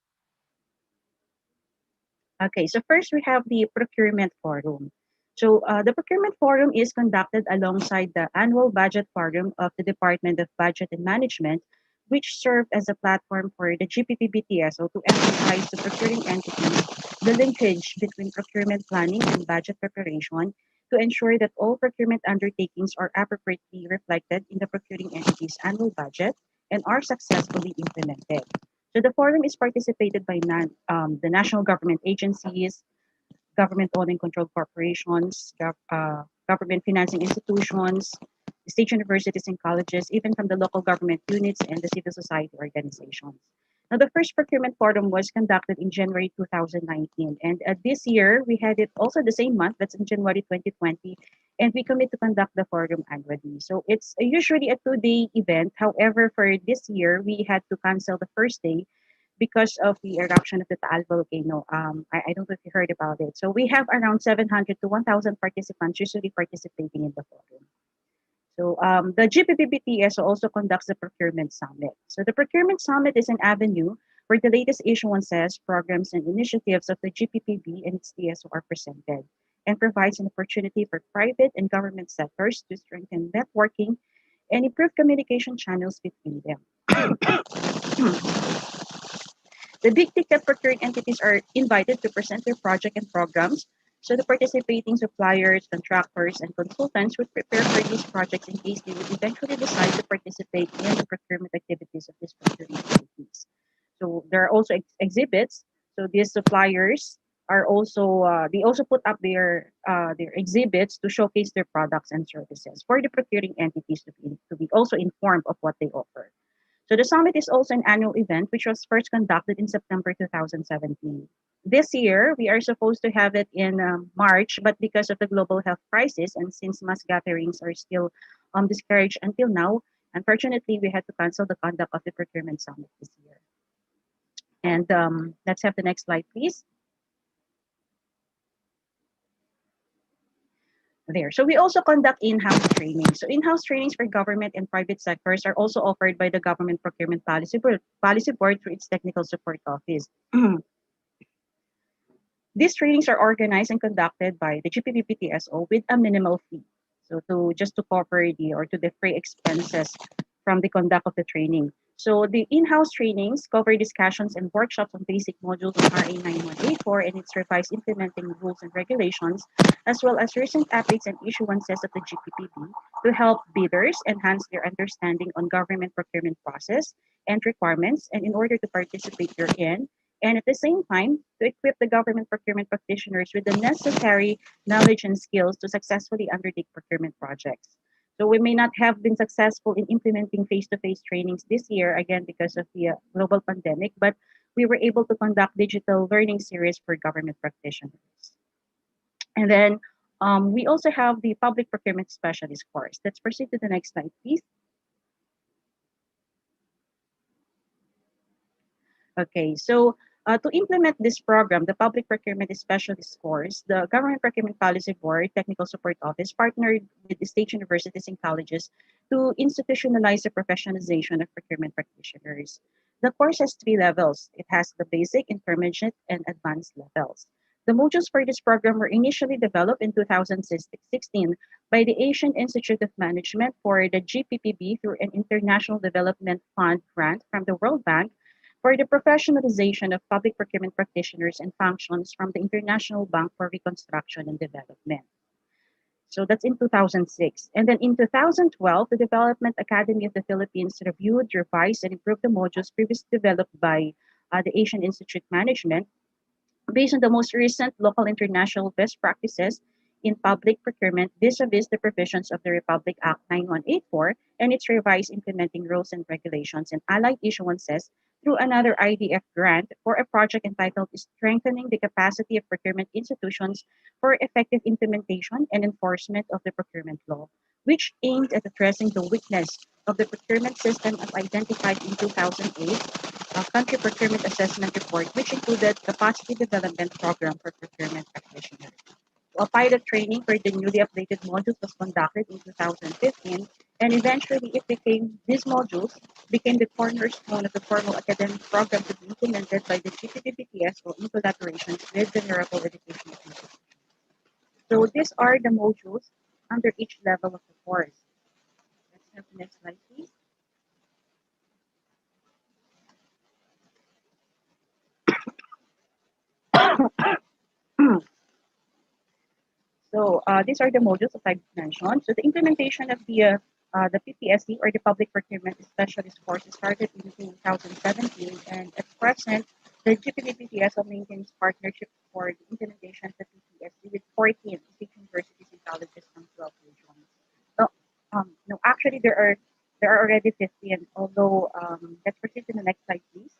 Okay, so first we have the Procurement Forum. So the Procurement Forum is conducted alongside the annual Budget Forum of the Department of Budget and Management, which serve as a platform for the Gppb TSO to emphasize to procuring entities the linkage between procurement planning and budget preparation to ensure that all procurement undertakings are appropriately reflected in the procuring entity's annual budget and are successfully implemented. So the forum is participated by the national government agencies, government-owned and controlled corporations, government financing institutions, state universities and colleges, even from the local government units and the civil society organizations. Now, the first procurement forum was conducted in January 2019, and this year we had it also the same month, that's in January 2020, and we commit to conduct the forum annually. So it's usually a 2-day event. However, for this year, we had to cancel the first day because of the eruption of the Taal volcano. I don't know if you heard about it. So we have around 700 to 1,000 participants usually participating in the forum. So the Gppb TSO also conducts the Procurement Summit. So the Procurement Summit is an avenue where the latest issuances, programs, and initiatives of the Gppb and its TSO are presented and provides an opportunity for private and government sectors to strengthen networking and improve communication channels between them. The big ticket procuring entities are invited to present their project and programs, so the participating suppliers, contractors, and consultants would prepare for these projects in case they would eventually decide to participate in the procurement activities of these procuring entities. So there are also exhibits. So these suppliers are also they also put up their exhibits to showcase their products and services for the procuring entities to be also informed of what they offer. So the summit is also an annual event which was first conducted in September 2017. This year, we are supposed to have it in March, but because of the global health crisis and since mass gatherings are still discouraged until now, Unfortunately, we had to cancel the conduct of the Procurement Summit this year. And let's have the next slide, please. There. So we also conduct in-house training. So in-house trainings for government and private sectors are also offered by the Government Procurement Policy Board through its Technical Support Office. These trainings are organized and conducted by the Gppb PTSO with a minimal fee. So just to cover or to defray expenses from the conduct of the training. So the in-house trainings cover discussions and workshops on basic modules of RA 9184 and its revised implementing rules and regulations, as well as recent updates and issuances of the Gppb to help bidders enhance their understanding on government procurement process and requirements, and in order to participate therein, and at the same time, to equip the government procurement practitioners with the necessary knowledge and skills to successfully undertake procurement projects. So we may not have been successful in implementing face-to-face trainings this year, again, because of the global pandemic, but we were able to conduct digital learning series for government practitioners. And then we also have the public procurement specialist course. Let's proceed to the next slide, please. Okay, so to implement this program, the Public Procurement Specialist course, the Government Procurement Policy Board Technical Support Office partnered with the state universities and colleges to institutionalize the professionalization of procurement practitioners. The course has 3 levels. It has the basic, intermediate, and advanced levels. The modules for this program were initially developed in 2016 by the Asian Institute of Management for the Gppb through an International Development Fund grant from the World Bank for the professionalization of public procurement practitioners and functions from the International Bank for Reconstruction and Development. So that's in 2006. And then in 2012, the Development Academy of the Philippines reviewed, revised, and improved the modules previously developed by the Asian Institute Management based on the most recent local international best practices in public procurement vis-a-vis the provisions of the Republic Act 9184 and its revised implementing rules and regulations and allied issuances through another IDF grant for a project entitled Strengthening the Capacity of Procurement Institutions for Effective Implementation and Enforcement of the Procurement Law, which aimed at addressing the weakness of the procurement system as identified in 2008 Country Procurement Assessment Report, which included Capacity Development Program for Procurement Practitioners. A pilot training for the newly updated modules was conducted in 2015, and eventually these modules became the cornerstone of the formal academic program to be implemented by the GPPTSO in collaboration with venerable education institutions. So these are the modules under each level of the course. Let's have the next slide, please. So these are the modules that I've mentioned. So the implementation of the Ppsc or the Public Procurement Specialist course started in 2017, and at present, the GPB-PTSO maintains partnership for the implementation of the Ppsc with 14 state universities and colleges from 12 regions. So, no, actually there are already 15. Although let's proceed to the next slide, please.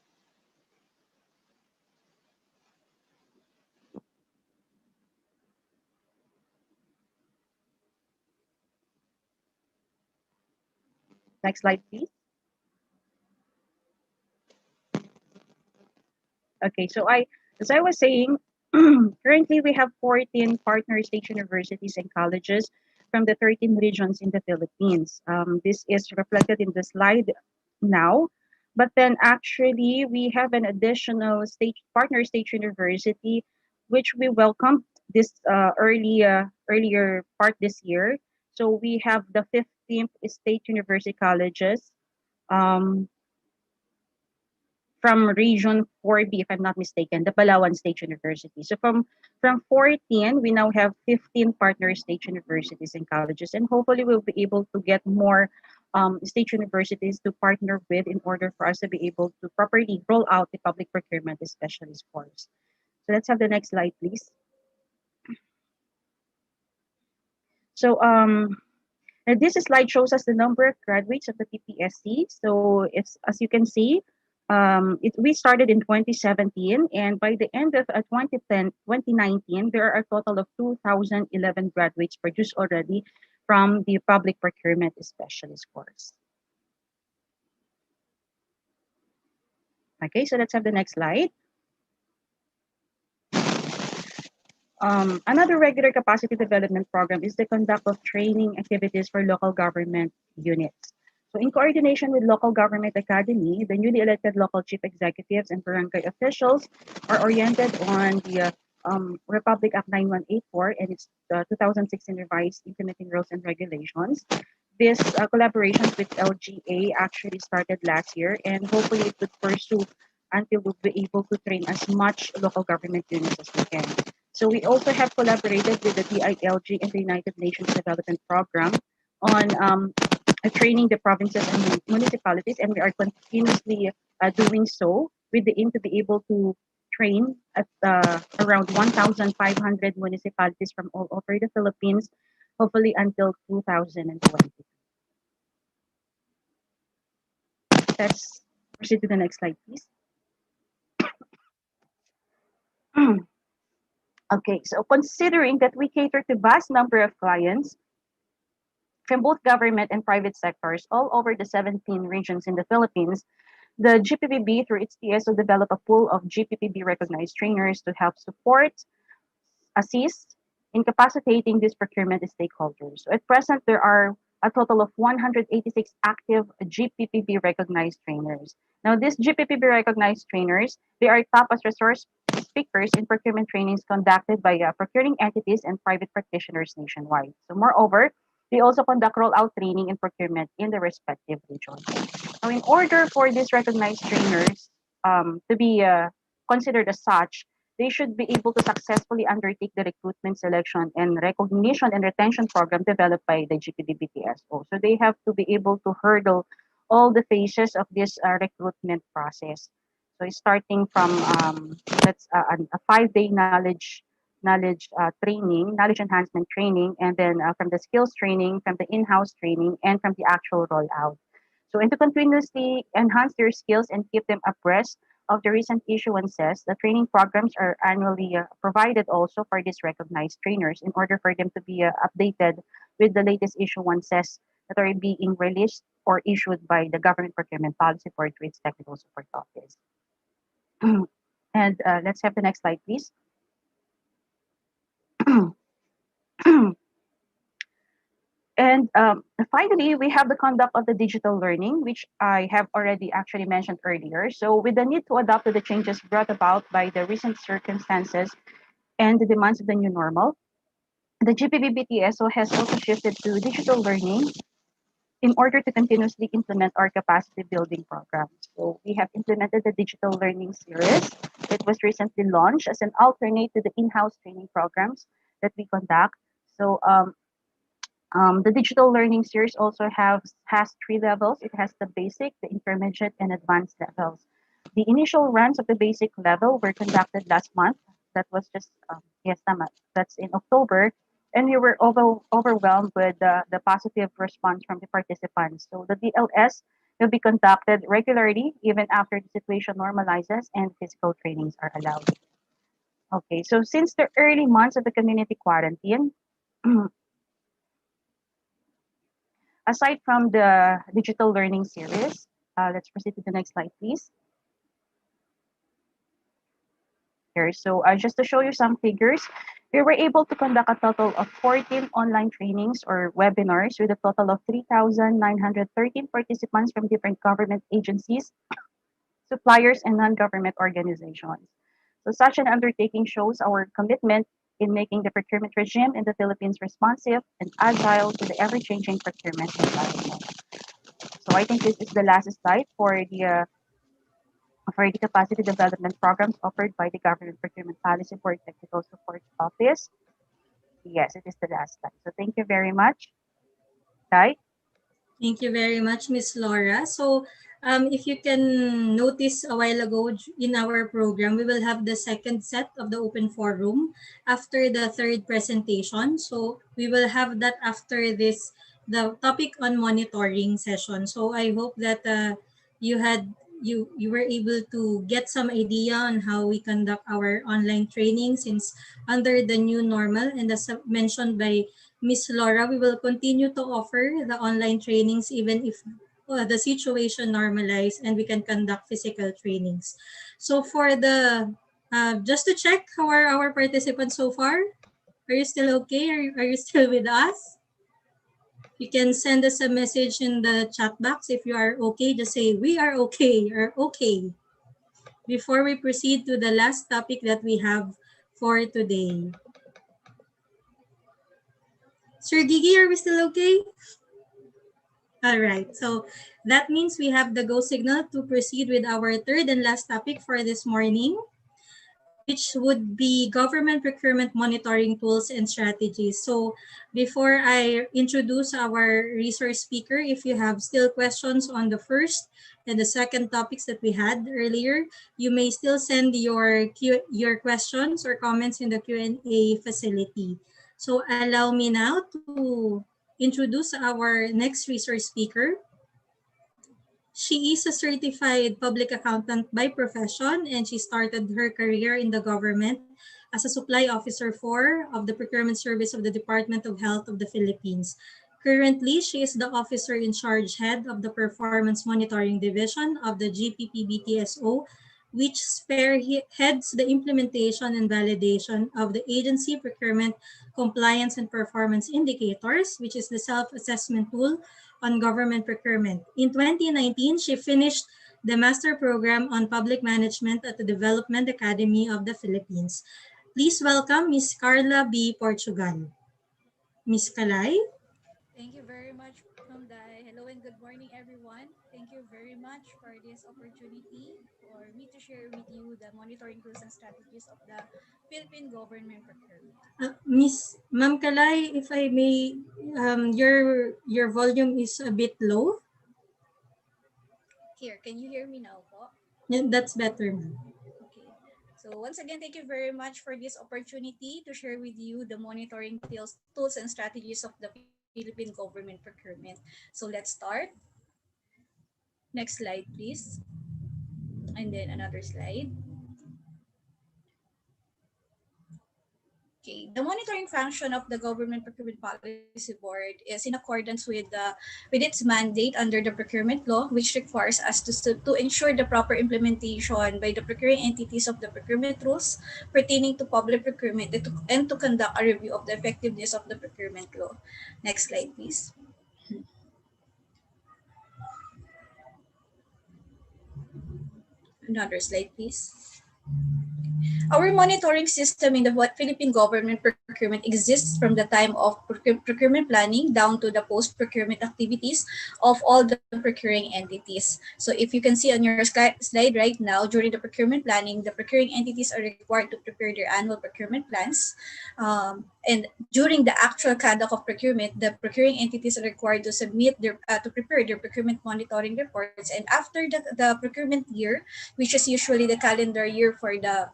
Next slide, please. Okay, so as I was saying, currently we have 14 partner state universities and colleges from the 13 regions in the Philippines. This is reflected in the slide now, but then actually we have an additional partner state university, which we welcomed this earlier part this year. So we have the 15th state university colleges. From Region 4B, if I'm not mistaken, the Palawan State University. So from 14, we now have 15 partner state universities and colleges, and hopefully we'll be able to get more state universities to partner with in order for us to be able to properly roll out the public procurement specialist course. So let's have the next slide, please. So this slide shows us the number of graduates of the Ppsc. So it's, as you can see, we started in 2017, and by the end of 2019, there are a total of 2,011 graduates produced already from the public procurement specialist course. Okay, so let's have the next slide. Another regular capacity development program is the conduct of training activities for local government units. So in coordination with Local Government Academy, the newly elected local chief executives and barangay officials are oriented on the Republic Act 9184 and its 2016 revised implementing rules and regulations. This collaborations with LGA actually started last year, and hopefully it would pursue until we'll be able to train as much local government units as we can. So we also have collaborated with the DILG and the United Nations Development Program on training the provinces and municipalities, and we are continuously doing so with the aim to be able to train at around 1,500 municipalities from all over the Philippines, hopefully until 2020. Let's proceed to the next slide, please. Okay, so considering that we cater to vast number of clients from both government and private sectors all over the 17 regions in the Philippines, the Gppb through its TSO developed a pool of Gppb recognized trainers to help support, assist, in capacitating these procurement stakeholders. So at present, there are a total of 186 active Gppb recognized trainers. Now, these Gppb recognized trainers, they are top as resource speakers in procurement trainings conducted by procuring entities and private practitioners nationwide. So moreover, they also conduct rollout training and procurement in the respective regions. Now, in order for these recognized trainers to be considered as such, they should be able to successfully undertake the recruitment, selection, and recognition and retention program developed by the Gppb TSO. So they have to be able to hurdle all the phases of this recruitment process. So starting from that's a 5-day knowledge enhancement training, and then from the skills training, from the in-house training, and from the actual rollout. So, and to continuously enhance their skills and keep them abreast of the recent issuances, the training programs are annually provided also for these recognized trainers in order for them to be updated with the latest issuances that are being released or issued by the Government Procurement Policy Board through its Technical Support Office. And let's have the next slide, please. And finally, we have the conduct of the digital learning, which I have already actually mentioned earlier. So with the need to adapt to the changes brought about by the recent circumstances and the demands of the new normal, the Gppb TSO has also shifted to digital learning in order to continuously implement our capacity building programs. So we have implemented the digital learning series. It was recently launched as an alternate to the in-house training programs that we conduct. So the digital learning series also has 3 levels. It has the basic, the intermediate, and advanced levels. The initial runs of the basic level were conducted last month. That was just, that's in October. And we were overwhelmed with the positive response from the participants. So the DLS will be conducted regularly even after the situation normalizes and physical trainings are allowed. Okay, so since the early months of the community quarantine, aside from the digital learning series, let's proceed to the next slide, please. Here, so just to show you some figures, we were able to conduct a total of 14 online trainings or webinars with a total of 3,913 participants from different government agencies, suppliers, and non-government organizations. So such an undertaking shows our commitment in making the procurement regime in the Philippines responsive and agile to the ever-changing procurement environment. So I think this is the last slide for the capacity development programs offered by the Government Procurement Policy Board Technical Support Office. Yes, it is the last slide. So thank you very much. Dai? Thank you very much, Ms. Laura. So if you can notice a while ago in our program, we will have the second set of the open forum after the third presentation. So we will have that after this, the topic on monitoring session. So I hope that you were able to get some idea on how we conduct our online training since under the new normal, and as mentioned by Ms. Laura, we will continue to offer the online trainings even if the situation normalize and we can conduct physical trainings. So for the, just to check, how are our participants so far? Are you still okay? Are you still with us? You can send us a message in the chat box if you are okay. Just say, we are okay, or okay, before we proceed to the last topic that we have for today. Sir Gigi, are we still okay? All right, so that means we have the go signal to proceed with our third and last topic for this morning, which would be government procurement monitoring tools and strategies. So before I introduce our resource speaker, if you have still questions on the first and the second topics that we had earlier, you may still send your questions or comments in the Q&A facility. So allow me now to introduce our next resource speaker. She is a certified public accountant by profession, and she started her career in the government as a supply officer of the Procurement Service of the Department of Health of the Philippines. Currently, she is the officer in charge head of the Performance Monitoring Division of the Gppb TSO, which spearheads the implementation and validation of the agency procurement compliance and performance indicators, which is the self-assessment tool on government procurement. In 2019, she finished the master program on public management at the Development Academy of the Philippines. Please welcome Ms. Carla B. Portugal. Ms. Kalay? Thank you very much, Ma'am Dai. Hello and good morning, everyone. Thank you very much for this opportunity for me to share with you the monitoring tools and strategies of the Philippine government procurement. Ma'am Kalay, if I may, your volume is a bit low. Here, can you hear me now po? Yeah, that's better, ma'am. Okay. So once again, thank you very much for this opportunity to share with you the monitoring tools and strategies of the Philippine government procurement. So let's start. Next slide, please. And then another slide. Okay. The monitoring function of the Government Procurement Policy Board is in accordance with its mandate under the procurement law, which requires us to ensure the proper implementation by the procuring entities of the procurement rules pertaining to public procurement and to conduct a review of the effectiveness of the procurement law. Next slide, please. Another slide, please. Our monitoring system in the Philippine government procurement exists from the time of procurement planning down to the post-procurement activities of all the procuring entities. So if you can see on your slide right now, during the procurement planning, the procuring entities are required to prepare their annual procurement plans. And during the actual conduct of procurement, the procuring entities are required to submit to prepare their procurement monitoring reports. And after the procurement year, which is usually the calendar year for the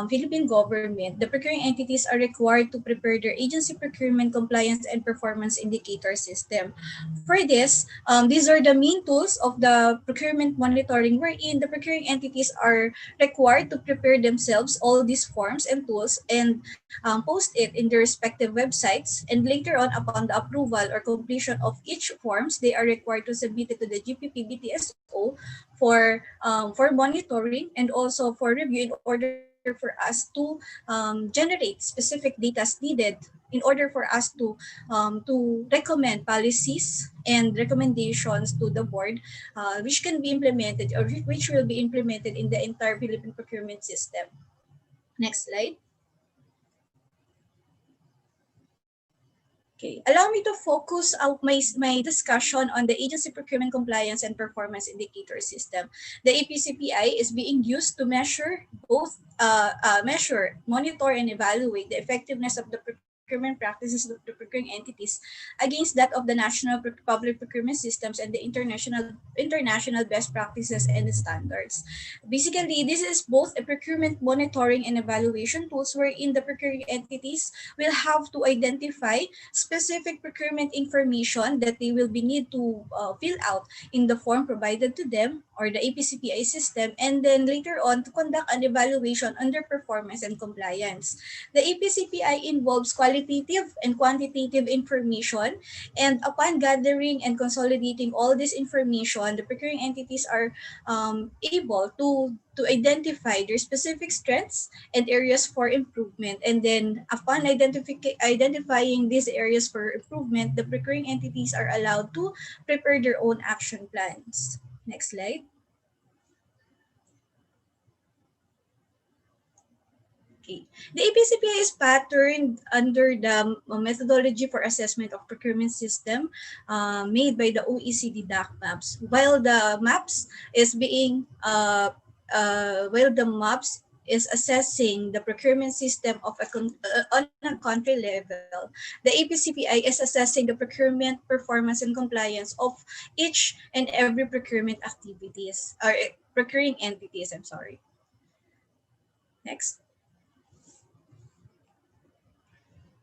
Philippine government, the procuring entities are required to prepare their agency procurement compliance and performance indicator system. For this, these are the main tools of the procurement monitoring, wherein the procuring entities are required to prepare themselves all these forms and tools and post it in their respective websites. And later on, upon the approval or completion of each forms, they are required to submit it to the Gppb TSO for monitoring and also for review in order for us to generate specific data needed in order for us to recommend policies and recommendations to the board, which can be implemented or which will be implemented in the entire Philippine procurement system. Next slide. Okay, allow me to focus out my discussion on the agency procurement compliance and performance indicator system. The APCPI is being used to measure monitor, and evaluate the effectiveness of the procurement practices of the procuring entities against that of the national public procurement systems and the international best practices and standards. Basically, this is both a procurement monitoring and evaluation tools wherein the procuring entities will have to identify specific procurement information that they will be need to fill out in the form provided to them or the APCPI system, and then later on to conduct an evaluation on their performance and compliance. The APCPI involves qualification qualitative and quantitative information. And upon gathering and consolidating all this information, the procuring entities are able to identify their specific strengths and areas for improvement. And then upon identifying these areas for improvement, the procuring entities are allowed to prepare their own action plans. Next slide. Okay. The APCPI is patterned under the methodology for assessment of procurement system made by the OECD DAC maps. While the maps is assessing the procurement system of on a country level, the APCPI is assessing the procurement performance and compliance of each and every procurement activities or procuring entities. I'm sorry. Next.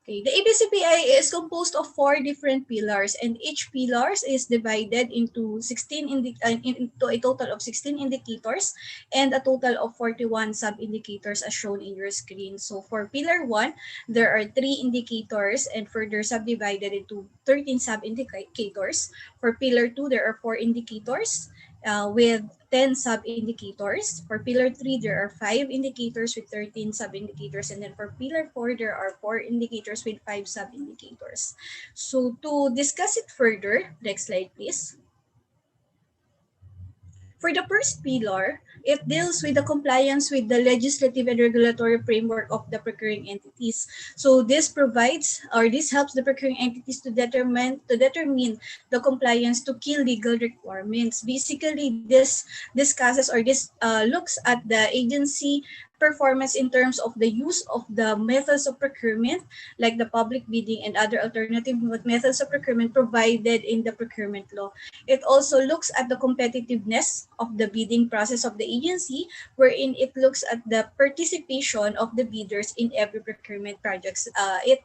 Okay, the APCPI is composed of 4 different pillars, and each pillars is divided into into a total of 16 indicators and a total of 41 sub-indicators as shown in your screen. So for pillar 1, there are 3 indicators and further subdivided into 13 sub-indicators. For pillar 2, there are 4 indicators with 10 sub-indicators. For pillar 3, there are 5 indicators with 13 sub-indicators. And then for pillar 4, there are 4 indicators with 5 sub-indicators. So to discuss it further, next slide please. For the first pillar, it deals with the compliance with the legislative and regulatory framework of the procuring entities. So this provides, or this helps the procuring entities to determine the compliance to key legal requirements. Basically, this discusses or this looks at the agency performance in terms of the use of the methods of procurement, like the public bidding and other alternative methods of procurement provided in the procurement law. It also looks at the competitiveness of the bidding process of the agency, wherein it looks at the participation of the bidders in every procurement projects. It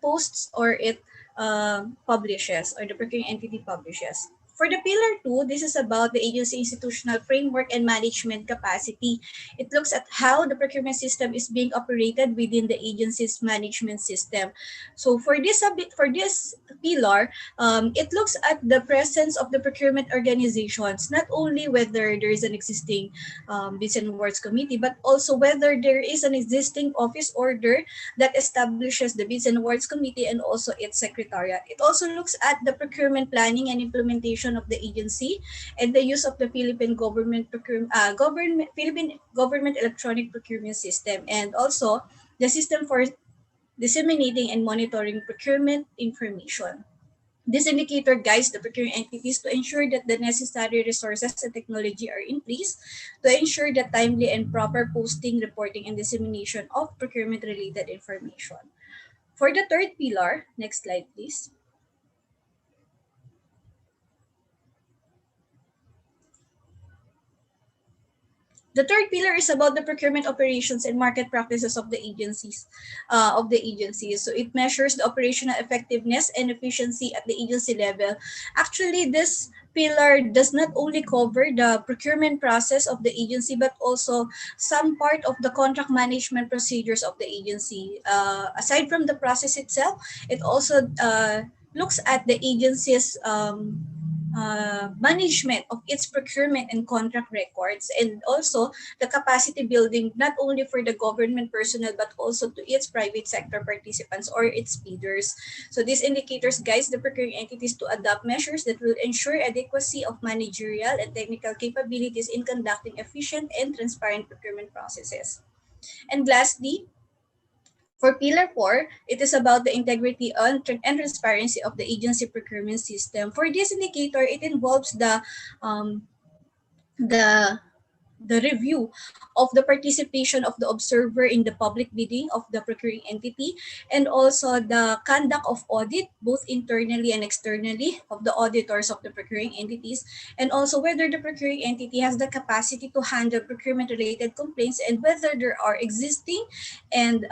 posts or it publishes, or the procuring entity publishes. For the pillar 2, this is about the agency institutional framework and management capacity. It looks at how the procurement system is being operated within the agency's management system. So for this pillar, it looks at the presence of the procurement organizations, not only whether there is an existing bids and awards committee, but also whether there is an existing office order that establishes the bids and awards committee and also its secretariat. It also looks at the procurement planning and implementation of the agency and the use of the Philippine government electronic procurement system, and also the system for disseminating and monitoring procurement information. This indicator guides the procuring entities to ensure that the necessary resources and technology are in place to ensure the timely and proper posting, reporting, and dissemination of procurement-related information. For the third pillar, next slide please. The third pillar is about the procurement operations and market practices of the agencies. So it measures the operational effectiveness and efficiency at the agency level. Actually, this pillar does not only cover the procurement process of the agency, but also some part of the contract management procedures of the agency. Aside from the process itself, it also looks at the agency's management of its procurement and contract records, and also the capacity building not only for the government personnel but also to its private sector participants or its bidders. So these indicators guides the procuring entities to adopt measures that will ensure adequacy of managerial and technical capabilities in conducting efficient and transparent procurement processes. And lastly, for Pillar 4, it is about the integrity and transparency of the agency procurement system. For this indicator, it involves the review of the participation of the observer in the public bidding of the procuring entity, and also the conduct of audit, both internally and externally, of the auditors of the procuring entities, and also whether the procuring entity has the capacity to handle procurement-related complaints, and whether there are existing and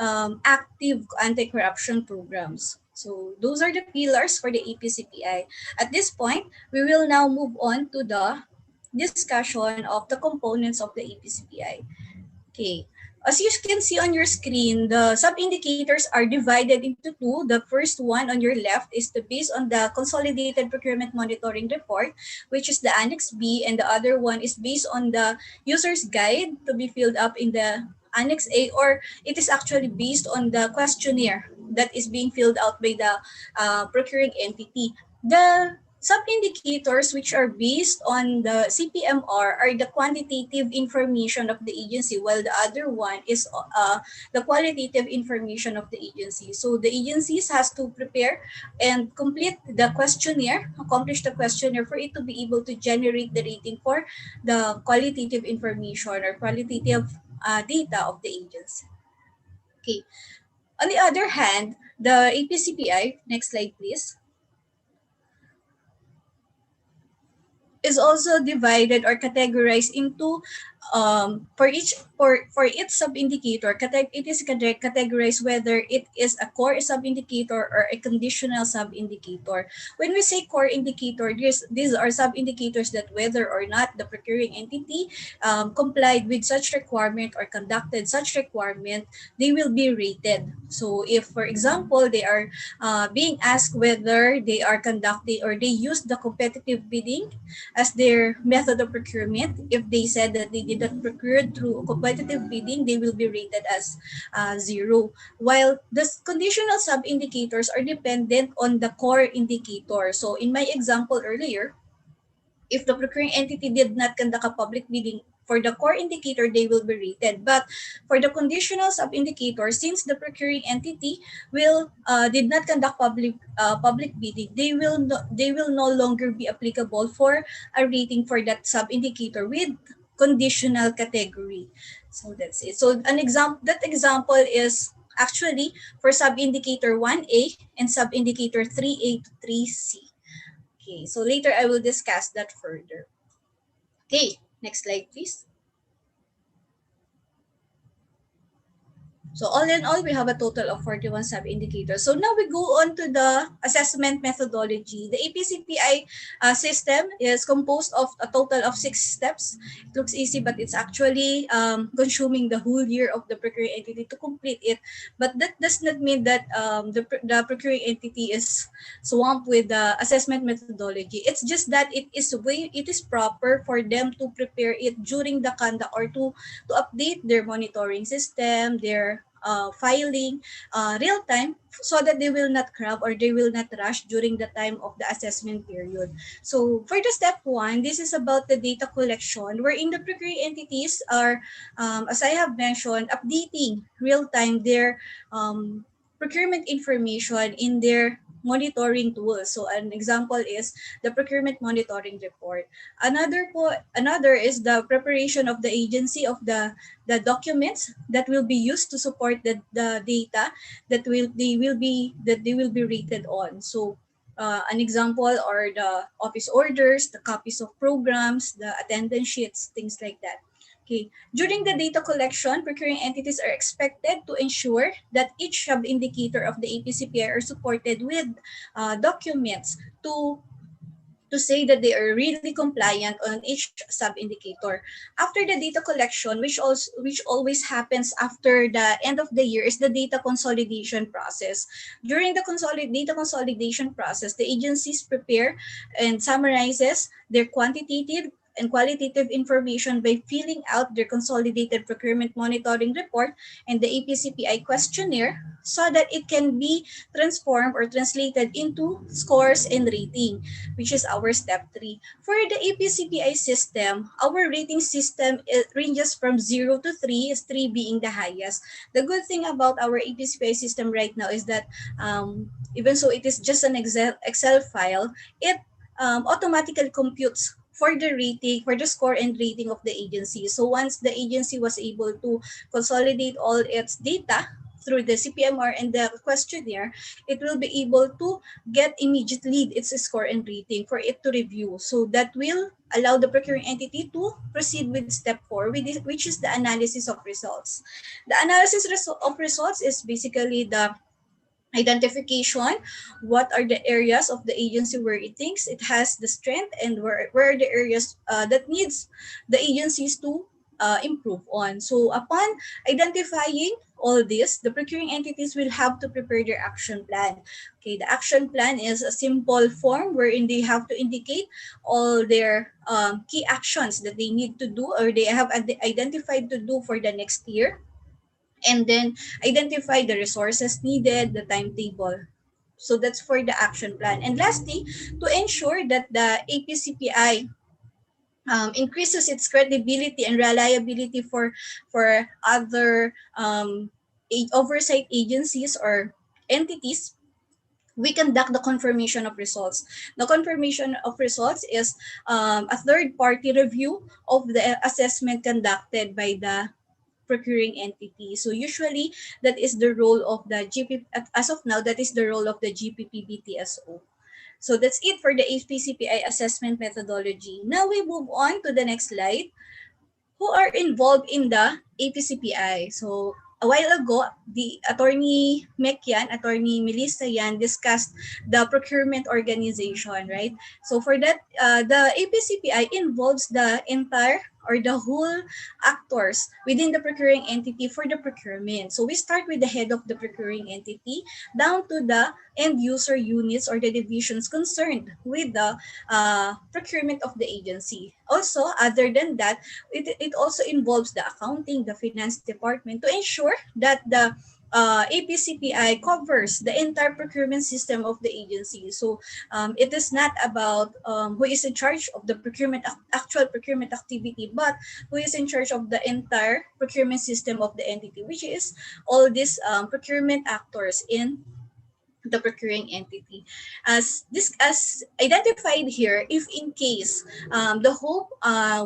active anti-corruption programs. So those are the pillars for the APCPI. At this point, we will now move on to the discussion of the components of the APCPI. Okay, As you can see on your screen, the sub-indicators are divided into two. The first one on your left is based on the Consolidated Procurement Monitoring Report, which is the Annex B, and the other one is based on the user's guide to be filled up in the Annex A, or it is actually based on the questionnaire that is being filled out by the procuring entity. The sub-indicators which are based on the CPMR are the quantitative information of the agency, while the other one is the qualitative information of the agency. So the agencies has to prepare and complete the questionnaire, accomplish the questionnaire for it to be able to generate the rating for the qualitative information or qualitative data of the agency. Okay. On the other hand, the APCPI, next slide please, is also divided or categorized into for its sub-indicator, it is categorized whether it is a core sub-indicator or a conditional sub-indicator. When we say core indicator, these are sub-indicators that whether or not the procuring entity complied with such requirement or conducted such requirement, they will be rated. So if, for example, they are being asked whether they are conducting or they use the competitive bidding as their method of procurement, if they said that they did not procure through competitive bidding, they will be rated as 0. While the conditional sub-indicators are dependent on the core indicator. So in my example earlier, if the procuring entity did not conduct a public bidding, for the core indicator, they will be rated. But for the conditional sub-indicator, since the procuring entity did not conduct public bidding, they will no longer be applicable for a rating for that sub-indicator with conditional category. So that's it. So that example is actually for sub-indicator 1A and sub-indicator 3A to 3C. Okay, so later I will discuss that further. Okay, next slide, please. So all in all, we have a total of 41 sub-indicators. So now we go on to the assessment methodology. The APCPI system is composed of a total of 6 steps. It looks easy, but it's actually consuming the whole year of the procuring entity to complete it. But that does not mean that the procuring entity is swamped with the assessment methodology. It's just that it is proper for them to prepare it during the conduct or to update their monitoring system, their filing real time, so that they will not crowd or they will not rush during the time of the assessment period. So for the step 1, this is about the data collection, wherein the procuring entities are, as I have mentioned, updating real time their procurement information in their monitoring tools. So an example is the procurement monitoring report. Another is the preparation of the agency of the documents that will be used to support the data that they will be rated on. So an example are the office orders, the copies of programs, the attendance sheets, things like that. Okay. During the data collection, procuring entities are expected to ensure that each sub-indicator of the APCPI are supported with documents to say that they are really compliant on each sub-indicator. After the data collection, which always happens after the end of the year, is the data consolidation process. During the data consolidation process, the agencies prepare and summarizes their quantitative and qualitative information by filling out their consolidated procurement monitoring report and the APCPI questionnaire so that it can be transformed or translated into scores and rating, which is our step 3. For the APCPI system, our rating system ranges from 0 to 3, 3 being the highest. The good thing about our APCPI system right now is that even so it is just an Excel file, it automatically computes for the rating, for the score and rating of the agency. So once the agency was able to consolidate all its data through the CPMR and the questionnaire, it will be able to get immediately its score and rating for it to review. So that will allow the procuring entity to proceed with step 4, which is the analysis of results. The analysis of results is basically the identification, what are the areas of the agency where it thinks it has the strength, and where are the areas that needs the agencies to improve on. So upon identifying all this, the procuring entities will have to prepare their action plan. Okay, the action plan is a simple form wherein they have to indicate all their key actions that they need to do or they have identified to do for the next year, and then identify the resources needed, the timetable. So that's for the action plan. And lastly, to ensure that the APCPI increases its credibility and reliability for other oversight agencies or entities, we conduct the confirmation of results. The confirmation of results is a third-party review of the assessment conducted by the procuring entity. So usually that is the role of the GP. As of now, that is the role of the Gppb TSO. So that's it for the APCPI assessment methodology. Now we move on to the next slide. Who are involved in the APCPI? So a while ago, the attorney attorney Melissa Yan discussed the procurement organization, right? So for that, the APCPI involves the entire or the whole actors within the procuring entity for the procurement. So we start with the head of the procuring entity down to the end user units or the divisions concerned with the procurement of the agency. Also, other than that, it also involves the accounting, the finance department to ensure that the APCPI covers the entire procurement system of the agency. So it is not about who is in charge of the actual procurement activity, but who is in charge of the entire procurement system of the entity, which is all these procurement actors in the procuring entity. As identified here, if in case the HOPE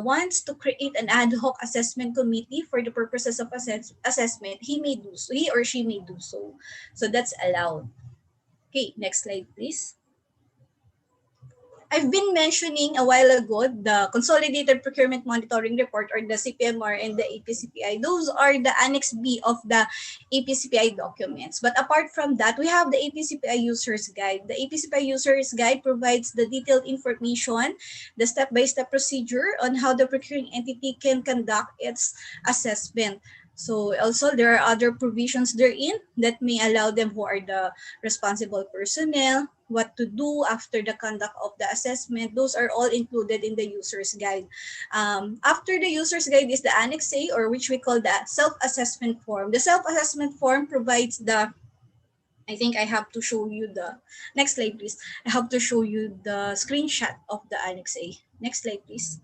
wants to create an ad hoc assessment committee for the purposes of assessment, he or she may do so. So that's allowed. Okay, next slide, please. I've been mentioning a while ago the Consolidated Procurement Monitoring Report or the CPMR and the APCPI. Those are the Annex B of the APCPI documents. But apart from that, we have the APCPI User's Guide. The APCPI User's Guide provides the detailed information, the step-by-step procedure on how the procuring entity can conduct its assessment. So also there are other provisions therein that may allow them who are the responsible personnel, what to do after the conduct of the assessment. Those are all included in the user's guide. After the user's guide is the Annex A, or which we call the self-assessment form. The self-assessment form provides the, I think I have to show you the, next slide please. I have to show you the screenshot of the Annex A. Next slide please.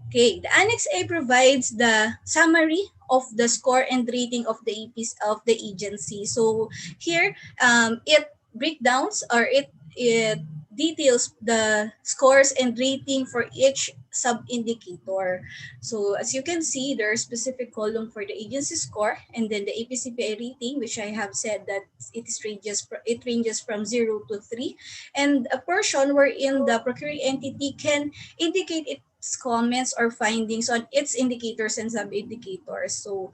Okay, the Annex A provides the summary of the score and rating of the EPs of the agency. So here, it breakdowns or it details the scores and rating for each sub-indicator. So as you can see, there are specific column for the agency score and then the APCPI rating, which I have said that it ranges from 0 to 3, and a portion wherein the procuring entity can indicate its comments or findings on its indicators and sub-indicators. So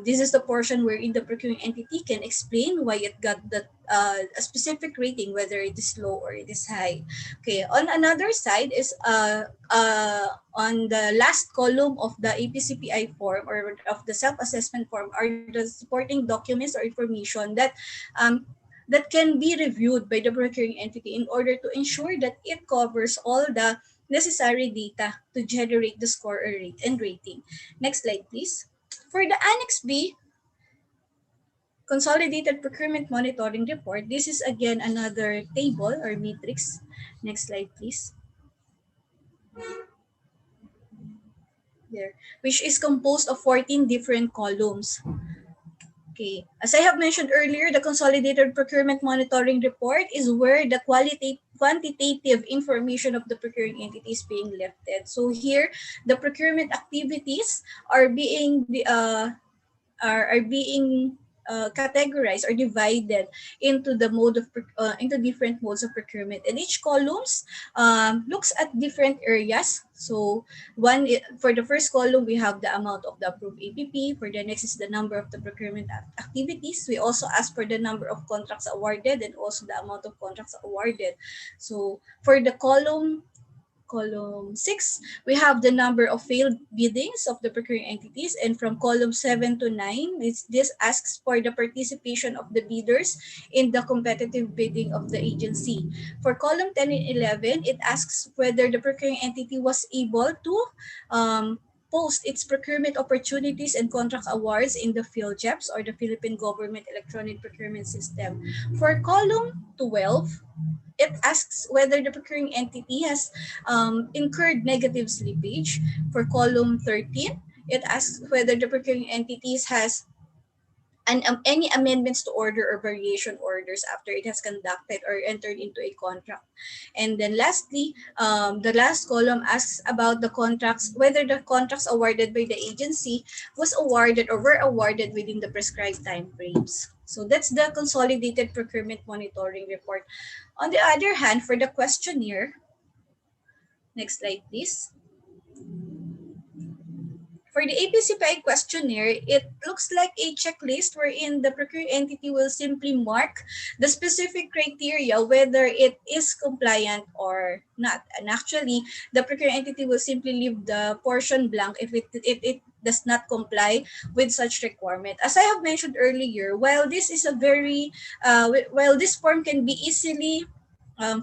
this is the portion wherein the procuring entity can explain why it got that a specific rating, whether it is low or it is high. Okay, on another side is on the last column of the APCPI form or of the self-assessment form are the supporting documents or information that that can be reviewed by the procuring entity in order to ensure that it covers all the necessary data to generate the score and rating. Next slide, please. For the Annex B, Consolidated Procurement Monitoring Report, this is again another table or matrix. Next slide, please. There, which is composed of 14 different columns. Okay, as I have mentioned earlier, the Consolidated Procurement Monitoring Report is where the quantitative information of the procuring entity is being lifted. So here, the procurement activities are being categorized or divided into the into different modes of procurement, and each columns looks at different areas. So for the first column, we have the amount of the approved APP. For the next is the number of the procurement activities. We also ask for the number of contracts awarded and also the amount of contracts awarded. So for the column column 6, we have the number of failed biddings of the procuring entities. And from column 7 to 9, this asks for the participation of the bidders in the competitive bidding of the agency. For column 10 and 11, it asks whether the procuring entity was able to post its procurement opportunities and contract awards in the PhilJEPs, or the Philippine Government Electronic Procurement System. For column 12, it asks whether the procuring entity has incurred negative slippage. For column 13, it asks whether the procuring entities has any amendments to order or variation orders after it has conducted or entered into a contract. And then lastly, the last column asks about the contracts, whether the contracts awarded by the agency was awarded or were awarded within the prescribed time frames. So that's the consolidated procurement monitoring report. On the other hand, for the questionnaire, next slide please. For the APCPI questionnaire, it looks like a checklist wherein the procuring entity will simply mark the specific criteria whether it is compliant or not. And actually, the procuring entity will simply leave the portion blank if it does not comply with such requirement. As I have mentioned earlier, while this is a very, while this form can be easily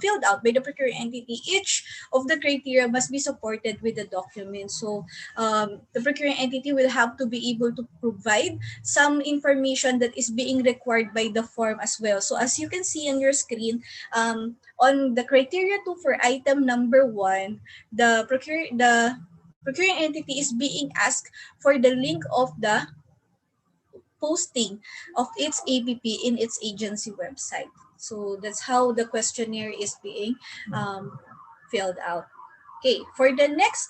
filled out by the procuring entity, each of the criteria must be supported with the document. So the procuring entity will have to be able to provide some information that is being required by the form as well. So as you can see on your screen, on the criteria 2 for item number 1, the procuring entity is being asked for the link of the posting of its APP in its agency website. So that's how the questionnaire is being filled out. Okay, for the next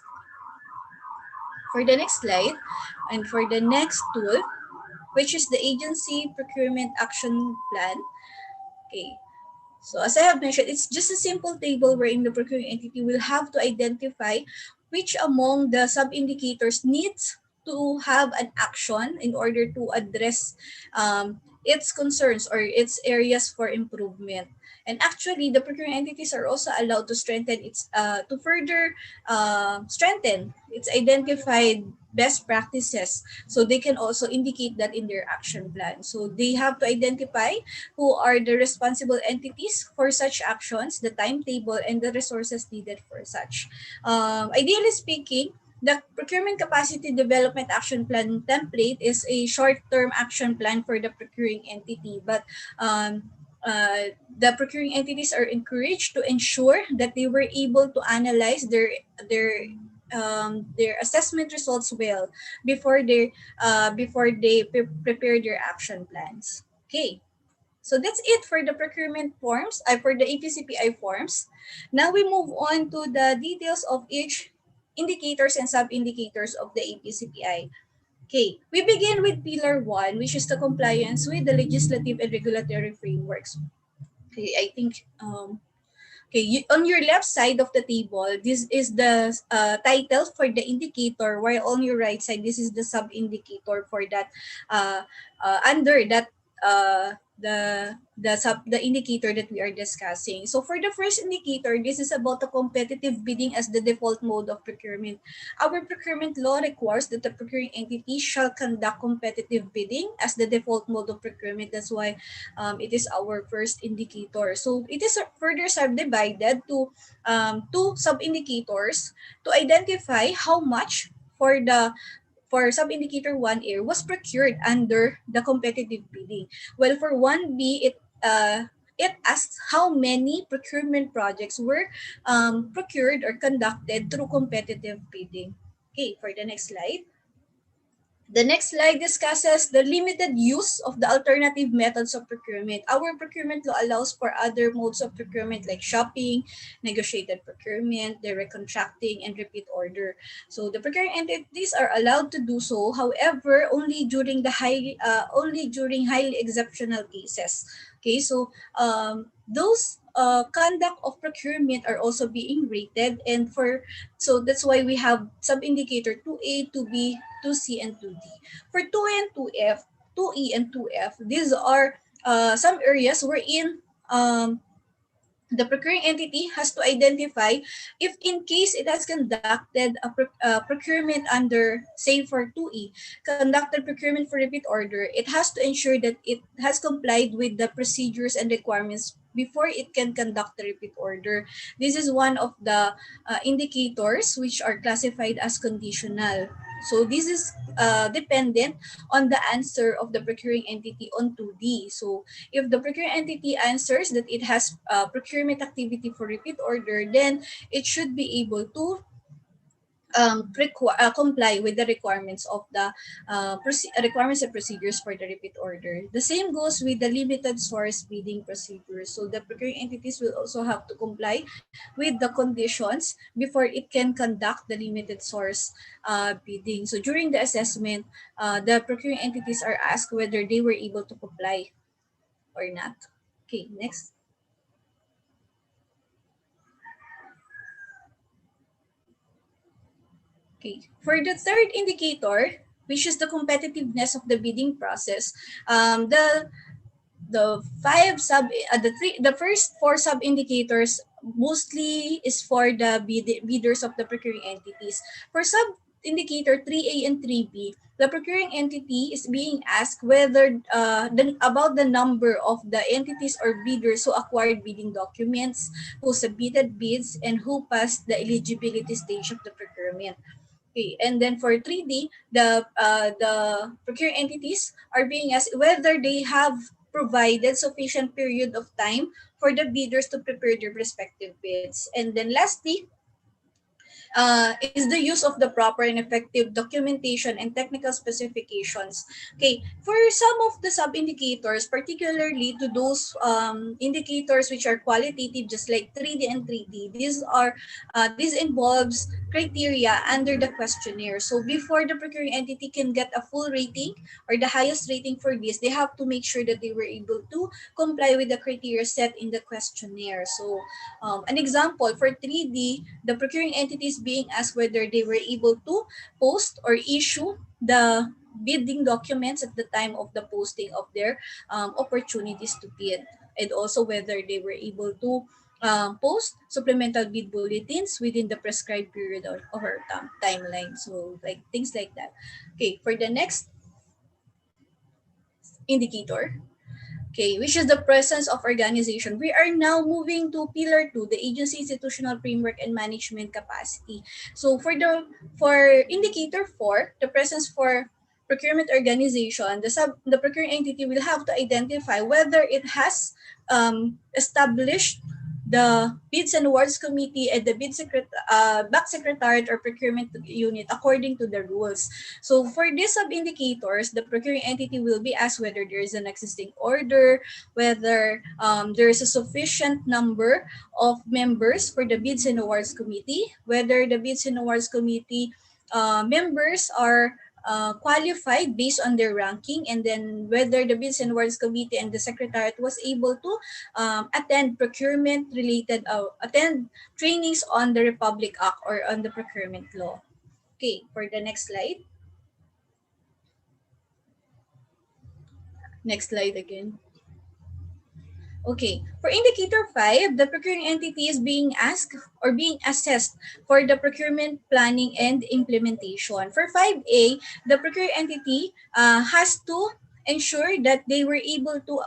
slide and for the next tool, which is the Agency Procurement Action Plan. Okay, so as I have mentioned, it's just a simple table wherein the procuring entity will have to identify which among the sub-indicators needs to have an action in order to address its concerns or its areas for improvement. And actually, the procuring entities are also allowed to strengthen its to further strengthen its identified best practices. So they can also indicate that in their action plan. So they have to identify who are the responsible entities for such actions, the timetable, and the resources needed for such. Ideally speaking, the Procurement Capacity Development Action Plan template is a short-term action plan for the procuring entity, but the procuring entities are encouraged to ensure that they were able to analyze their assessment results well before they prepare their action plans. Okay. So that's it for the procurement forms, for the APCPI forms. Now we move on to the details of each indicators and sub-indicators of the APCPI. Okay, we begin with Pillar 1, which is the compliance with the legislative and regulatory frameworks. Okay, I think, on your left side of the table, this is the title for the indicator, while on your right side, this is the sub-indicator for that, under that, the indicator that we are discussing. So for the first indicator, this is about the competitive bidding as the default mode of procurement. Our procurement law requires that the procuring entity shall conduct competitive bidding as the default mode of procurement. That's why it is our first indicator. So it is further subdivided to two sub-indicators to identify how much for sub-indicator 1A was procured under the competitive bidding. Well, for 1B, it asks how many procurement projects were procured or conducted through competitive bidding. Okay, for the next slide. The next slide discusses the limited use of the alternative methods of procurement. Our procurement law allows for other modes of procurement like shopping, negotiated procurement, direct contracting, and repeat order. So the procuring entities are allowed to do so, however, only during highly exceptional cases. Okay, so those conduct of procurement are also being rated, and so that's why we have sub-indicator 2A, 2B, 2C, and 2D. For 2A and 2F, 2E and 2F, these are some areas wherein the procuring entity has to identify if in case it has conducted a procurement under, say for 2E, conducted procurement for repeat order, it has to ensure that it has complied with the procedures and requirements before it can conduct the repeat order. This is one of the indicators which are classified as conditional. So this is dependent on the answer of the procuring entity on 2D. So if the procuring entity answers that it has procurement activity for repeat order, then it should be able to comply with the requirements of the requirements and procedures for the repeat order. The same goes with the limited source bidding procedures. So the procuring entities will also have to comply with the conditions before it can conduct the limited source bidding. So during the assessment, the procuring entities are asked whether they were able to comply or not. Okay, next. Okay, for the third indicator, which is the competitiveness of the bidding process, the the first four sub indicators mostly is for the bidders of the procuring entities. For sub indicator 3A and 3B, the procuring entity is being asked whether about the number of the entities or bidders who acquired bidding documents, who submitted bids, and who passed the eligibility stage of the procurement. Okay, and then for 3D, the procuring entities are being asked whether they have provided sufficient period of time for the bidders to prepare their respective bids. And then lastly, is the use of the proper and effective documentation and technical specifications. Okay, for some of the sub-indicators, particularly to those indicators which are qualitative, just like 3D and 3D, this involves criteria under the questionnaire. So before the procuring entity can get a full rating or the highest rating for this, they have to make sure that they were able to comply with the criteria set in the questionnaire. So an example, for 3D, the procuring entities being asked whether they were able to post or issue the bidding documents at the time of the posting of their opportunities to bid, and also whether they were able to post supplemental bid bulletins within the prescribed period or timeline. So like things like that. Okay, for the next indicator, okay, which is the presence of organization. We are now moving to pillar 2, the agency institutional framework and management capacity. So for indicator 4, the presence for procurement organization, the procuring entity will have to identify whether it has established the bids and awards committee and the back secretariat or procurement unit according to the rules. So for these sub-indicators, the procuring entity will be asked whether there is an existing order, whether there is a sufficient number of members for the bids and awards committee, whether the bids and awards committee members are qualified based on their ranking, and then whether the bids and awards committee and the secretariat was able to attend attend trainings on the Republic Act or on the procurement law. Okay, for the next slide. Next slide again. Okay, for indicator 5, the procuring entity is being asked or being assessed for the procurement planning and implementation. For 5A, the procuring entity has to ensure that they were able to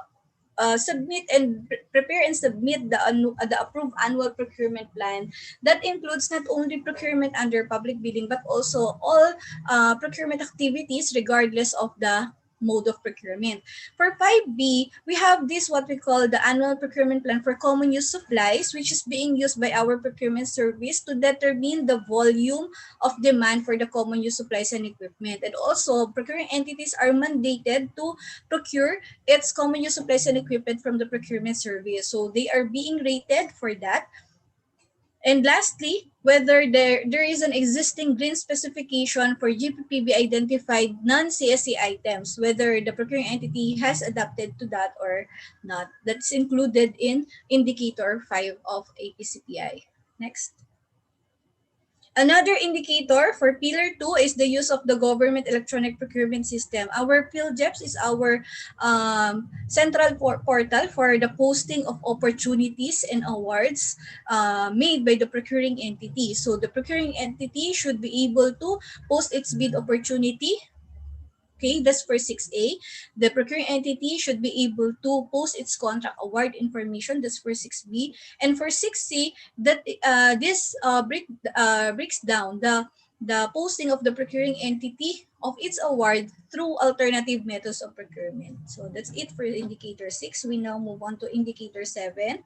submit and prepare and submit the approved annual procurement plan that includes not only procurement under public bidding but also all procurement activities regardless of the mode of procurement. For 5B, we have this what we call the annual procurement plan for common use supplies, which is being used by our procurement service to determine the volume of demand for the common use supplies and equipment. And also, procuring entities are mandated to procure its common use supplies and equipment from the procurement service. So they are being rated for that. And lastly, whether there is an existing green specification for Gppb identified non-CSC items, whether the procuring entity has adapted to that or not. That's included in indicator 5 of APCPI. Next. Another indicator for Pillar 2 is the use of the Government Electronic Procurement System. Our PhilGEPS is our central portal for the posting of opportunities and awards made by the procuring entity. So the procuring entity should be able to post its bid opportunity. Okay, that's for 6A. The procuring entity should be able to post its contract award information. That's for 6B. And for 6C, that this breaks down the posting of the procuring entity of its award through alternative methods of procurement. So that's it for indicator 6. We now move on to indicator 7.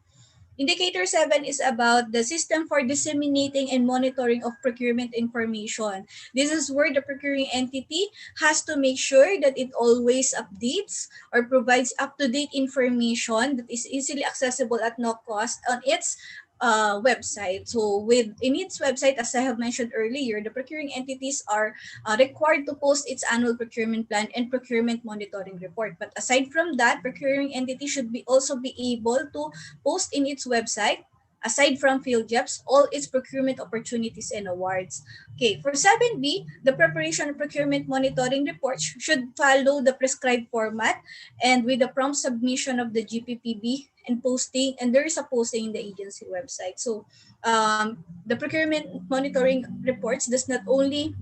Indicator 7 is about the system for disseminating and monitoring of procurement information. This is where the procuring entity has to make sure that it always updates or provides up-to-date information that is easily accessible at no cost on its website. So in its website, as I have mentioned earlier, the procuring entities are required to post its annual procurement plan and procurement monitoring report. But aside from that, procuring entity should also be able to post in its website, aside from PhilGEPS, all its procurement opportunities and awards. Okay, for 7B, the preparation of procurement monitoring reports should follow the prescribed format and with the prompt submission of the Gppb and posting, and there is a posting in the agency website. So the procurement monitoring reports does not only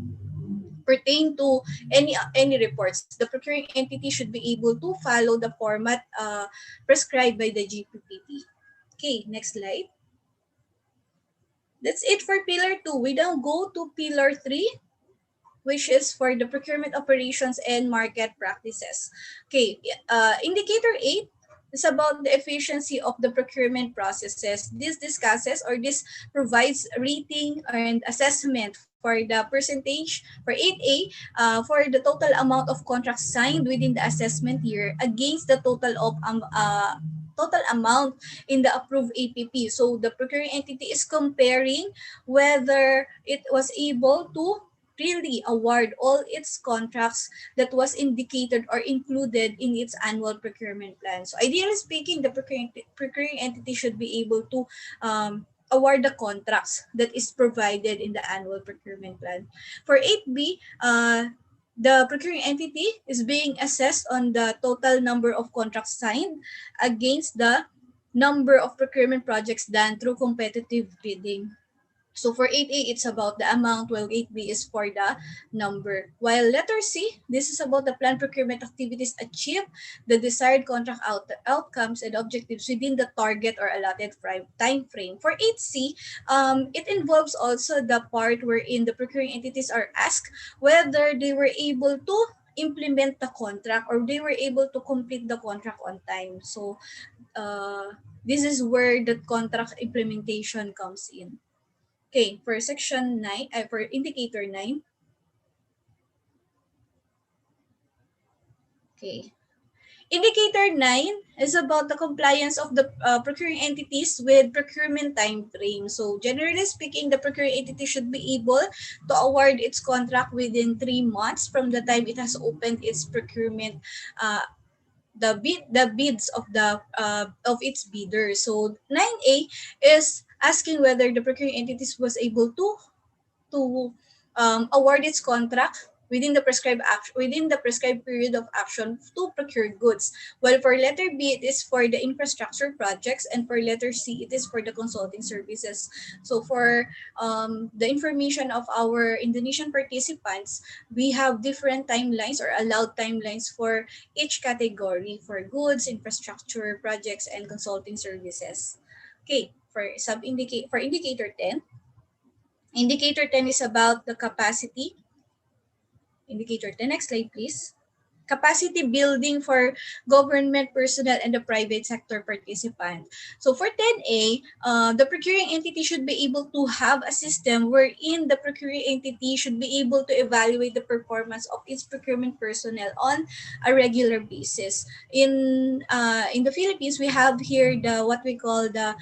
pertain to any reports. The procuring entity should be able to follow the format prescribed by the Gppb. Okay, next slide. That's it for Pillar 2. We now go to Pillar 3, which is for the procurement operations and market practices. Okay, indicator 8 is about the efficiency of the procurement processes. This discusses or this provides rating and assessment for the percentage for 8A for the total amount of contracts signed within the assessment year against the total of total amount in the approved APP. So the procuring entity is comparing whether it was able to really award all its contracts that was indicated or included in its annual procurement plan. So ideally speaking, the procuring entity should be able to award the contracts that is provided in the annual procurement plan. For 8B, the procuring entity is being assessed on the total number of contracts signed against the number of procurement projects done through competitive bidding. So for 8A, it's about the amount, while 8B is for the number. While letter C, this is about the planned procurement activities achieve the desired contract outcomes and objectives within the target or allotted time frame. For 8C, it involves also the part wherein the procuring entities are asked whether they were able to implement the contract or they were able to complete the contract on time. So this is where the contract implementation comes in. Okay, for section 9, for indicator 9. Okay. Indicator 9 is about the compliance of the procuring entities with procurement time frame. So generally speaking, the procuring entity should be able to award its contract within 3 months from the time it has opened its procurement the bids of its bidder. So 9A is asking whether the procuring entities was able to award its contract within the prescribed period of action to procure goods. While for letter B, it is for the infrastructure projects, and for letter C, it is for the consulting services. So for the information of our Indonesian participants, we have different timelines or allowed timelines for each category for goods, infrastructure projects, and consulting services. Okay, for indicator 10. Indicator 10 is about the capacity. Indicator 10, next slide please. Capacity building for government personnel and the private sector participant. So for 10A, the procuring entity should be able to have a system wherein the procuring entity should be able to evaluate the performance of its procurement personnel on a regular basis. In the Philippines, we have here what we call the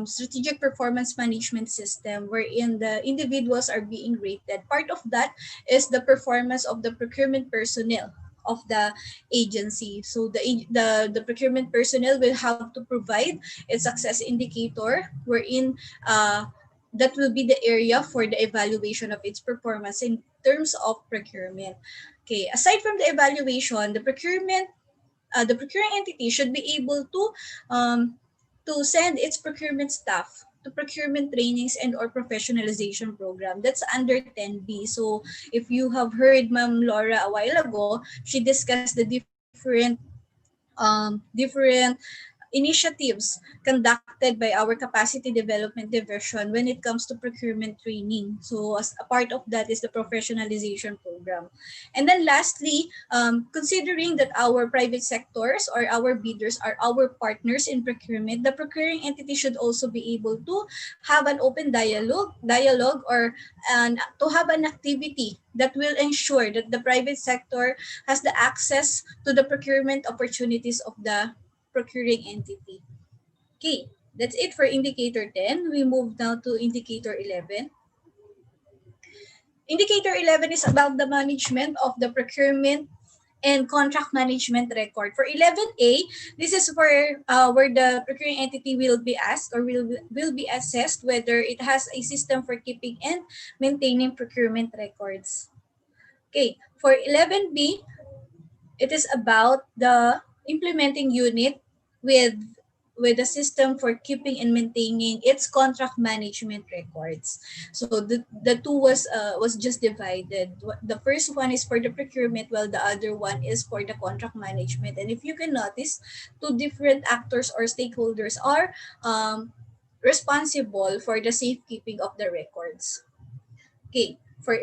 strategic performance management system, wherein the individuals are being rated. Part of that is the performance of the procurement personnel of the agency. So the procurement personnel will have to provide its success indicator wherein that will be the area for the evaluation of its performance in terms of procurement. Okay, aside from the evaluation, the procuring entity should be able to send its procurement staff to procurement trainings and or professionalization program. That's under 10B. So if you have heard Ma'am Laura a while ago, she discussed the different initiatives conducted by our capacity development division when it comes to procurement training. So as a part of that is the professionalization program. And then lastly, considering that our private sectors or our bidders are our partners in procurement, the procuring entity should also be able to have an open dialogue or to have an activity that will ensure that the private sector has the access to the procurement opportunities of the procuring entity. Okay, that's it for indicator 10. We move now to indicator 11. Indicator 11 is about the management of the procurement and contract management record. For 11A, this is where the procuring entity will be asked or will be assessed whether it has a system for keeping and maintaining procurement records. Okay, for 11B, it is about the implementing unit with a system for keeping and maintaining its contract management records. So the two was just divided. The first one is for the procurement, while the other one is for the contract management. And if you can notice, two different actors or stakeholders are responsible for the safekeeping of the records. Okay, for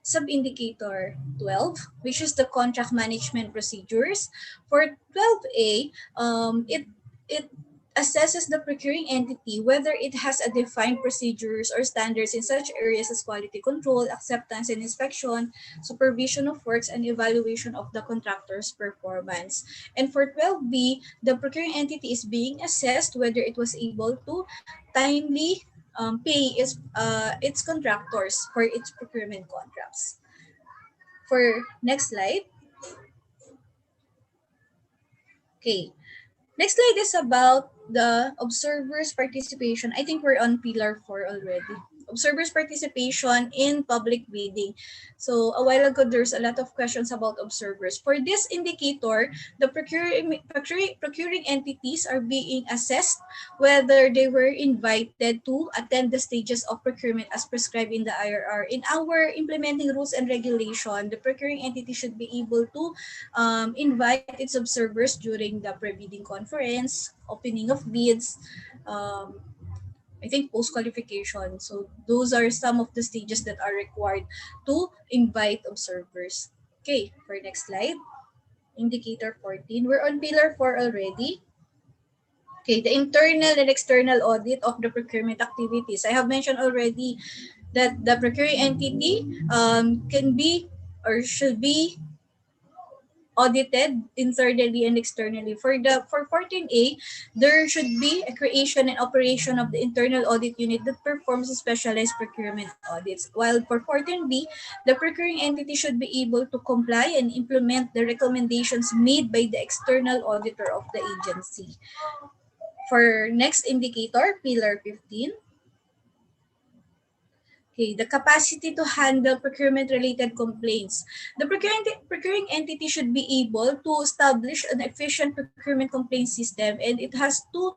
sub-indicator 12, which is the contract management procedures. For 12A, it assesses the procuring entity whether it has a defined procedures or standards in such areas as quality control, acceptance and inspection, supervision of works, and evaluation of the contractor's performance. And for 12B, the procuring entity is being assessed whether it was able to timely pay its contractors for its procurement contracts. For next slide. Okay. Next slide is about the observers' participation. I think we're on pillar 4 already. Observers' participation in public bidding. So a while ago, there's a lot of questions about observers. For this indicator, the procuring entities are being assessed whether they were invited to attend the stages of procurement as prescribed in the IRR. In our implementing rules and regulation, the procuring entity should be able to invite its observers during the pre-bidding conference, opening of bids, I think post-qualification. So those are some of the stages that are required to invite observers. Okay, for next slide. Indicator 14. We're on pillar 4 already. Okay, the internal and external audit of the procurement activities. I have mentioned already that the procuring entity can be or should be audited internally and externally. For 14A, there should be a creation and operation of the internal audit unit that performs specialized procurement audits. While for 14B, the procuring entity should be able to comply and implement the recommendations made by the external auditor of the agency. For next indicator, pillar 15. Okay, the capacity to handle procurement-related complaints. The procuring entity should be able to establish an efficient procurement complaint system, and it has to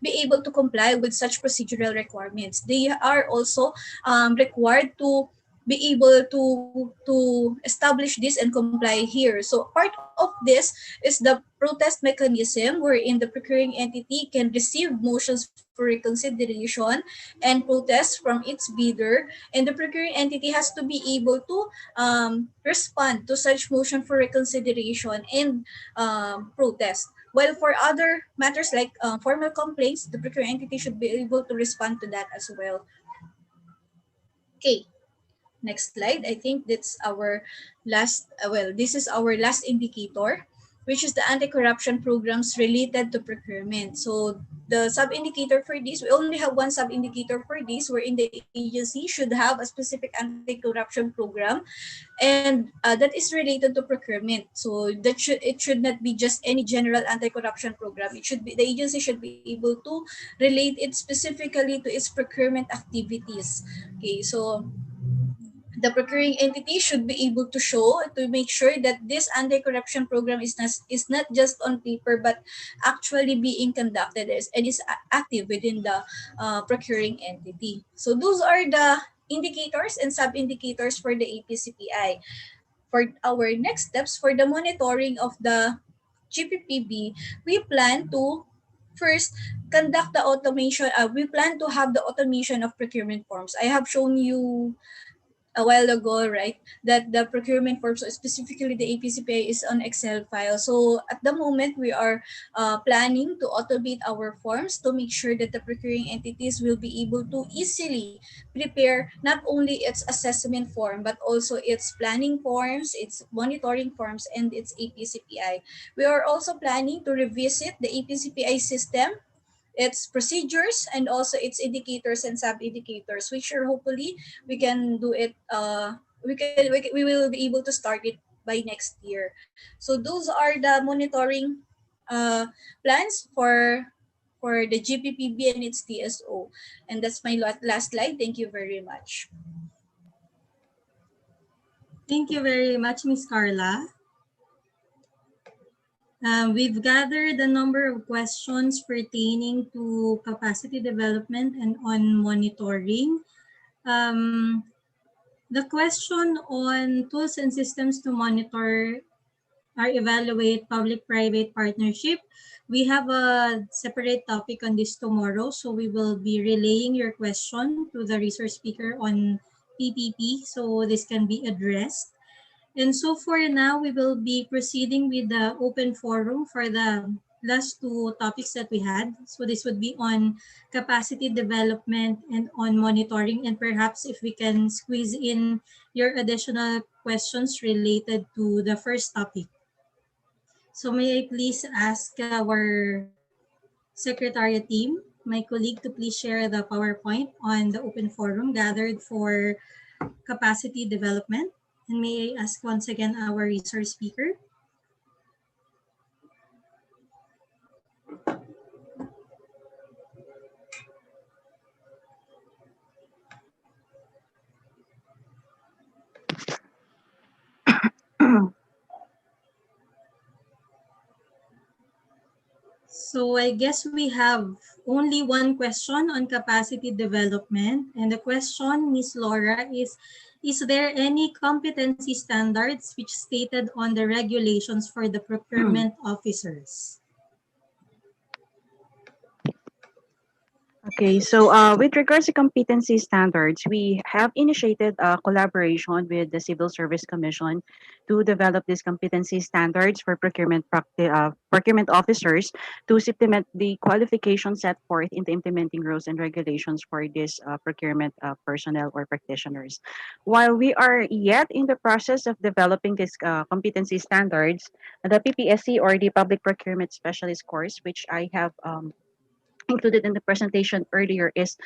be able to comply with such procedural requirements. They are also required to be able to establish this and comply here. So part of this is the protest mechanism wherein the procuring entity can receive motions for reconsideration and protest from its bidder, and the procuring entity has to be able to respond to such motion for reconsideration and protest. While for other matters like formal complaints, the procuring entity should be able to respond to that as well. Okay, next slide. I think that's our last, this is our last indicator, which is the anti-corruption programs related to procurement. So the sub-indicator for this, we only have one sub-indicator for this, wherein the agency should have a specific anti-corruption program, and that is related to procurement. So it should not be just any general anti-corruption program. It should be, the agency should be able to relate it specifically to its procurement activities. Okay, so the procuring entity should be able to show, to make sure that this anti-corruption program is not just on paper but actually being conducted and is active within the procuring entity. So those are the indicators and sub-indicators for the APCPI. For our next steps, for the monitoring of the GPPB, we plan to first conduct the automation. We plan to have the automation of procurement forms. I have shown you a while ago, right, that the procurement forms, so specifically the APCPI, is on Excel file. So at the moment, we are planning to automate our forms to make sure that the procuring entities will be able to easily prepare not only its assessment form, but also its planning forms, its monitoring forms, and its APCPI. We are also planning to revisit the APCPI system, its procedures, and also its indicators and sub-indicators, which are hopefully we can do it, we will be able to start it by next year. So those are the monitoring plans for the GPPB and its TSO. And that's my last slide. Thank you very much. Thank you very much, Ms. Carla. We've gathered a number of questions pertaining to capacity development and on monitoring. The question on tools and systems to monitor or evaluate public-private partnership, we have a separate topic on this tomorrow, so we will be relaying your question to the resource speaker on PPP, so this can be addressed. And so for now, we will be proceeding with the open forum for the last two topics that we had. So this would be on capacity development and on monitoring. And perhaps if we can squeeze in your additional questions related to the first topic. So may I please ask our Secretariat team, my colleague, to please share the PowerPoint on the open forum gathered for capacity development. And may I ask once again our resource speaker. So I guess we have only one question on capacity development. And the question, Ms. Laura, is there any competency standards which stated on the regulations for the procurement officers? Okay, so with regards to competency standards, we have initiated a collaboration with the Civil Service Commission to develop these competency standards for procurement officers to supplement the qualifications set forth in the implementing rules and regulations for these procurement personnel or practitioners. While we are yet in the process of developing these competency standards, the Ppsc, or the Public Procurement Specialist course, which I have included in the presentation earlier, is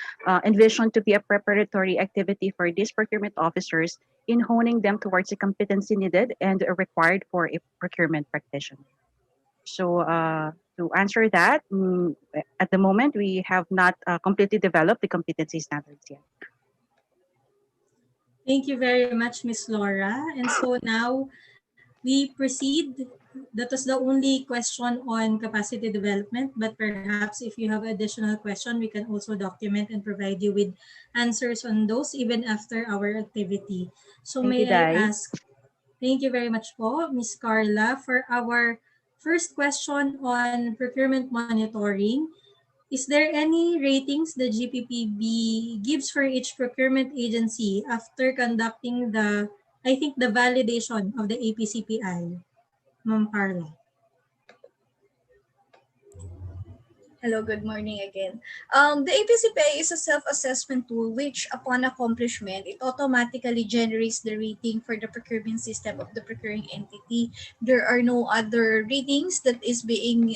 envisioned to be a preparatory activity for these procurement officers in honing them towards the competency needed and required for a procurement practitioner. So to answer that, at the moment, we have not completely developed the competency standards yet. Thank you very much, Ms. Laura. And so now we proceed. That was the only question on capacity development, but perhaps if you have additional question, we can also document and provide you with answers on those even after our activity. So Thank you, may I Dai. ask, thank you very much po, Ms. Carla, for our first question on procurement monitoring. Is there any ratings the GPPB gives for each procurement agency after conducting the validation of the APCPI? Ma'am Carla. Hello, good morning again. The APCPA is a self-assessment tool which, upon accomplishment, it automatically generates the rating for the procurement system of the procuring entity. There are no other ratings that is being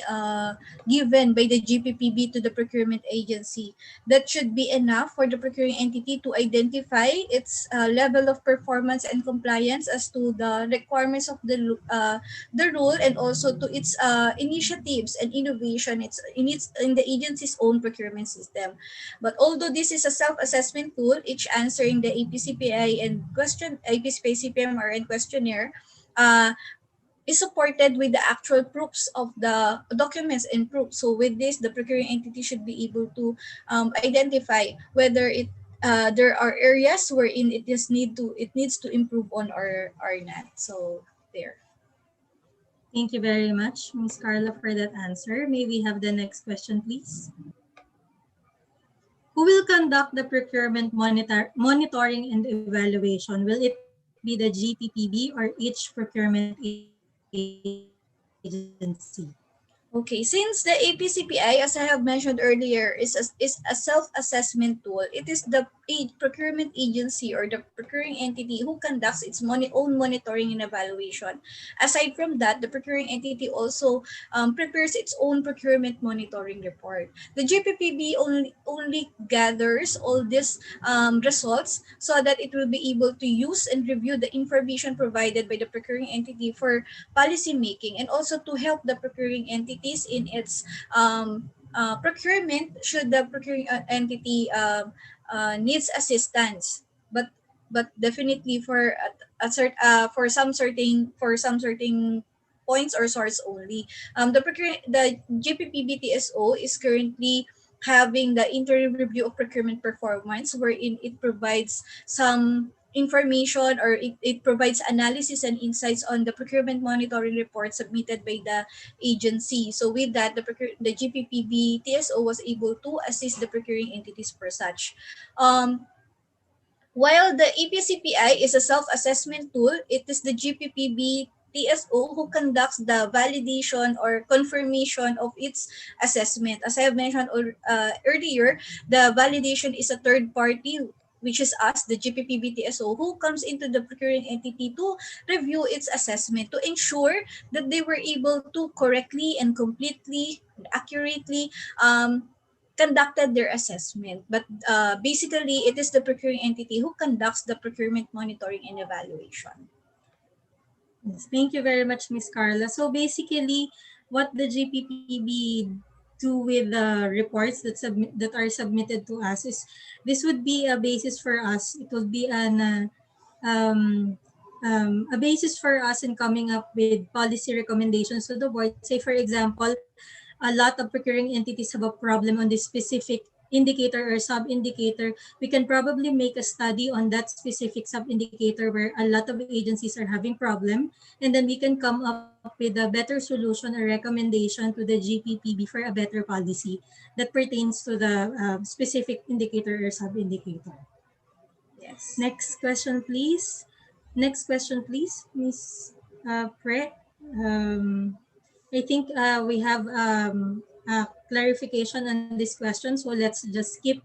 given by the GPPB to the procurement agency. That should be enough for the procuring entity to identify its level of performance and compliance as to the requirements of the rule, and also to its initiatives and innovation in the agency's own procurement system. But although this is a self-assessment tool, each answering the APCPI and APCPI CPMRN questionnaire uh, is supported with the actual proofs of the documents and proofs. So with this, the procuring entity should be able to identify whether there are areas wherein it needs to improve on or not. So there. Thank you very much, Ms. Carla, for that answer. May we have the next question, please? Who will conduct the procurement monitoring and evaluation? Will it be the GPPB or each procurement agency? Okay, since the APCPI, as I have mentioned earlier, is a self-assessment tool, it is the procurement agency or the procuring entity who conducts its own monitoring and evaluation. Aside from that, the procuring entity also prepares its own procurement monitoring report. The GPPB only gathers all these results so that it will be able to use and review the information provided by the procuring entity for policy making, and also to help the procuring entities in its procurement should the procuring entity needs assistance. But definitely for some certain points or source only. The GPPB TSO is currently having the interim review of procurement performance, wherein it provides some information, or it provides analysis and insights on the procurement monitoring report submitted by the agency. So with that, the GPPB TSO was able to assist the procuring entities for such. While the EPCPI is a self-assessment tool, it is the GPPB TSO who conducts the validation or confirmation of its assessment. As I have mentioned earlier, the validation is a third party, which is us, the GPPB TSO, who comes into the procuring entity to review its assessment to ensure that they were able to correctly and completely, accurately conducted their assessment. But basically, it is the procuring entity who conducts the procurement monitoring and evaluation. Yes, thank you very much, Ms. Carla. So basically, what the GPPB do with the reports that are submitted to us is this would be a basis for us. It would be a basis for us in coming up with policy recommendations to the board. Say, for example, a lot of procuring entities have a problem on this specific indicator or sub-indicator. We can probably make a study on that specific sub-indicator where a lot of agencies are having problem, and then we can come up with a better solution or recommendation to the GPPB for a better policy that pertains to the specific indicator or sub-indicator. Yes. Next question, please. Next question, please, Ms. Pre. I think we have a clarification on this question, so let's just skip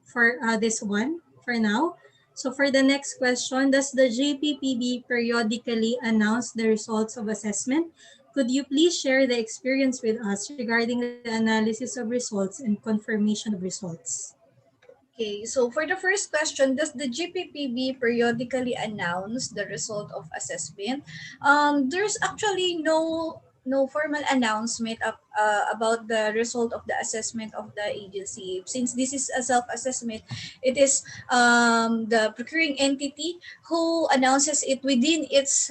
for this one for now. So for the next question, does the GPPB periodically announce the results of assessment? Could you please share the experience with us regarding the analysis of results and confirmation of results? Okay, so for the first question, does the GPPB periodically announce the result of assessment? There's actually no formal announcement about the result of the assessment of the agency. Since this is a self-assessment, it is the procuring entity who announces it within its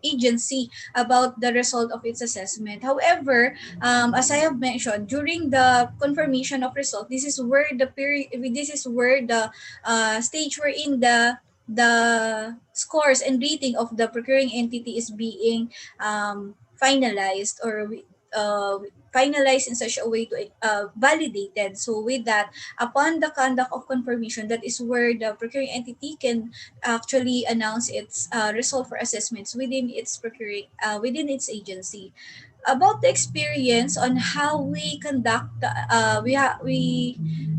agency about the result of its assessment. However, as I have mentioned, during the confirmation of result, this is where the stage wherein the scores and rating of the procuring entity is being finalized, or finalized in such a way to validated. So with that, upon the conduct of confirmation, that is where the procuring entity can actually announce its result for assessments within its within its agency. about the experience on how we conduct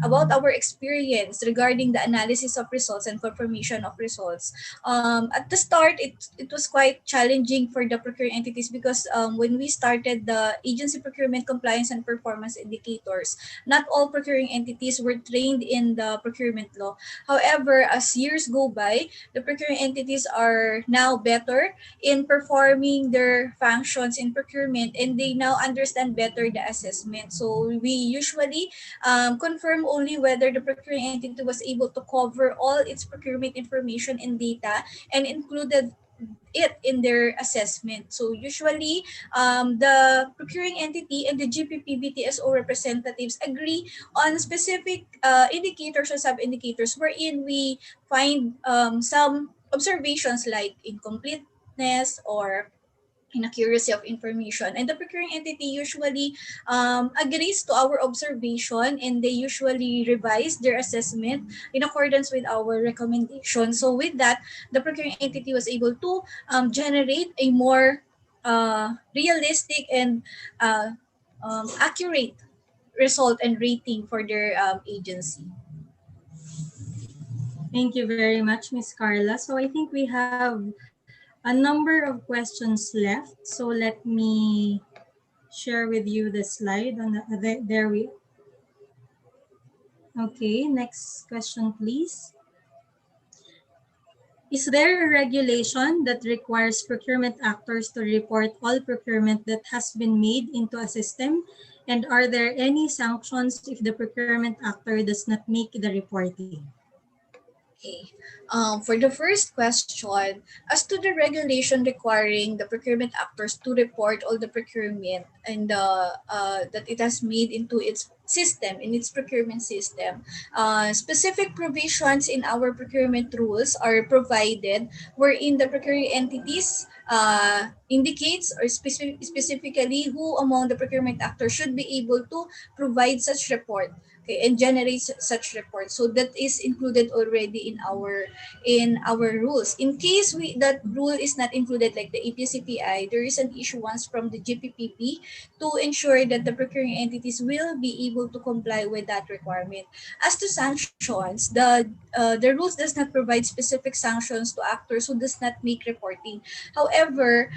about our experience regarding the analysis of results and confirmation of results. At the start, it was quite challenging for the procuring entities because when we started the agency procurement compliance and performance indicators, not all procuring entities were trained in the procurement law. However, as years go by, the procuring entities are now better in performing their functions in procurement, and they now understand better the assessment. So we usually confirm only whether the procuring entity was able to cover all its procurement information and data and included it in their assessment. So usually, the procuring entity and the GPP TSO representatives agree on specific indicators or sub-indicators wherein we find some observations like incompleteness or inaccuracy of information, and the procuring entity usually agrees to our observation, and they usually revise their assessment in accordance with our recommendation. So with that, the procuring entity was able to generate a more realistic and accurate result and rating for their agency. Thank you very much, Ms. Carla. So I think we have a number of questions left. So let me share with you the slide. There we. Okay, next question, please. Is there a regulation that requires procurement actors to report all procurement that has been made into a system? And are there any sanctions if the procurement actor does not make the reporting? Okay. For the first question, as to the regulation requiring the procurement actors to report all the procurement and that it has made into its system, in its procurement system, specific provisions in our procurement rules are provided wherein the procuring entities indicates or specifically who among the procurement actors should be able to provide such report. Okay, and generates such reports. So that is included already in our rules. In case that rule is not included, like the Ppsc, there is an issuance from the Gppb to ensure that the procuring entities will be able to comply with that requirement. As to sanctions, the rules does not provide specific sanctions to actors who does not make reporting. However,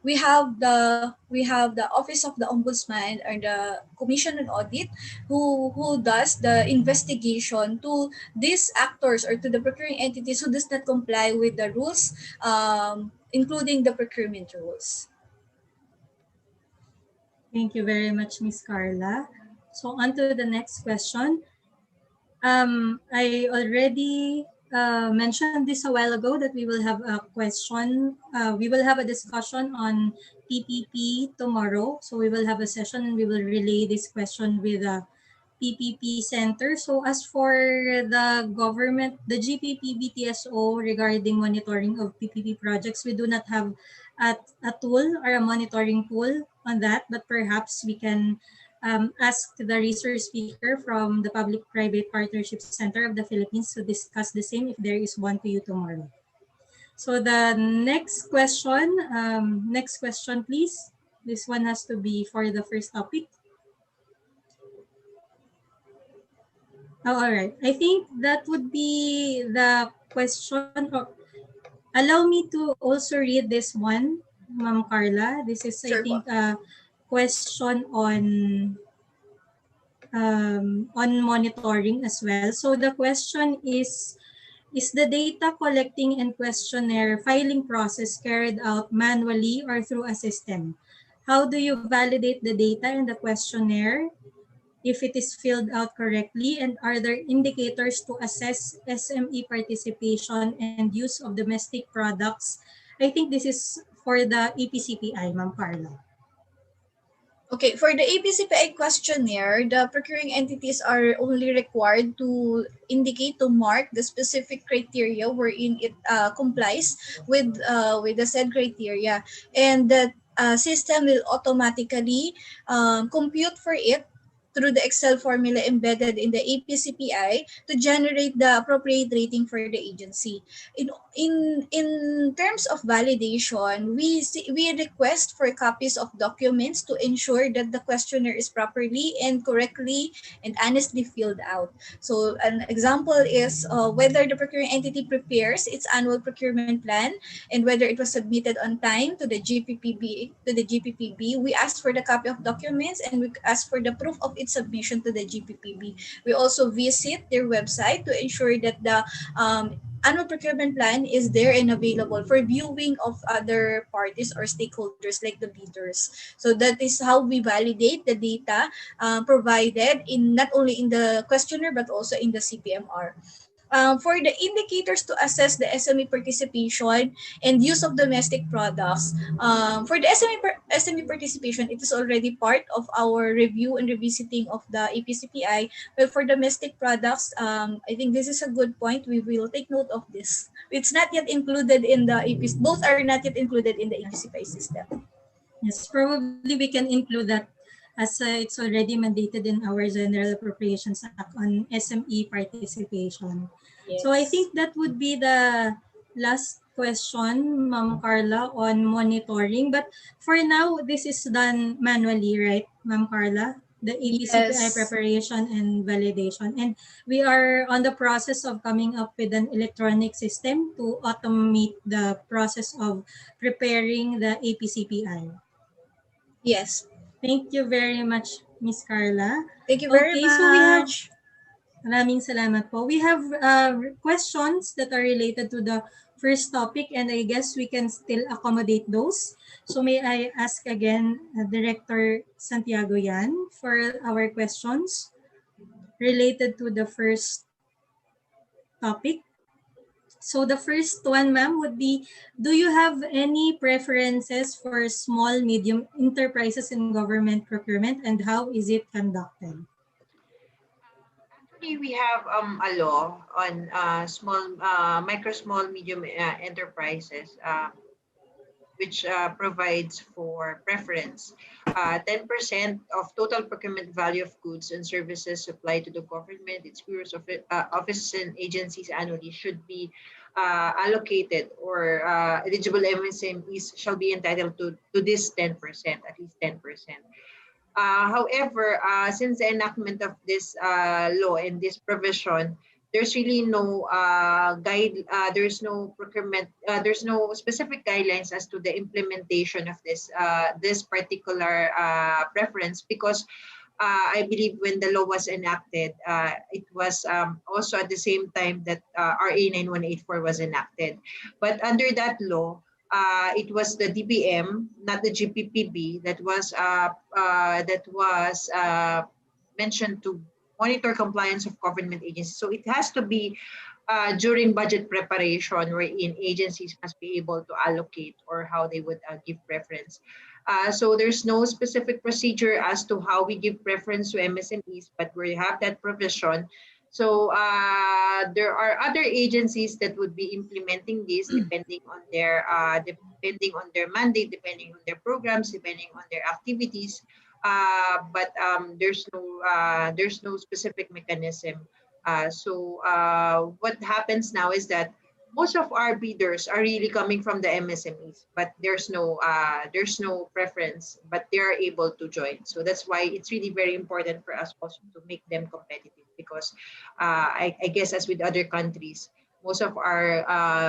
we have the Office of the Ombudsman or the Commission on Audit who does the investigation to these actors or to the procuring entities who does not comply with the rules, including the procurement rules. Thank you very much, Ms. Carla. So on to the next question. I already mentioned this a while ago that we will have a question. We will have a discussion on PPP tomorrow. So we will have a session and we will relay this question with the PPP Center. So as for the government, the GPP BTSO regarding monitoring of PPP projects, we do not have a tool or a monitoring tool on that, but perhaps we can ask the research speaker from the Public-Private Partnership Center of the Philippines to discuss the same if there is one to you tomorrow. So the next question, please. This one has to be for the first topic. Oh, all right. I think that would be the question. Allow me to also read this one, Ma'am Carla. This is, Sure. I think, a question on monitoring as well. So the question is the data collecting and questionnaire filing process carried out manually or through a system? How do you validate the data in the questionnaire if it is filled out correctly? And are there indicators to assess SME participation and use of domestic products? I think this is for the EPCPI, Ma'am Carla. Okay, for the APCPI questionnaire, the procuring entities are only required to indicate, to mark the specific criteria wherein it complies with the said criteria, and the system will automatically compute for it through the Excel formula embedded in the APCPI to generate the appropriate rating for the agency. In terms of validation, we request for copies of documents to ensure that the questionnaire is properly and correctly and honestly filled out. So an example is whether the procuring entity prepares its annual procurement plan and whether it was submitted on time to the Gppb. We ask for the copy of documents and we ask for the proof of its submission to the Gppb. We also visit their website to ensure that the annual procurement plan is there and available for viewing of other parties or stakeholders like the bidders. So that is how we validate the data provided in not only in the questionnaire but also in the CPMR. For the indicators to assess the SME participation and use of domestic products, for the SME participation, it is already part of our review and revisiting of the APCPI. But for domestic products, I think this is a good point. We will take note of this. It's not yet included in the APC. Both are not yet included in the APCPI system. Yes, probably we can include that as it's already mandated in our General Appropriations Act on SME participation. Yes. So I think that would be the last question, Ma'am Carla, on monitoring. But for now, this is done manually, right, Ma'am Carla? The APCPI Yes. preparation and validation. And we are on the process of coming up with an electronic system to automate the process of preparing the APCPI. Yes. Thank you very much, Miss Carla. Thank you very much. So we have, maraming salamat po. We have questions that are related to the first topic and I guess we can still accommodate those. So may I ask again, Director Santiago Yan for our questions related to the first topic. So the first one, ma'am, would be, do you have any preferences for small, medium enterprises in government procurement and how is it conducted? Actually, we have a law on micro, small, medium enterprises, which provides for preference. 10% of total procurement value of goods and services supplied to the government, its bureaus, offices, and agencies annually should be allocated, or eligible MSMEs shall be entitled to this 10%, at least 10%. However, since the enactment of this law and this provision, there's really no there's no procurement, there's no specific guidelines as to the implementation of this particular preference, because I believe when the law was enacted, it was also at the same time that RA 9184 was enacted. But under that law, it was the DBM, not the Gppb, that was mentioned to monitor compliance of government agencies. So it has to be during budget preparation, wherein agencies must be able to allocate or how they would give preference. So there's no specific procedure as to how we give preference to MSMEs, but we have that provision. So there are other agencies that would be implementing this depending on their mandate, depending on their programs, depending on their activities. But there's no specific mechanism. So what happens now is that most of our bidders are really coming from the MSMEs, but there's no preference, but they are able to join. So that's why it's really very important for us also to make them competitive, because I guess as with other countries, most of our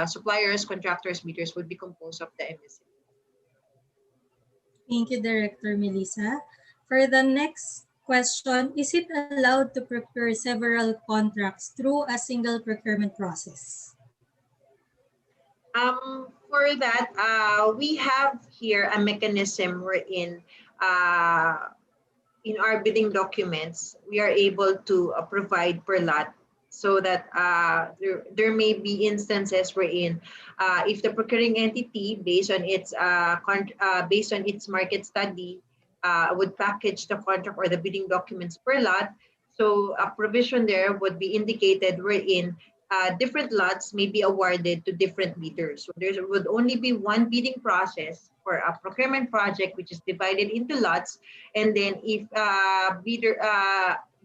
suppliers, contractors, bidders would be composed of the MSMEs. Thank you, Director Melissa. For the next question, is it allowed to procure several contracts through a single procurement process? For that, we have here a mechanism wherein in our bidding documents, we are able to provide per lot, so that there may be instances wherein if the procuring entity, based on its market study, would package the contract or the bidding documents per lot, so a provision there would be indicated wherein different lots may be awarded to different bidders. So there would only be one bidding process for a procurement project, which is divided into lots. And then if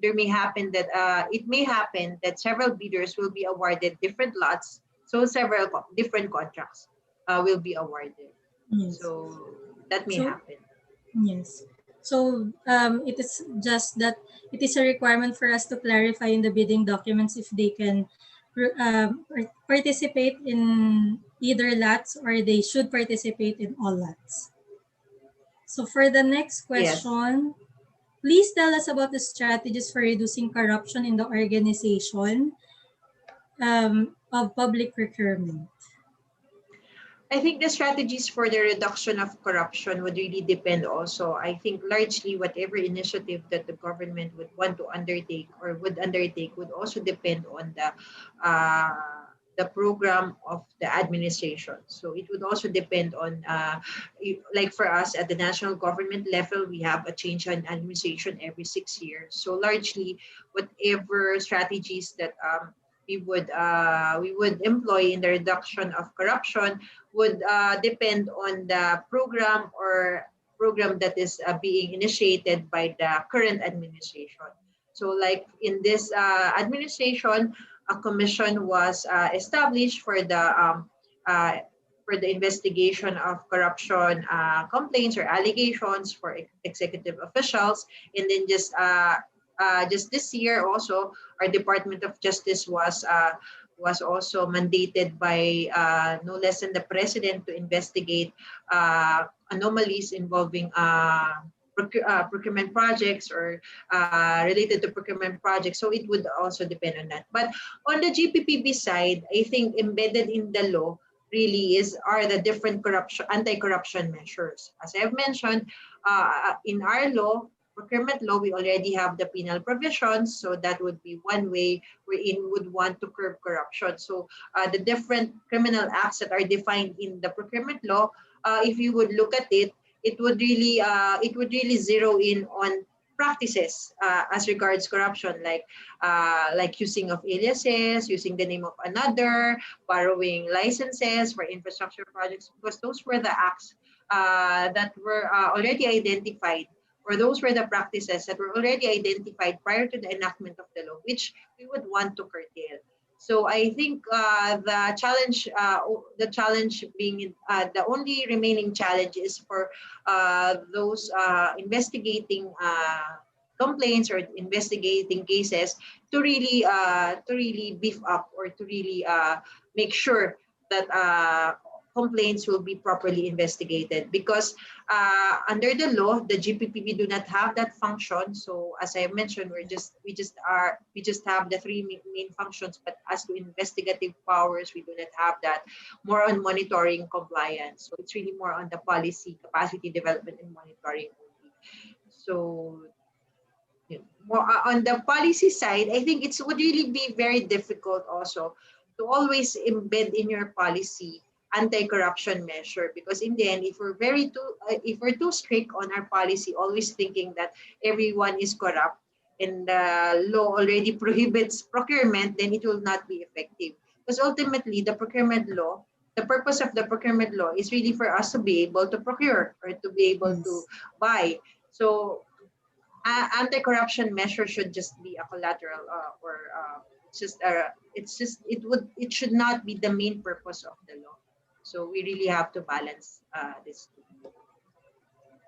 there may happen that it may happen that several bidders will be awarded different lots. So several different contracts will be awarded. Yes. So that may So, happen. yes. So it is just that it is a requirement for us to clarify in the bidding documents if they can participate in either lots or they should participate in all lots. So for the next Yes. question, please tell us about the strategies for reducing corruption in the organization of public procurement. I think the strategies for the reduction of corruption would really depend also. I think largely whatever initiative that the government would want to undertake or would undertake would also depend on the program of the administration. So it would also depend on, like for us at the national government level, we have a change in administration every 6 years. So largely whatever strategies that we would employ in the reduction of corruption would depend on the program that is being initiated by the current administration. So like in this administration, a commission was established for the investigation of corruption complaints or allegations for executive officials. And then just this year also, our Department of Justice was also mandated by no less than the president to investigate anomalies involving procurement projects or related to procurement projects. So it would also depend on that. But on the Gppb side, I think embedded in the law really are the different anti-corruption measures. As I have mentioned, in our law, procurement law, we already have the penal provisions. So that would be one way wherein we would want to curb corruption. So the different criminal acts that are defined in the procurement law, if you would look at it, it would really zero in on practices as regards corruption, like using of aliases, using the name of another, borrowing licenses for infrastructure projects, because those were the acts that were already identified, or those were the practices that were already identified prior to the enactment of the law, which we would want to curtail. So I think the challenge being the only remaining challenge is for those investigating complaints or investigating cases to really beef up or to really make sure that complaints will be properly investigated, because under the law, the Gppb do not have that function. So as I mentioned, we just have the three main functions, but as to investigative powers, we do not have that. More on monitoring compliance. So it's really more on the policy, capacity development, and monitoring only. So more on the policy side, I think it would really be very difficult also to always embed in your policy anti-corruption measure, because in the end, if we're too strict on our policy, always thinking that everyone is corrupt and the law already prohibits procurement, then it will not be effective. Because ultimately, the purpose of the procurement law is really for us to be able to procure or to be able to buy. So anti-corruption measure should just be a collateral it should not be the main purpose of the law. So we really have to balance this.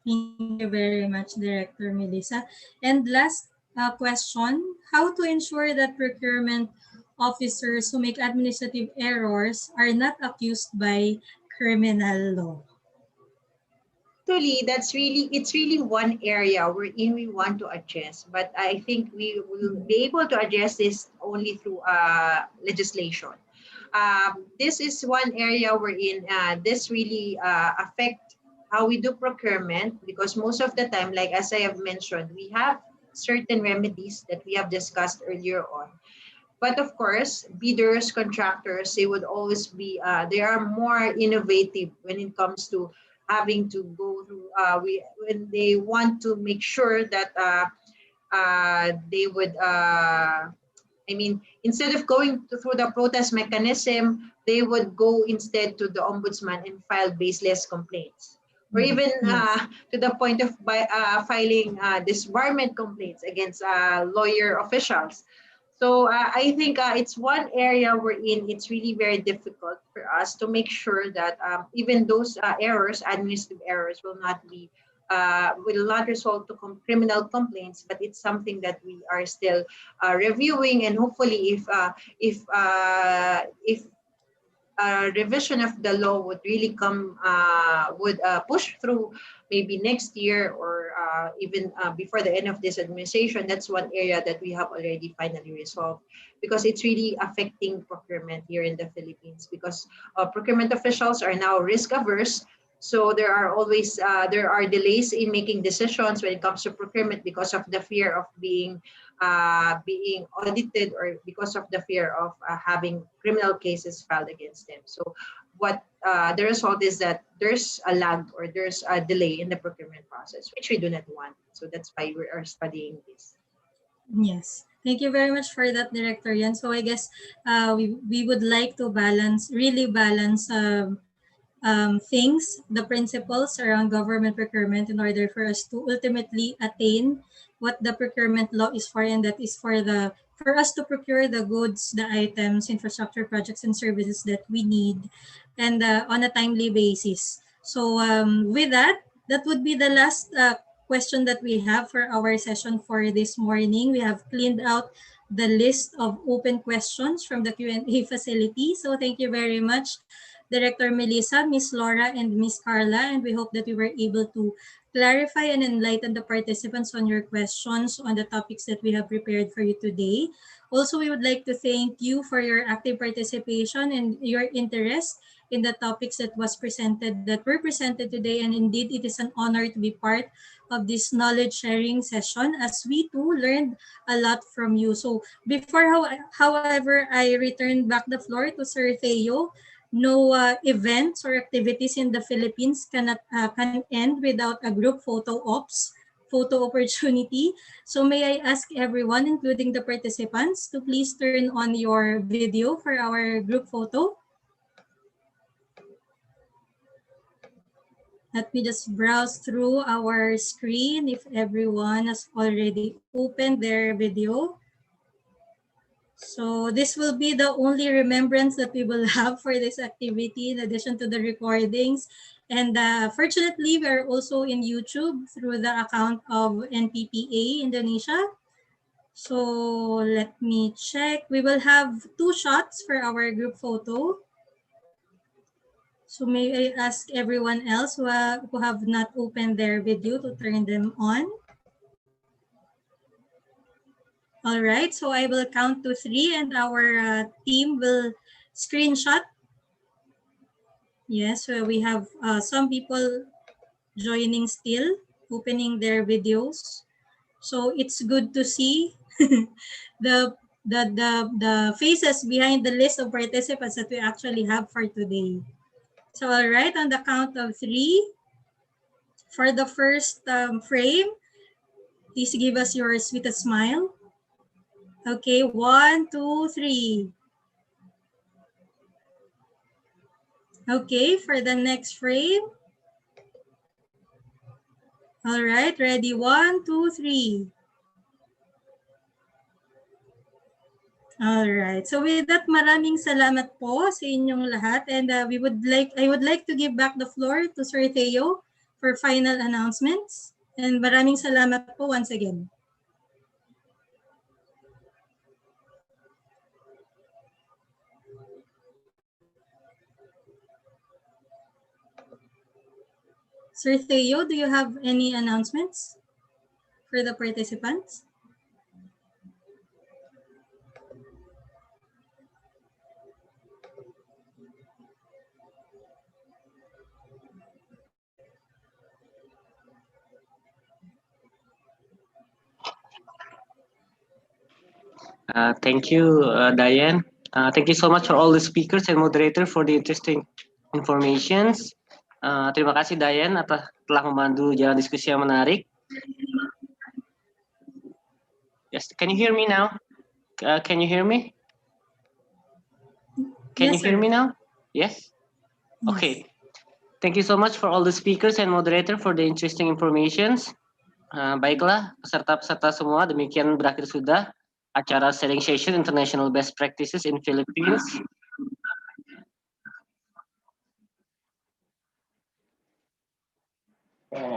Thank you very much, Director Melissa. And last question, how to ensure that procurement officers who make administrative errors are not accused by criminal law? Actually, it's really one area wherein we want to address, but I think we will be able to address this only through legislation. This is one area wherein this really affect how we do procurement, because most of the time, like as I have mentioned, we have certain remedies that we have discussed earlier on. But of course, bidders, contractors, they would always be, they are more innovative when it comes to having to go through, when they want to make sure that they would I mean, instead of going through the protest mechanism, they would go instead to the ombudsman and file baseless complaints, or even to the point of filing disbarment complaints against lawyer officials. So I think it's one area wherein it's really very difficult for us to make sure that even those errors, administrative errors, will not result to criminal complaints, but it's something that we are still reviewing, and hopefully, if revision of the law would really push through maybe next year, or even before the end of this administration, that's one area that we have already finally resolved, because it's really affecting procurement here in the Philippines, because procurement officials are now risk averse. So there are always delays in making decisions when it comes to procurement because of the fear of being audited, or because of the fear of having criminal cases filed against them. So what the result is that there's a lag, or there's a delay in the procurement process, which we do not want. So that's why we are studying this. Yes. Thank you very much for that, Director Yan. So I guess we would like to really balance things, the principles around government procurement, in order for us to ultimately attain what the procurement law is for, and that is for us to procure the goods, the items, infrastructure projects, and services that we need, and on a timely basis. So with that would be the last question that we have for our session for this morning. We have cleaned out the list of open questions from the Q&A facility. So thank you very much, Director Melissa, Ms. Laura, and Ms. Carla, and we hope that we were able to clarify and enlighten the participants on your questions on the topics that we have prepared for you today. Also, we would like to thank you for your active participation and your interest in the topics that were presented today, and indeed it is an honor to be part of this knowledge sharing session, as we too learned a lot from you. So before, however, I return back the floor to Sir Theo. No events or activities in the Philippines can end without a group photo opportunity. So may I ask everyone, including the participants, to please turn on your video for our group photo. Let me just browse through our screen if everyone has already opened their video. So this will be the only remembrance that we will have for this activity, in addition to the recordings. And fortunately, we are also in YouTube through the account of NPPA Indonesia. So let me check. We will have 2 shots for our group photo. So may I ask everyone else who have not opened their video to turn them on. All right, so I will count to 3 and our team will screenshot. Yes, so we have some people joining still, opening their videos. So it's good to see the faces behind the list of participants that we actually have for today. So all right, on the count of 3, for the first frame, please give us your sweetest smile. Okay, 1, 2, 3. Okay, for the next frame. All right, ready? 1, 2, 3. All right. So with that, maraming salamat po sa inyong lahat, and I would like to give back the floor to Sir Theo for final announcements. And maraming salamat po once again. Sir Theo, do you have any announcements for the participants? Thank you, Diane. Thank you so much for all the speakers and moderator for the interesting informations. Terima kasih Diane atas telah memandu jalan diskusi yang menarik. Yes, can you hear me now? Can you hear me? Can Yes, you hear sir. me now? Yes? Okay. Thank you so much for all the speakers and moderator for the interesting informations. Baiklah, peserta-peserta semua, demikian berakhir sudah acara sharing session International Best Practices in Philippines. Oke,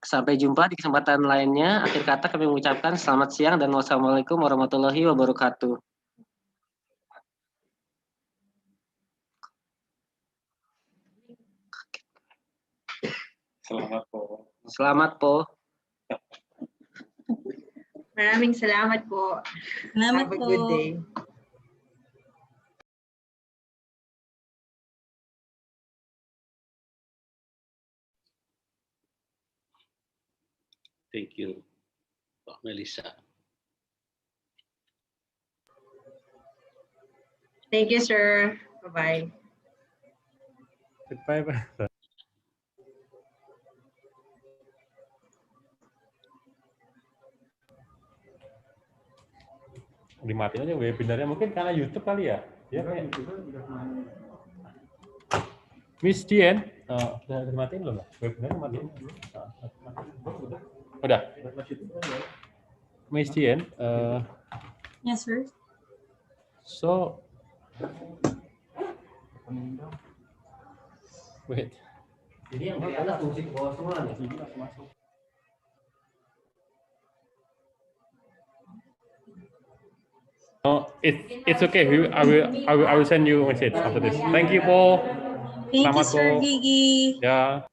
sampai jumpa di kesempatan lainnya. Akhir kata kami mengucapkan selamat siang dan wassalamualaikum warahmatullahi wabarakatuh. Selamat po. Maraming salamat po. Salamat Have a po. good day. Thank you, Pak Melissa. Thank you, sir. Bye-bye. Goodbye, Pak. Dimatiin aja webinarnya, mungkin karena YouTube kali ya. Ya, Miss Dian, udah dimatiin belum? Webinarnya matiin. Udah. Miss Dian, Yes, sir. so wait. Jadi yang di atas musik bawah semua nih. Oh, it's okay. I will send you a message after this. Thank you, Paul. Thank you, Selamat, Sir Po. Gigi. Ya.